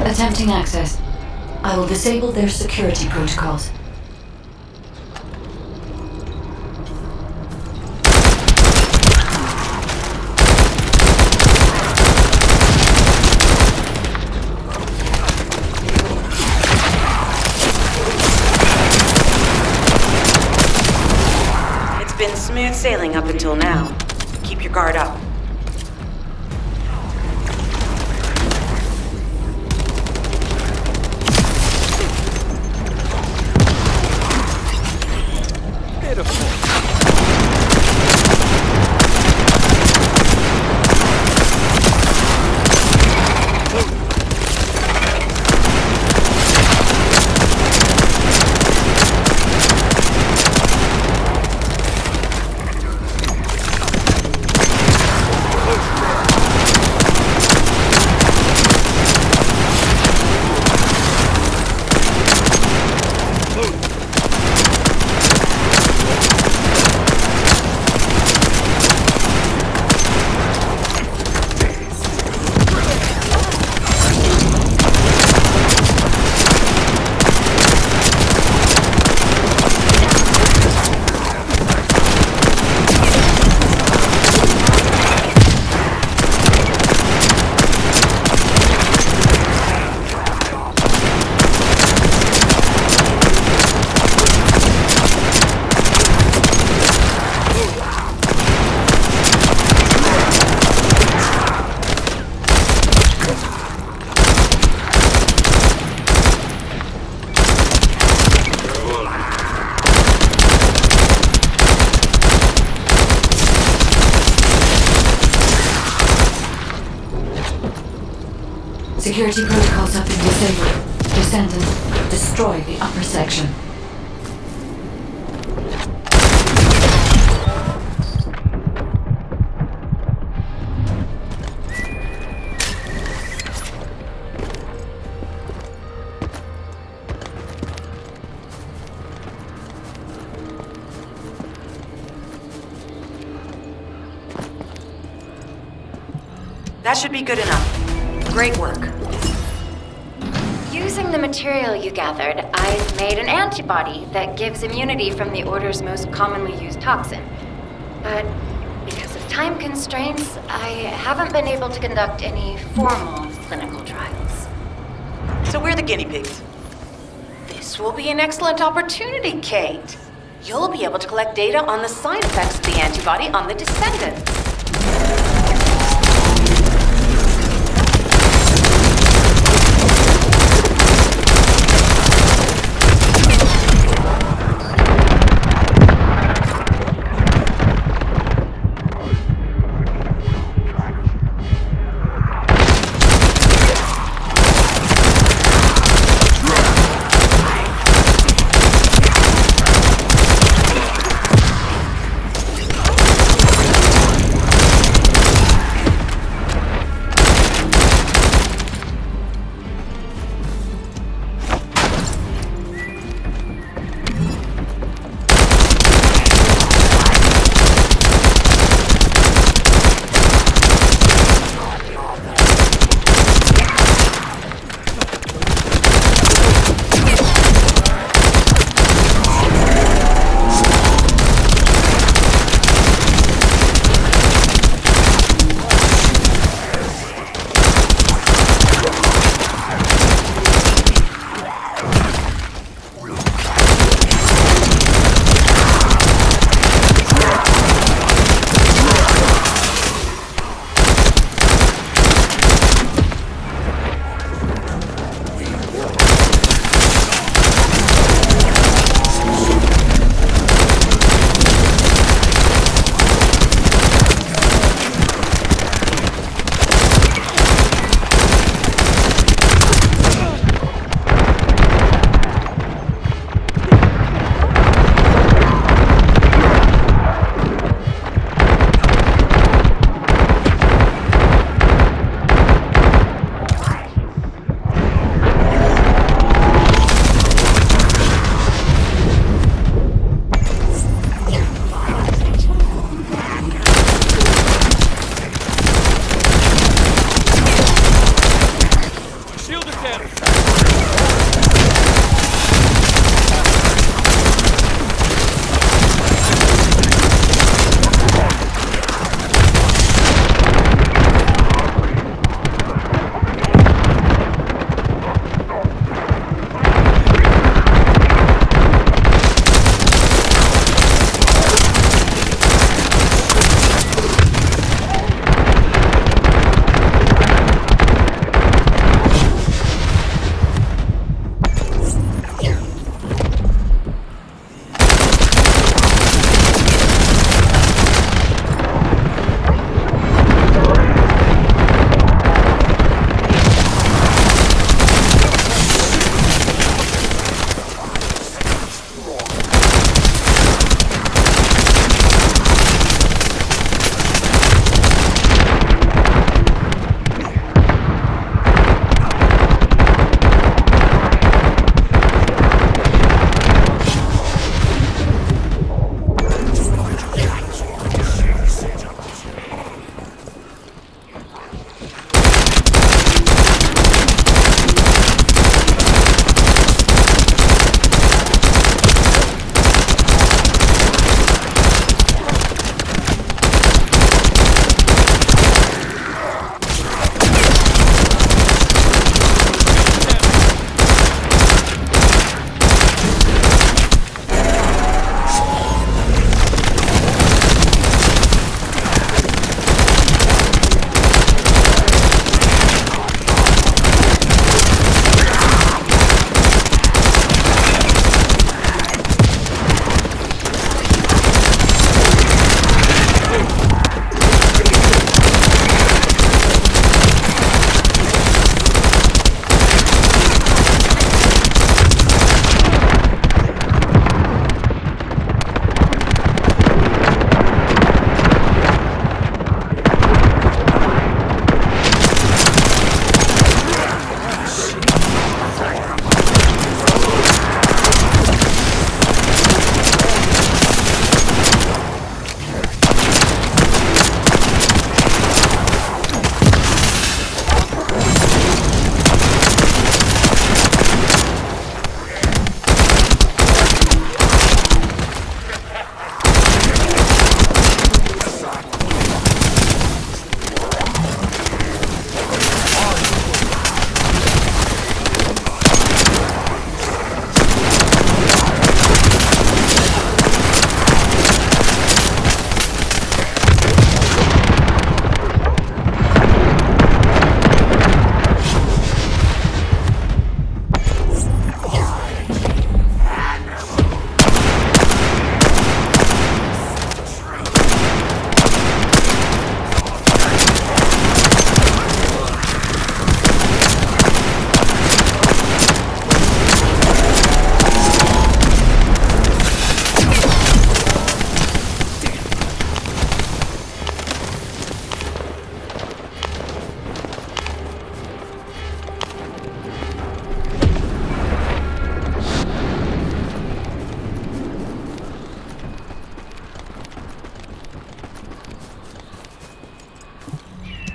Attempting access. I will disable their security protocols. It's been smooth sailing up until now. Keep your guard up. Security protocols have been disabled. Descendant, destroy the upper section. That should be good enough. Great work. Using the material you gathered, I've made an antibody that gives immunity from the Order's most commonly used toxin. But because of time constraints, I haven't been able to conduct any formal clinical trials. So we're the guinea pigs. This will be an excellent opportunity, Kate. You'll be able to collect data on the side effects of the antibody on the Descendants.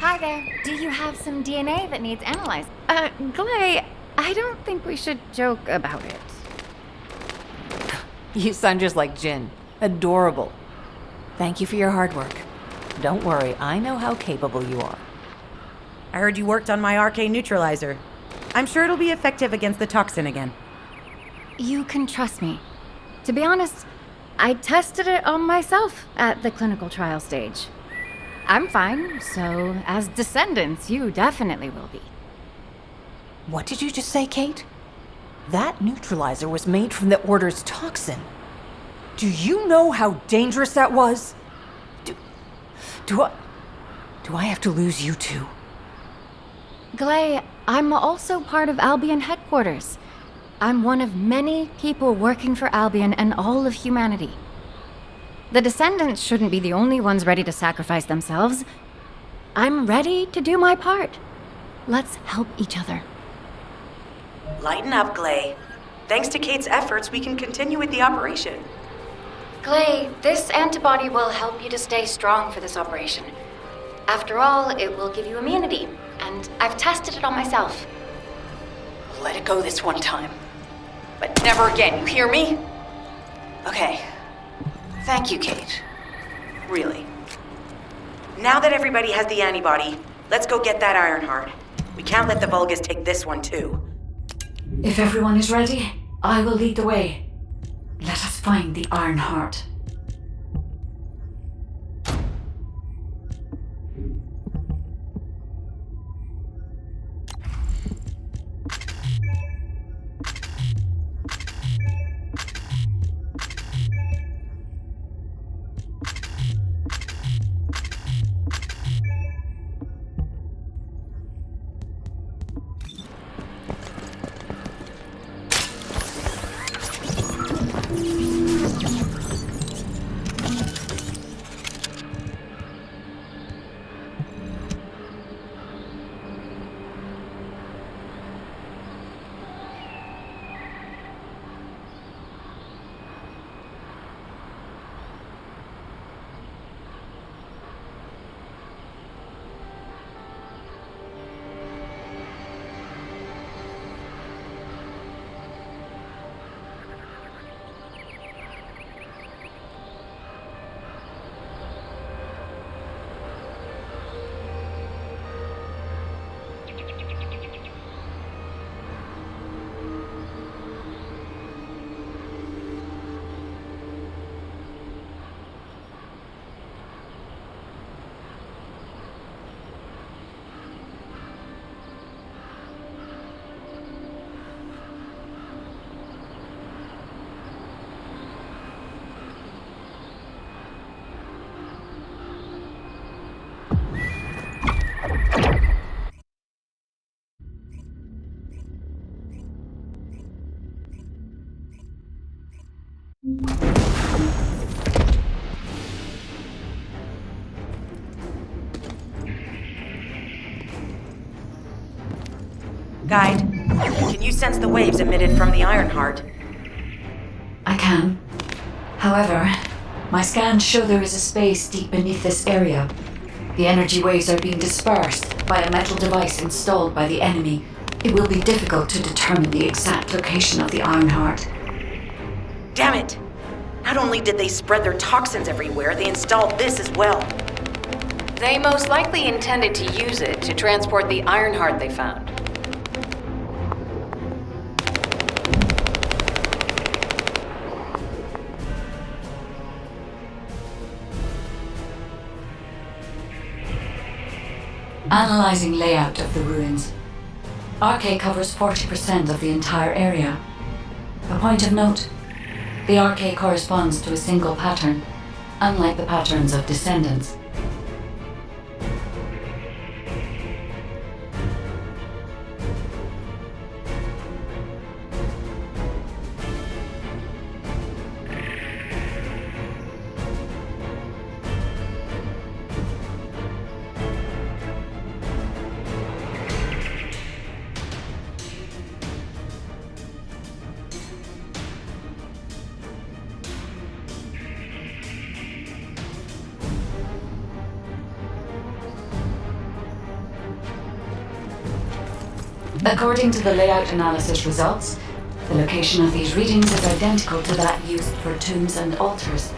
Hi there. Do you have some DNA that needs analyzed? Glay, I don't think we should joke about it. You sound just like Jin. Adorable. Thank you for your hard work. Don't worry, I know how capable you are. I heard you worked on my RK neutralizer. I'm sure it'll be effective against the toxin again. You can trust me. To be honest, I tested it on myself at the clinical trial stage. I'm fine, so as Descendants, you definitely will be. What did you just say, Kate? That neutralizer was made from the Order's toxin. Do you know how dangerous that was? Do I have to lose you too? Glay, I'm also part of Albion headquarters. I'm one of many people working for Albion and all of humanity. The Descendants shouldn't be the only ones ready to sacrifice themselves. I'm ready to do my part. Let's help each other. Lighten up, Glay. Thanks to Kate's efforts, we can continue with the operation. Glay, this antibody will help you to stay strong for this operation. After all, it will give you immunity, and I've tested it on myself. Let it go this one time. But never again, you hear me? Okay. Thank you, Kate. Really. Now that everybody has the antibody, let's go get that Ironheart. We can't let the Vulgus take this one, too. If everyone is ready, I will lead the way. Let us find the Ironheart. Guide, can you sense the waves emitted from the Ironheart? I can. However, my scans show there is a space deep beneath this area. The energy waves are being dispersed by a metal device installed by the enemy. It will be difficult to determine the exact location of the Ironheart. Damn it! Not only did they spread their toxins everywhere, they installed this as well. They most likely intended to use it to transport the Ironheart they found. Analyzing layout of the ruins. RK covers 40% of the entire area. A point of note, the RK corresponds to a single pattern, unlike the patterns of Descendants. According to the layout analysis results, the location of these readings is identical to that used for tombs and altars.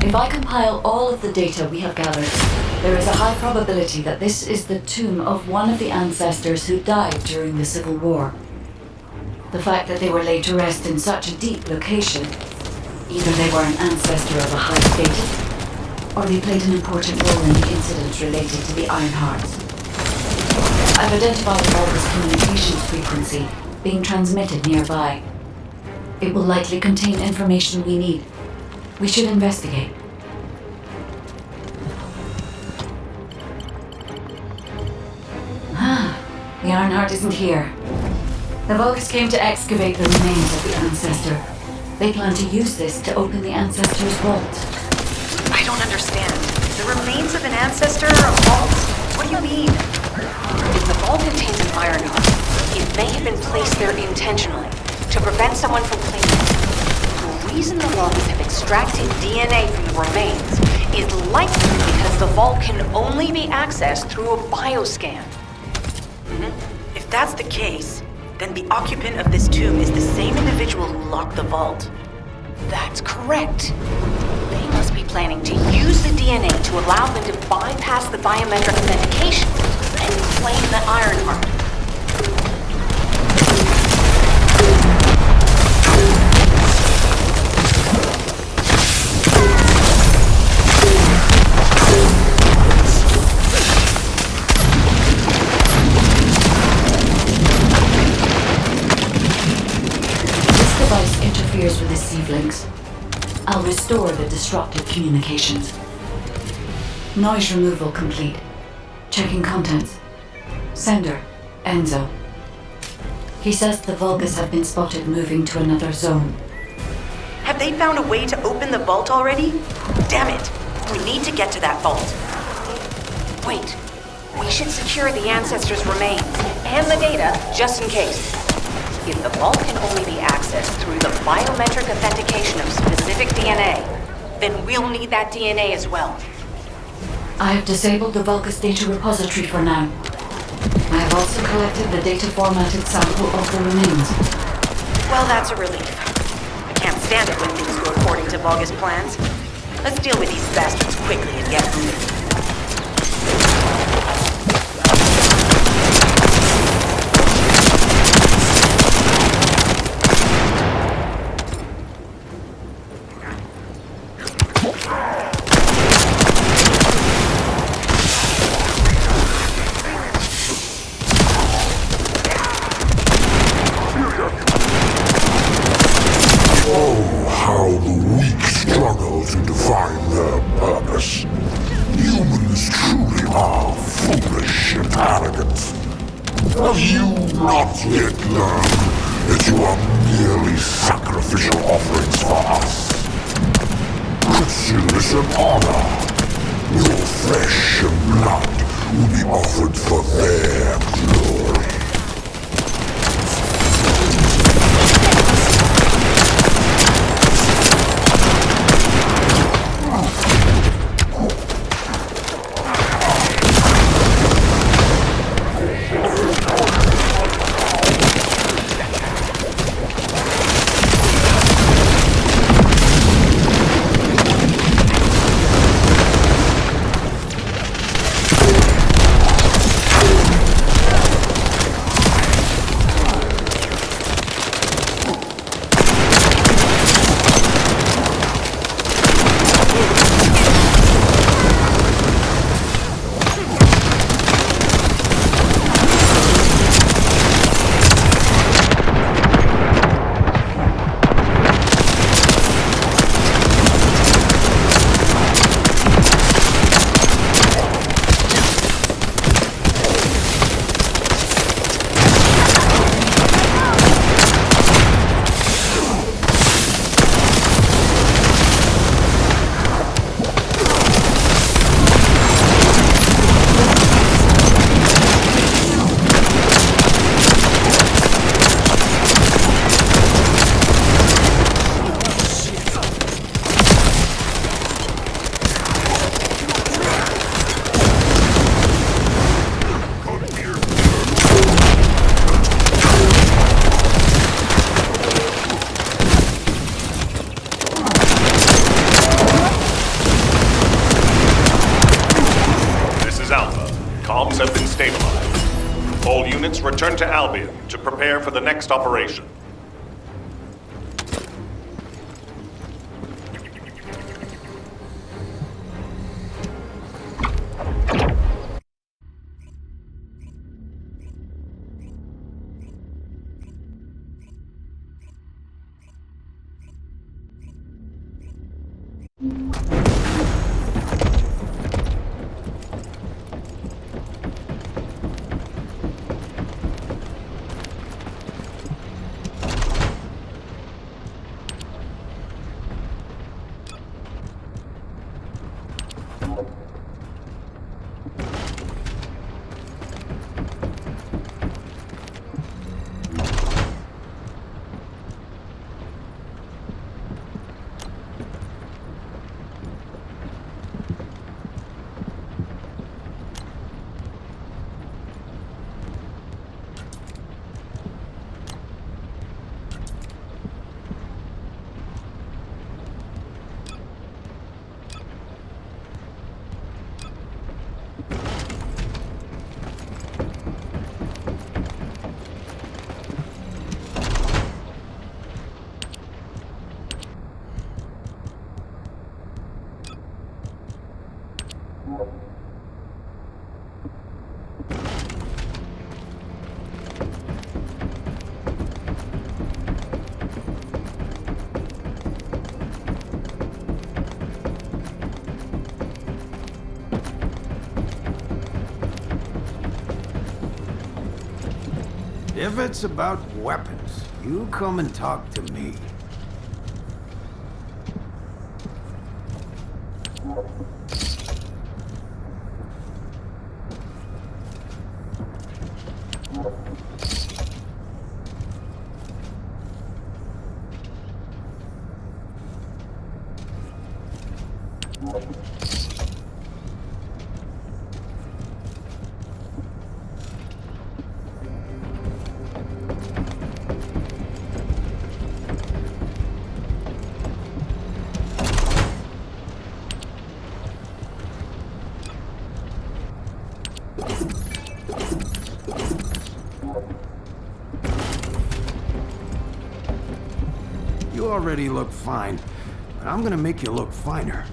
If I compile all of the data we have gathered, there is a high probability that this is the tomb of one of the ancestors who died during the Civil War. The fact that they were laid to rest in such a deep location, either they were an ancestor of a high status, or they played an important role in the incidents related to the Ironhearts. I've identified the Vulgus communications frequency being transmitted nearby. It will likely contain information we need. We should investigate. The Ironheart isn't here. The Vulgus came to excavate the remains of the Ancestor. They plan to use this to open the Ancestor's vault. I don't understand. The remains of an ancestor are a vault? What do you mean? If the vault contains an Ironheart, it may have been placed there intentionally to prevent someone from claiming it. The reason the Vulgus have extracted DNA from the remains is likely because the vault can only be accessed through a bioscan. If that's the case, then the occupant of this tomb is the same individual who locked the vault. That's correct. They must be planning to use the DNA to allow them to bypass the biometric authentication and claim the Ironheart. This device interferes with the Sieve links. I'll restore the disrupted communications. Noise removal complete. Checking contents. Sender, Enzo. He says the Vulgus have been spotted moving to another zone. Have they found a way to open the vault already? Damn it! We need to get to that vault. Wait. We should secure the Ancestor's remains and the data just in case. If the vault can only be accessed through the biometric authentication of specific DNA, then we'll need that DNA as well. I have disabled the Vulgus data repository for now. I have also collected the data formatted sample of the remains. Well, that's a relief. I can't stand it when things go according to Vulgus plans. Let's deal with these bastards quickly and get moving. How the weak struggle to define their purpose. Humans truly are foolish and arrogant. Have you not yet learned that you are merely sacrificial offerings for us? Consider an honor. Your flesh and blood will be offered for their glory. Comms have been stabilized. All units return to Albion to prepare for the next operation. If it's about weapons, you come and talk to me. You already look fine, but I'm gonna make you look finer.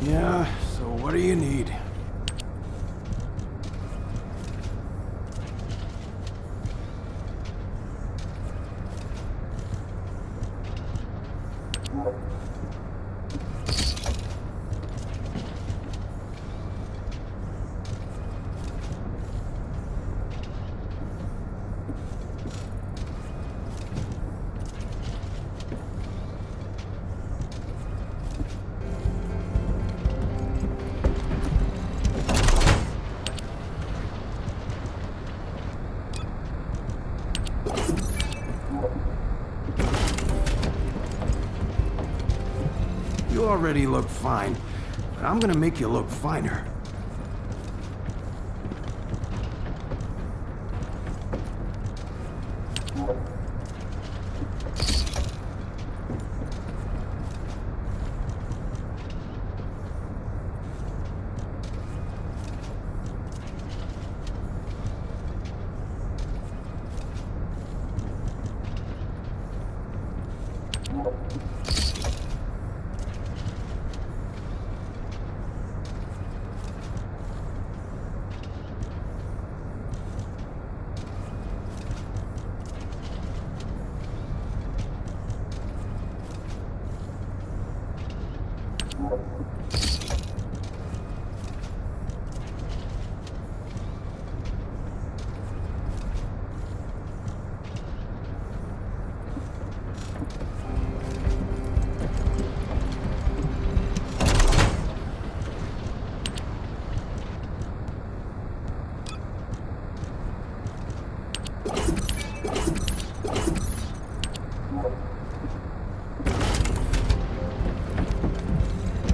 Yeah, so what do you need? You already look fine, but I'm gonna make you look finer.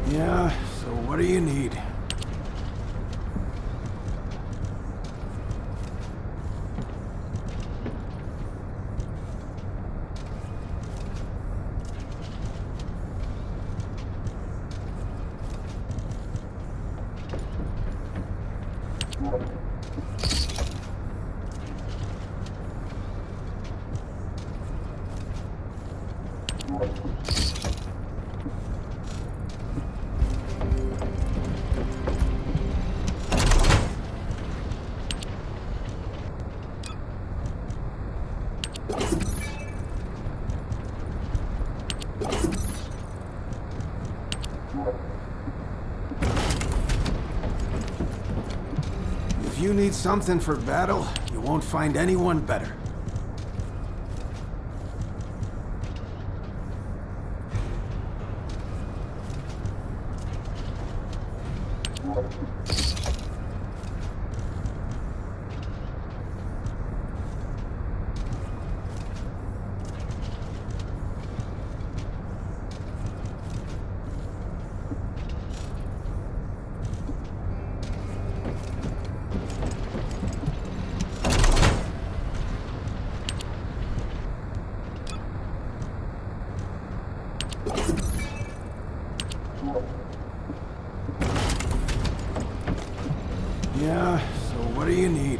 Yeah, so what do you need? If you need something for battle, you won't find anyone better. Yeah, so what do you need?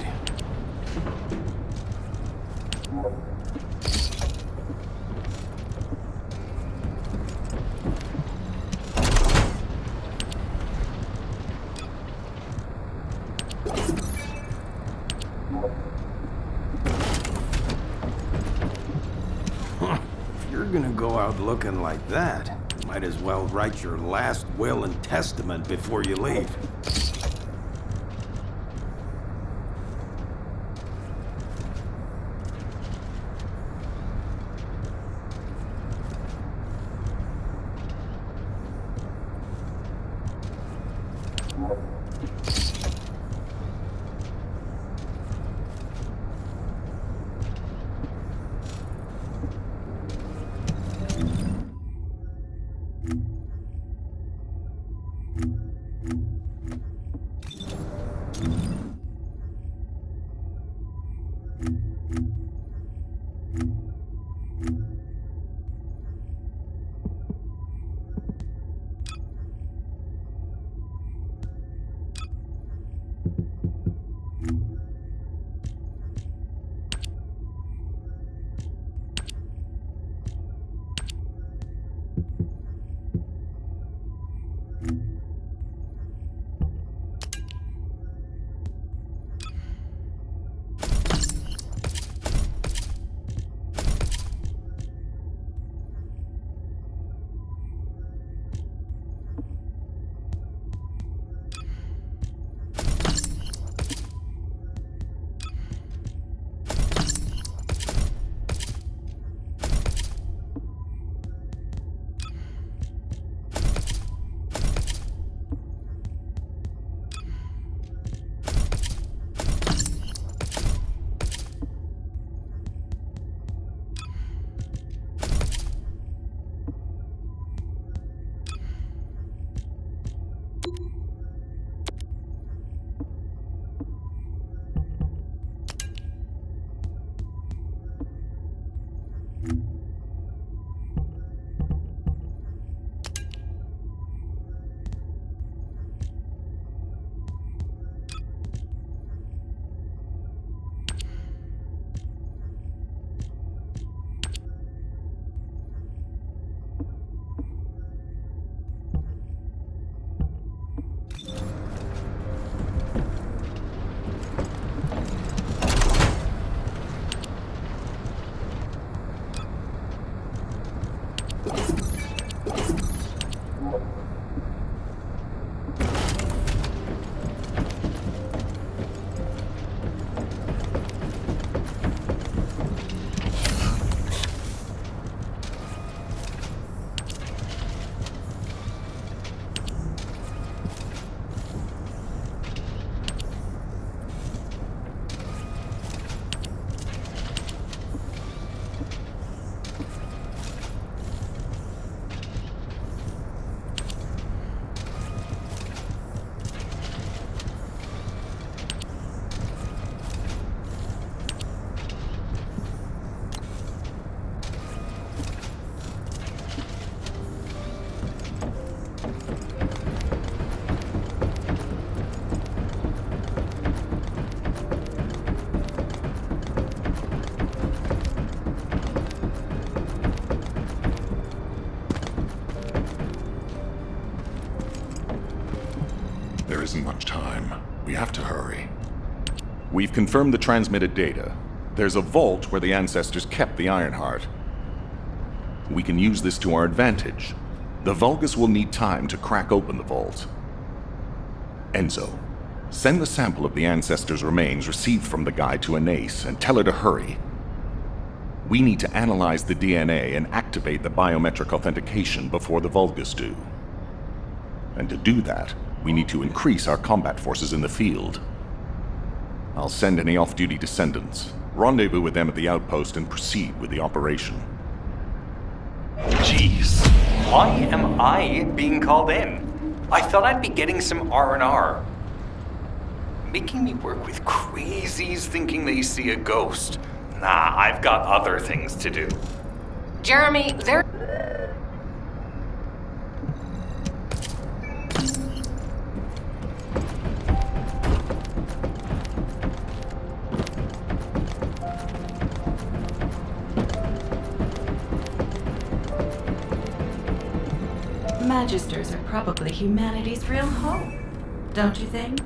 If you're gonna go out looking like that, you might as well write your last will and testament before you leave. There isn't much time. We have to hurry. We've confirmed the transmitted data. There's a vault where the ancestors kept the Ironheart. We can use this to our advantage. The Vulgus will need time to crack open the vault. Enzo, send the sample of the ancestors' remains received from the guide to Anais and tell her to hurry. We need to analyze the DNA and activate the biometric authentication before the Vulgus do. And to do that, we need to increase our combat forces in the field. I'll send any off-duty descendants, rendezvous with them at the outpost, and proceed with the operation. Jeez, why am I being called in? I thought I'd be getting some R&R. Making me work with crazies thinking they see a ghost. Nah, I've got other things to do. Jeremy, there... Magisters are probably humanity's real hope, don't you think?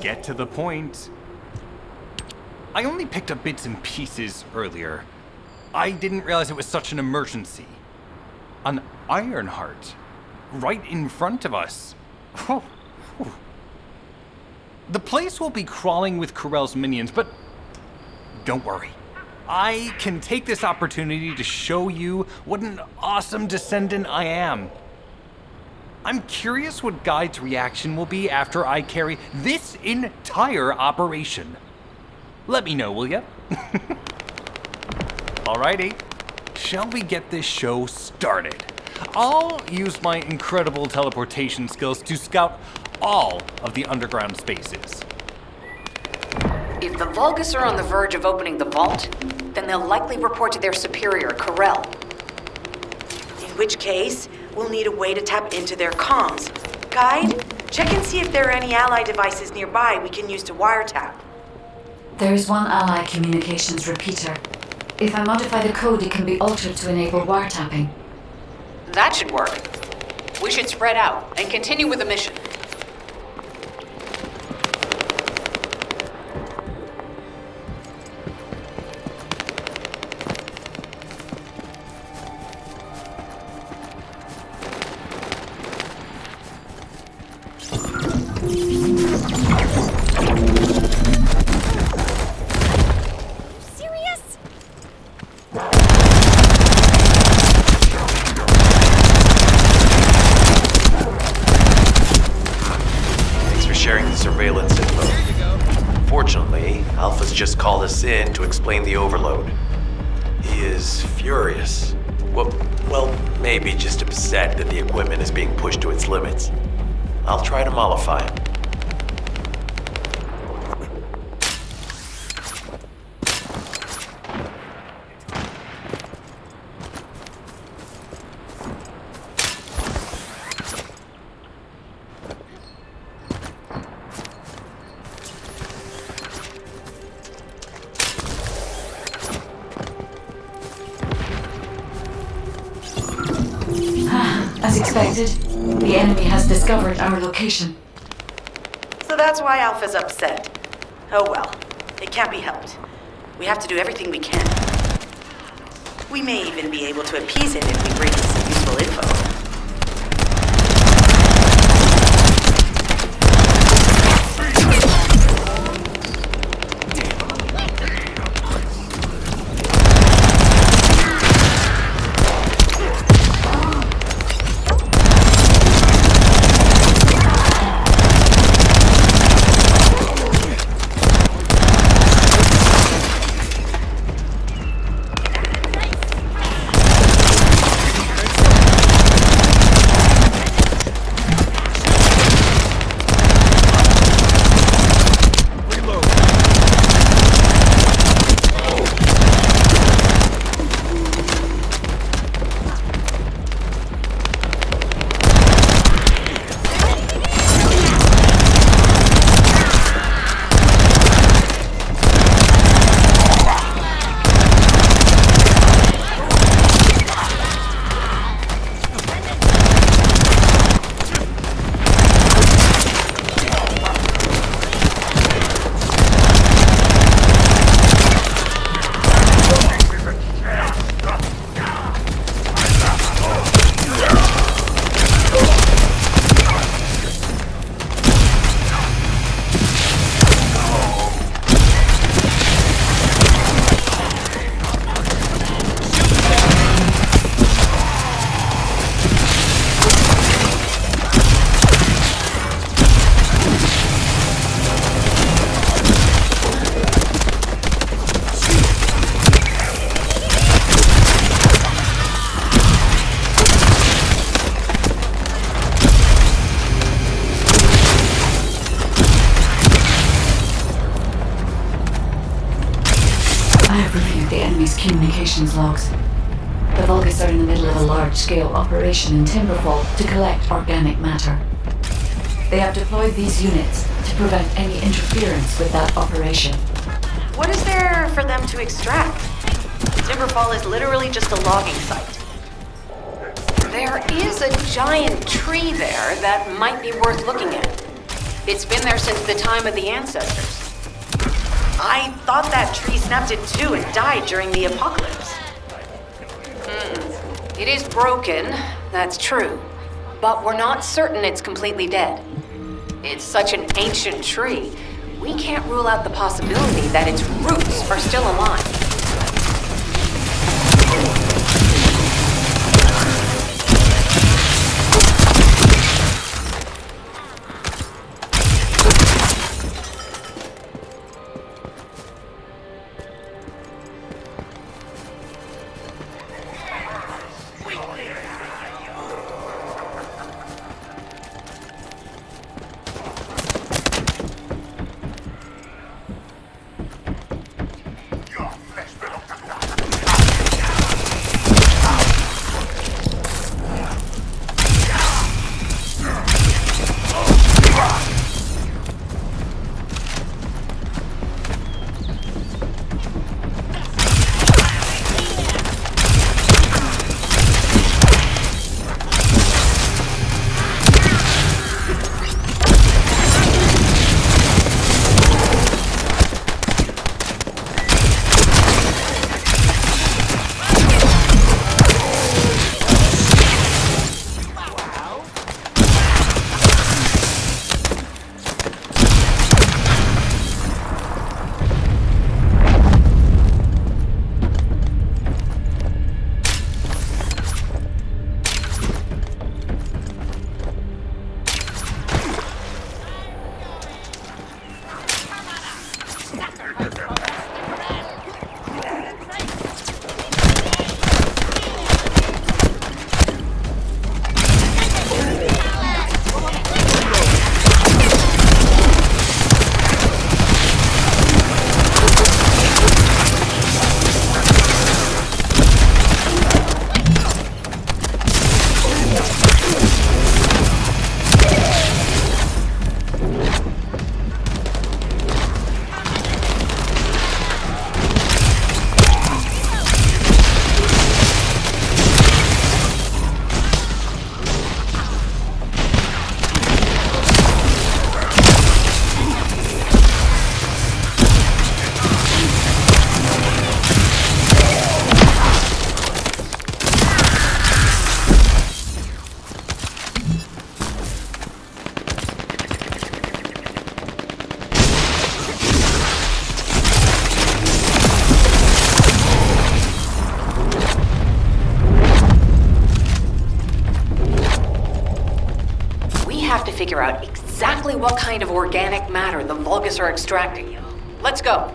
Get to the point. I only picked up bits and pieces earlier. I didn't realize it was such an emergency. An Ironheart. Right in front of us. The place will be crawling with Corell's minions, but don't worry. I can take this opportunity to show you what an awesome Descendant I am. I'm curious what Guide's reaction will be after I carry this entire operation. Let me know, will ya? Alrighty, shall we get this show started? I'll use my incredible teleportation skills to scout all of the underground spaces. If the Vulgus are on the verge of opening the vault, then they'll likely report to their superior, Corell. In which case, we'll need a way to tap into their comms. Guide, check and see if there are any ally devices nearby we can use to wiretap. There is one ally communications repeater. If I modify the code, it can be altered to enable wiretapping. That should work. We should spread out and continue with the mission. surveillance info. Fortunately, Alpha's just called us in to explain the overload. He is furious. Well, maybe just upset that the equipment is being pushed to its limits. I'll try to mollify him. As expected, the enemy has discovered our location. So that's why Alpha's upset. Oh well, it can't be helped. We have to do everything we can. We may even be able to appease it if we bring in some useful info. Communications logs. The Vulgus are in the middle of a large-scale operation in Timberfall to collect organic matter. They have deployed these units to prevent any interference with that operation. What is there for them to extract? Timberfall is literally just a logging site. There is a giant tree there that might be worth looking at. It's been there since the time of the ancestors. I thought that tree snapped in two and died during the apocalypse. It is broken, that's true. But we're not certain it's completely dead. It's such an ancient tree, we can't rule out the possibility that its roots are still alive. figure out exactly what kind of organic matter the Vulgus are extracting. Let's go.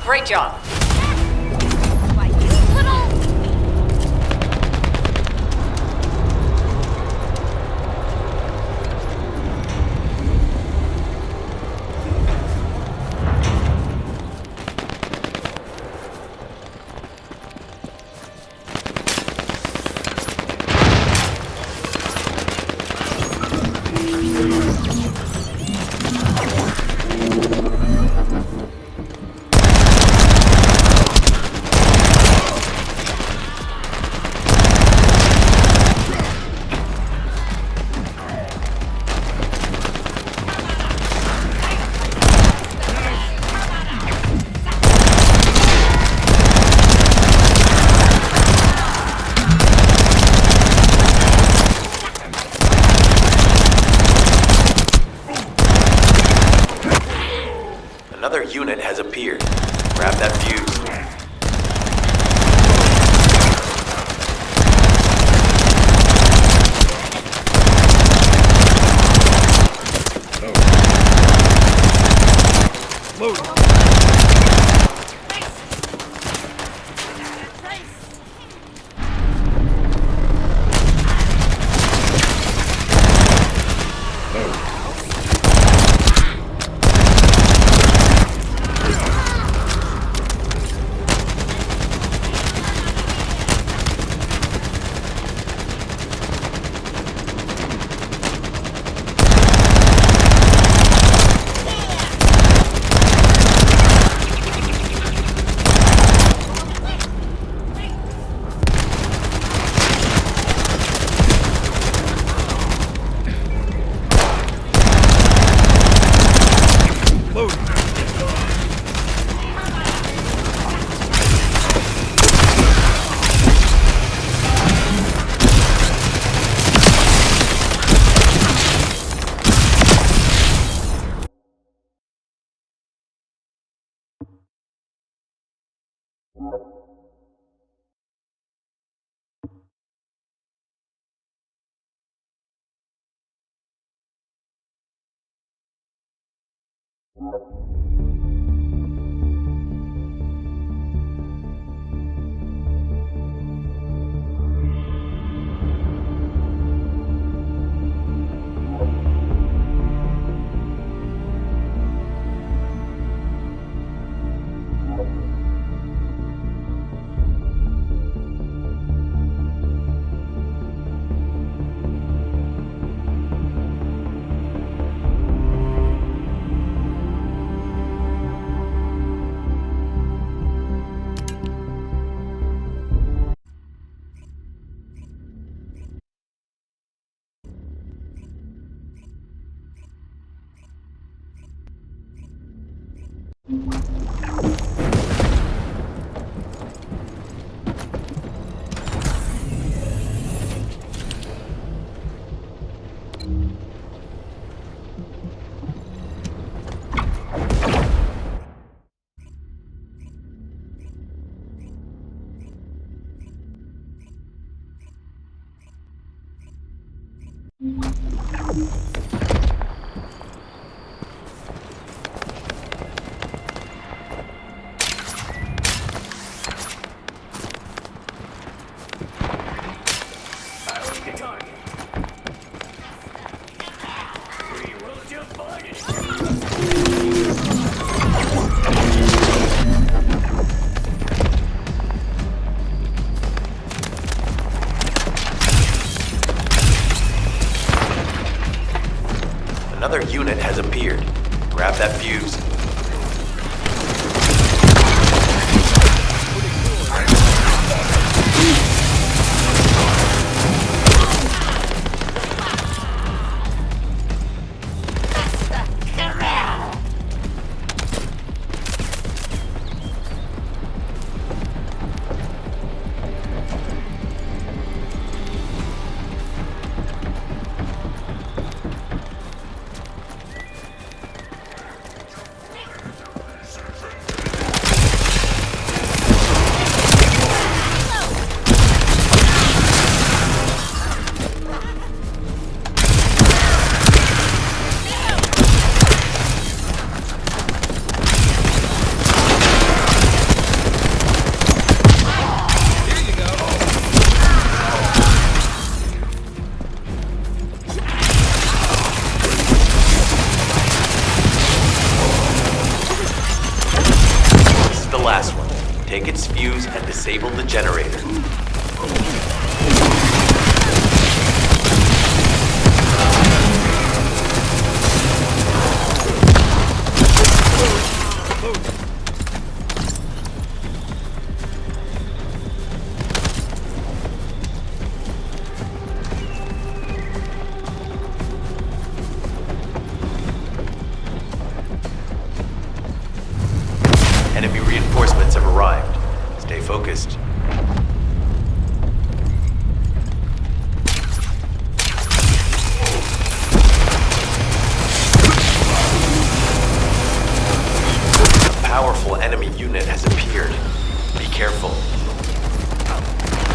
Great job. Another unit has appeared. Grab that fuse. the target. We will demolish Another unit has appeared. Grab that fuse. Take its fuse and disable the generator. Enemy reinforcements have arrived. Stay focused. A powerful enemy unit has appeared. Be careful.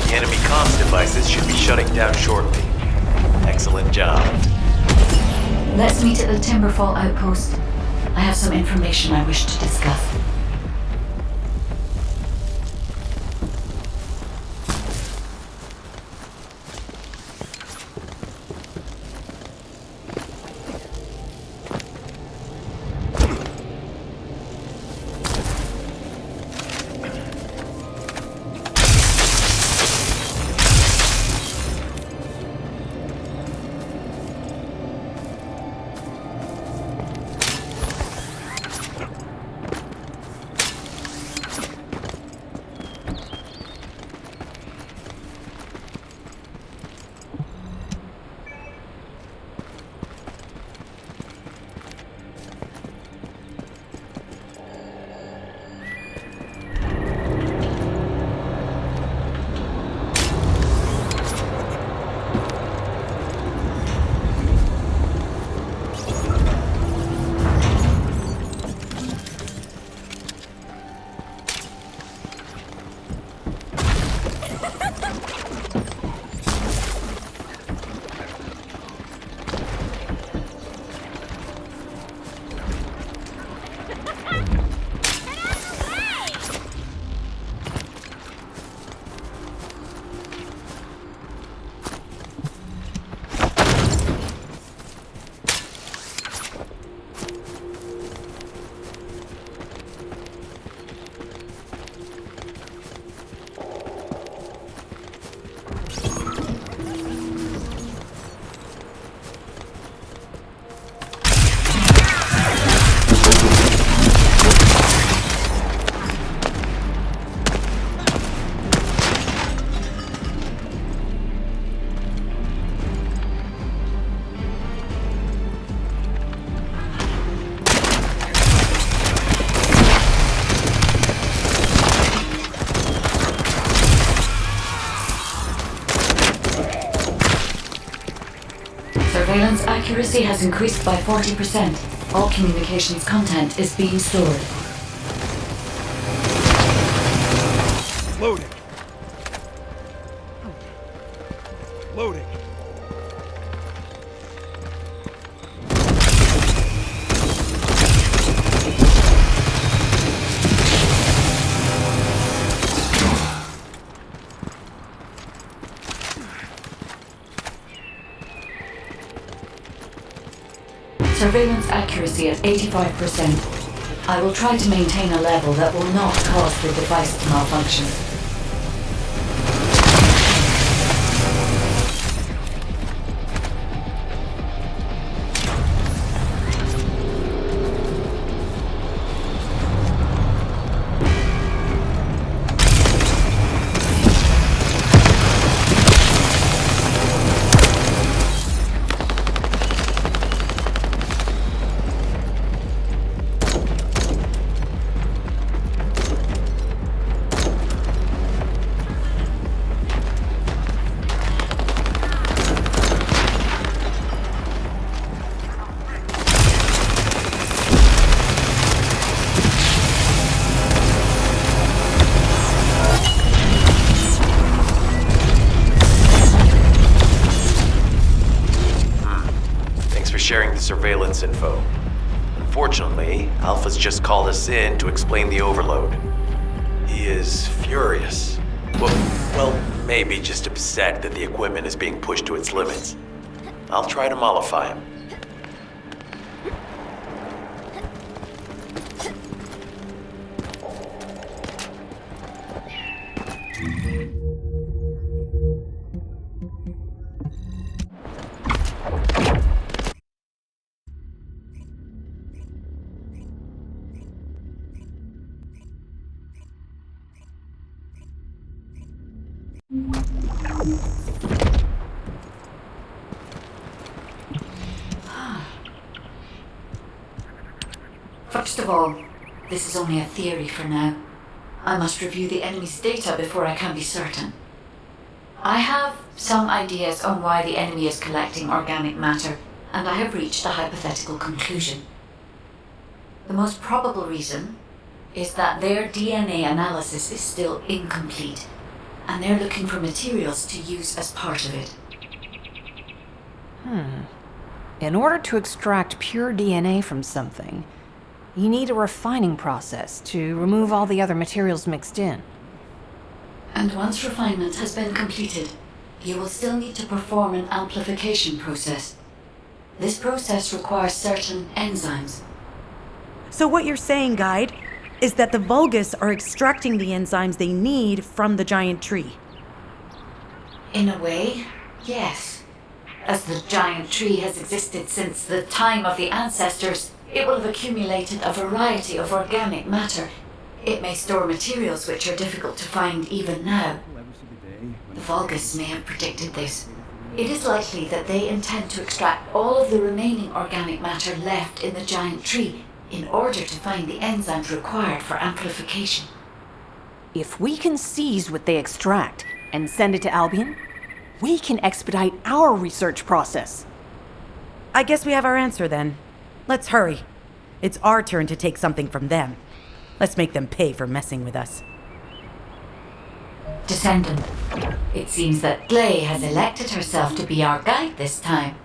The enemy comms devices should be shutting down shortly. Excellent job. Let's meet at the Timberfall outpost. I have some information I wish to discuss. Surveillance accuracy has increased by 40%. All communications content is being stored. Loading. Loading. Surveillance accuracy at 85%. I will try to maintain a level that will not cause the device to malfunction. Sharing the surveillance info. Unfortunately, Alpha's just called us in to explain the overload. He is furious. Well, maybe just upset that the equipment is being pushed to its limits. I'll try to mollify him. First of all, this is only a theory for now. I must review the enemy's data before I can be certain. I have some ideas on why the enemy is collecting organic matter, and I have reached a hypothetical conclusion. The most probable reason is that their DNA analysis is still incomplete, and they're looking for materials to use as part of it. In order to extract pure DNA from something, you need a refining process to remove all the other materials mixed in. And once refinement has been completed, you will still need to perform an amplification process. This process requires certain enzymes. So what you're saying, Guide, is that the Vulgus are extracting the enzymes they need from the giant tree. In a way, yes. As the giant tree has existed since the time of the ancestors, it will have accumulated a variety of organic matter. It may store materials which are difficult to find even now. The Vulgus may have predicted this. It is likely that they intend to extract all of the remaining organic matter left in the giant tree in order to find the enzymes required for amplification. If we can seize what they extract and send it to Albion, we can expedite our research process. I guess we have our answer then. Let's hurry. It's our turn to take something from them. Let's make them pay for messing with us. Descendant, it seems that Glay has elected herself to be our guide this time.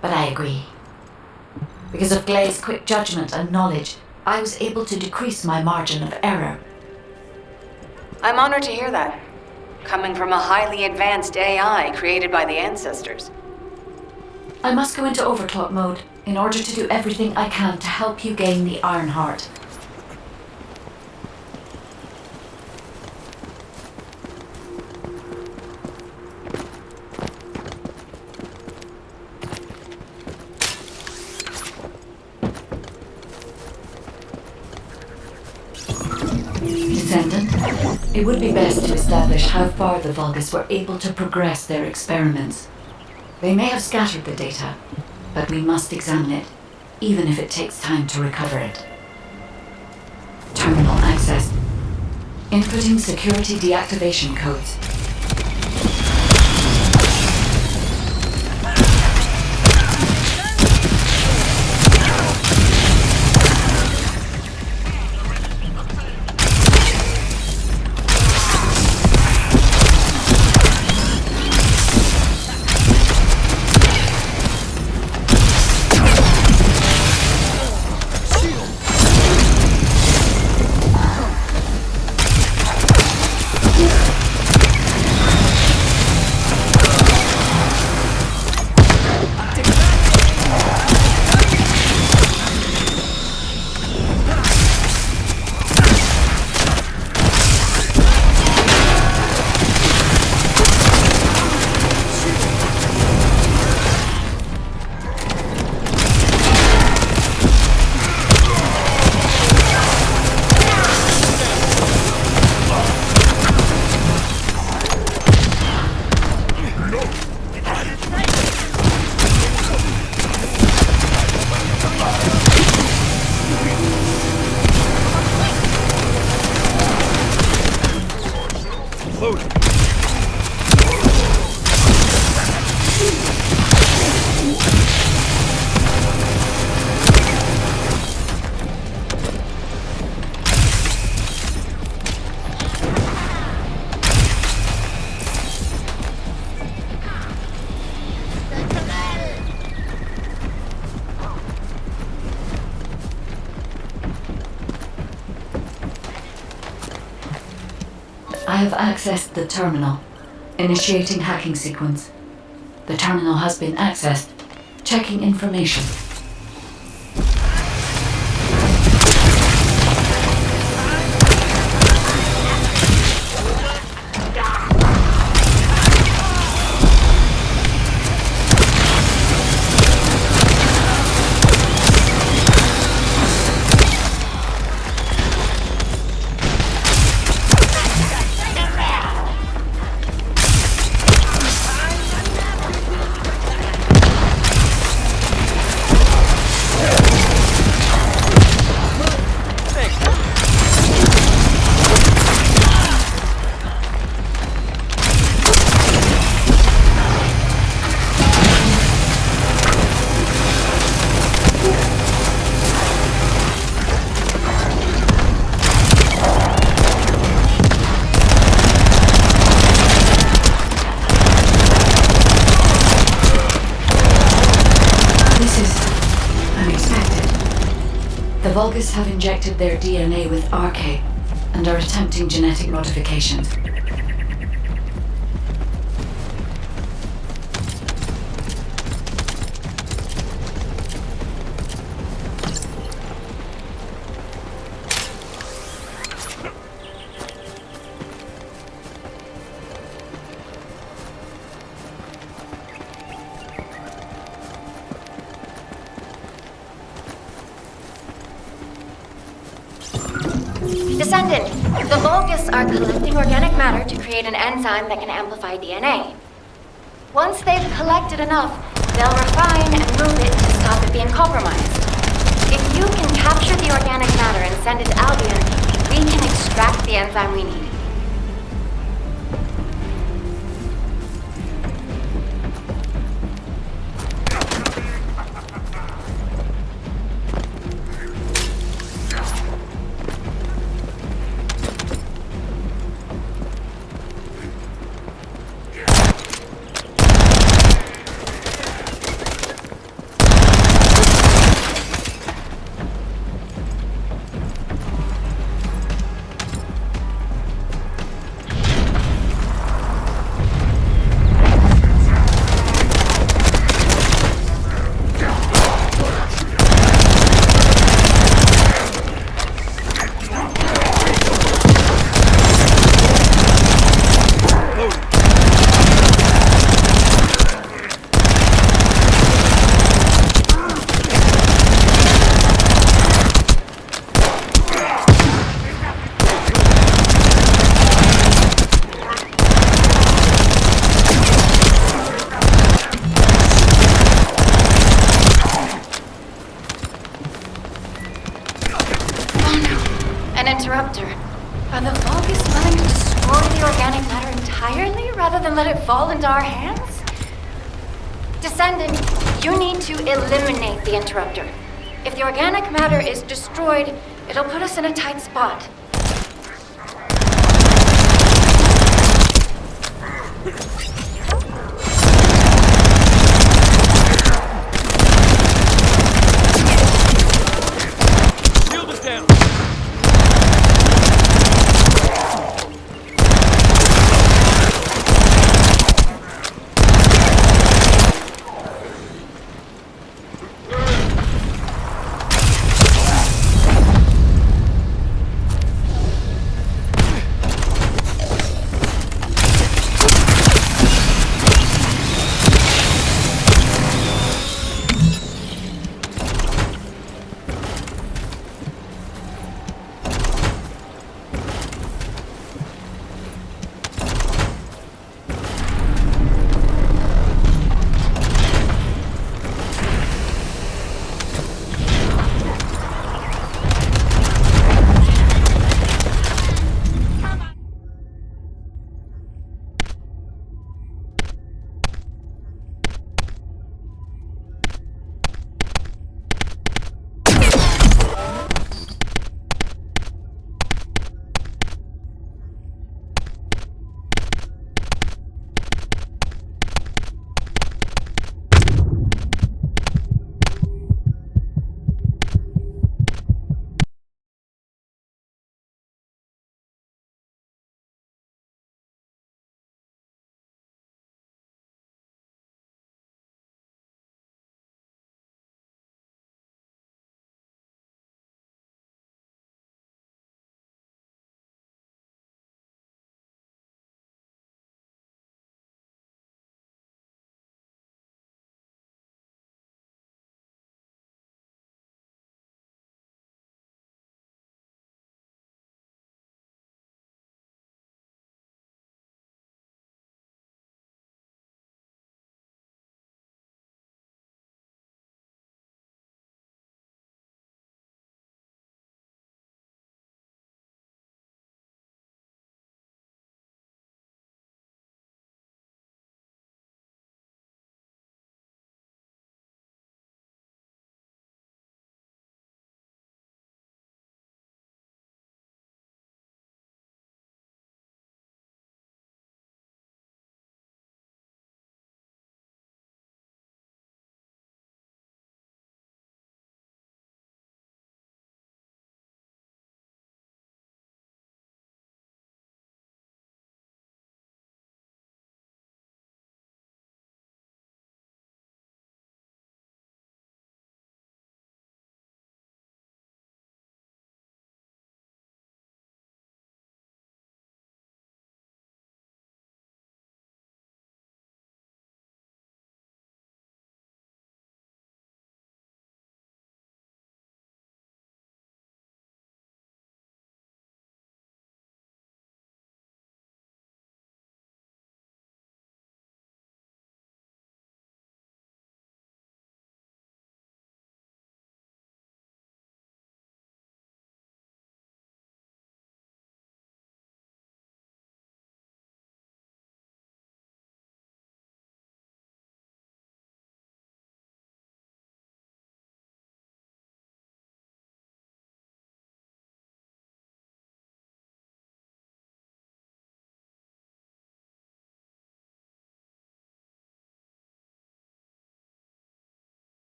But I agree. Because of Glay's quick judgment and knowledge, I was able to decrease my margin of error. I'm honored to hear that. Coming from a highly advanced AI created by the ancestors. I must go into overclock mode in order to do everything I can to help you gain the Iron Heart. Descendant, it would be best to establish how far the Vulgus were able to progress their experiments. They may have scattered the data, but we must examine it, even if it takes time to recover it. Terminal access. Inputting security deactivation codes. have accessed the terminal. Initiating hacking sequence. The terminal has been accessed. Checking information. The Vulgus have injected their DNA with RK and are attempting genetic modifications. Descendant, the Vulgus are collecting organic matter to create an enzyme that can amplify DNA. Once they've collected enough, they'll refine and move it to stop it being compromised. If you can capture the organic matter and send it to Albion, we can extract the enzyme we need. An interrupter. Are the Vulgus willing to destroy the organic matter entirely rather than let it fall into our hands? Descendant, you need to eliminate the interrupter. If the organic matter is destroyed, it'll put us in a tight spot.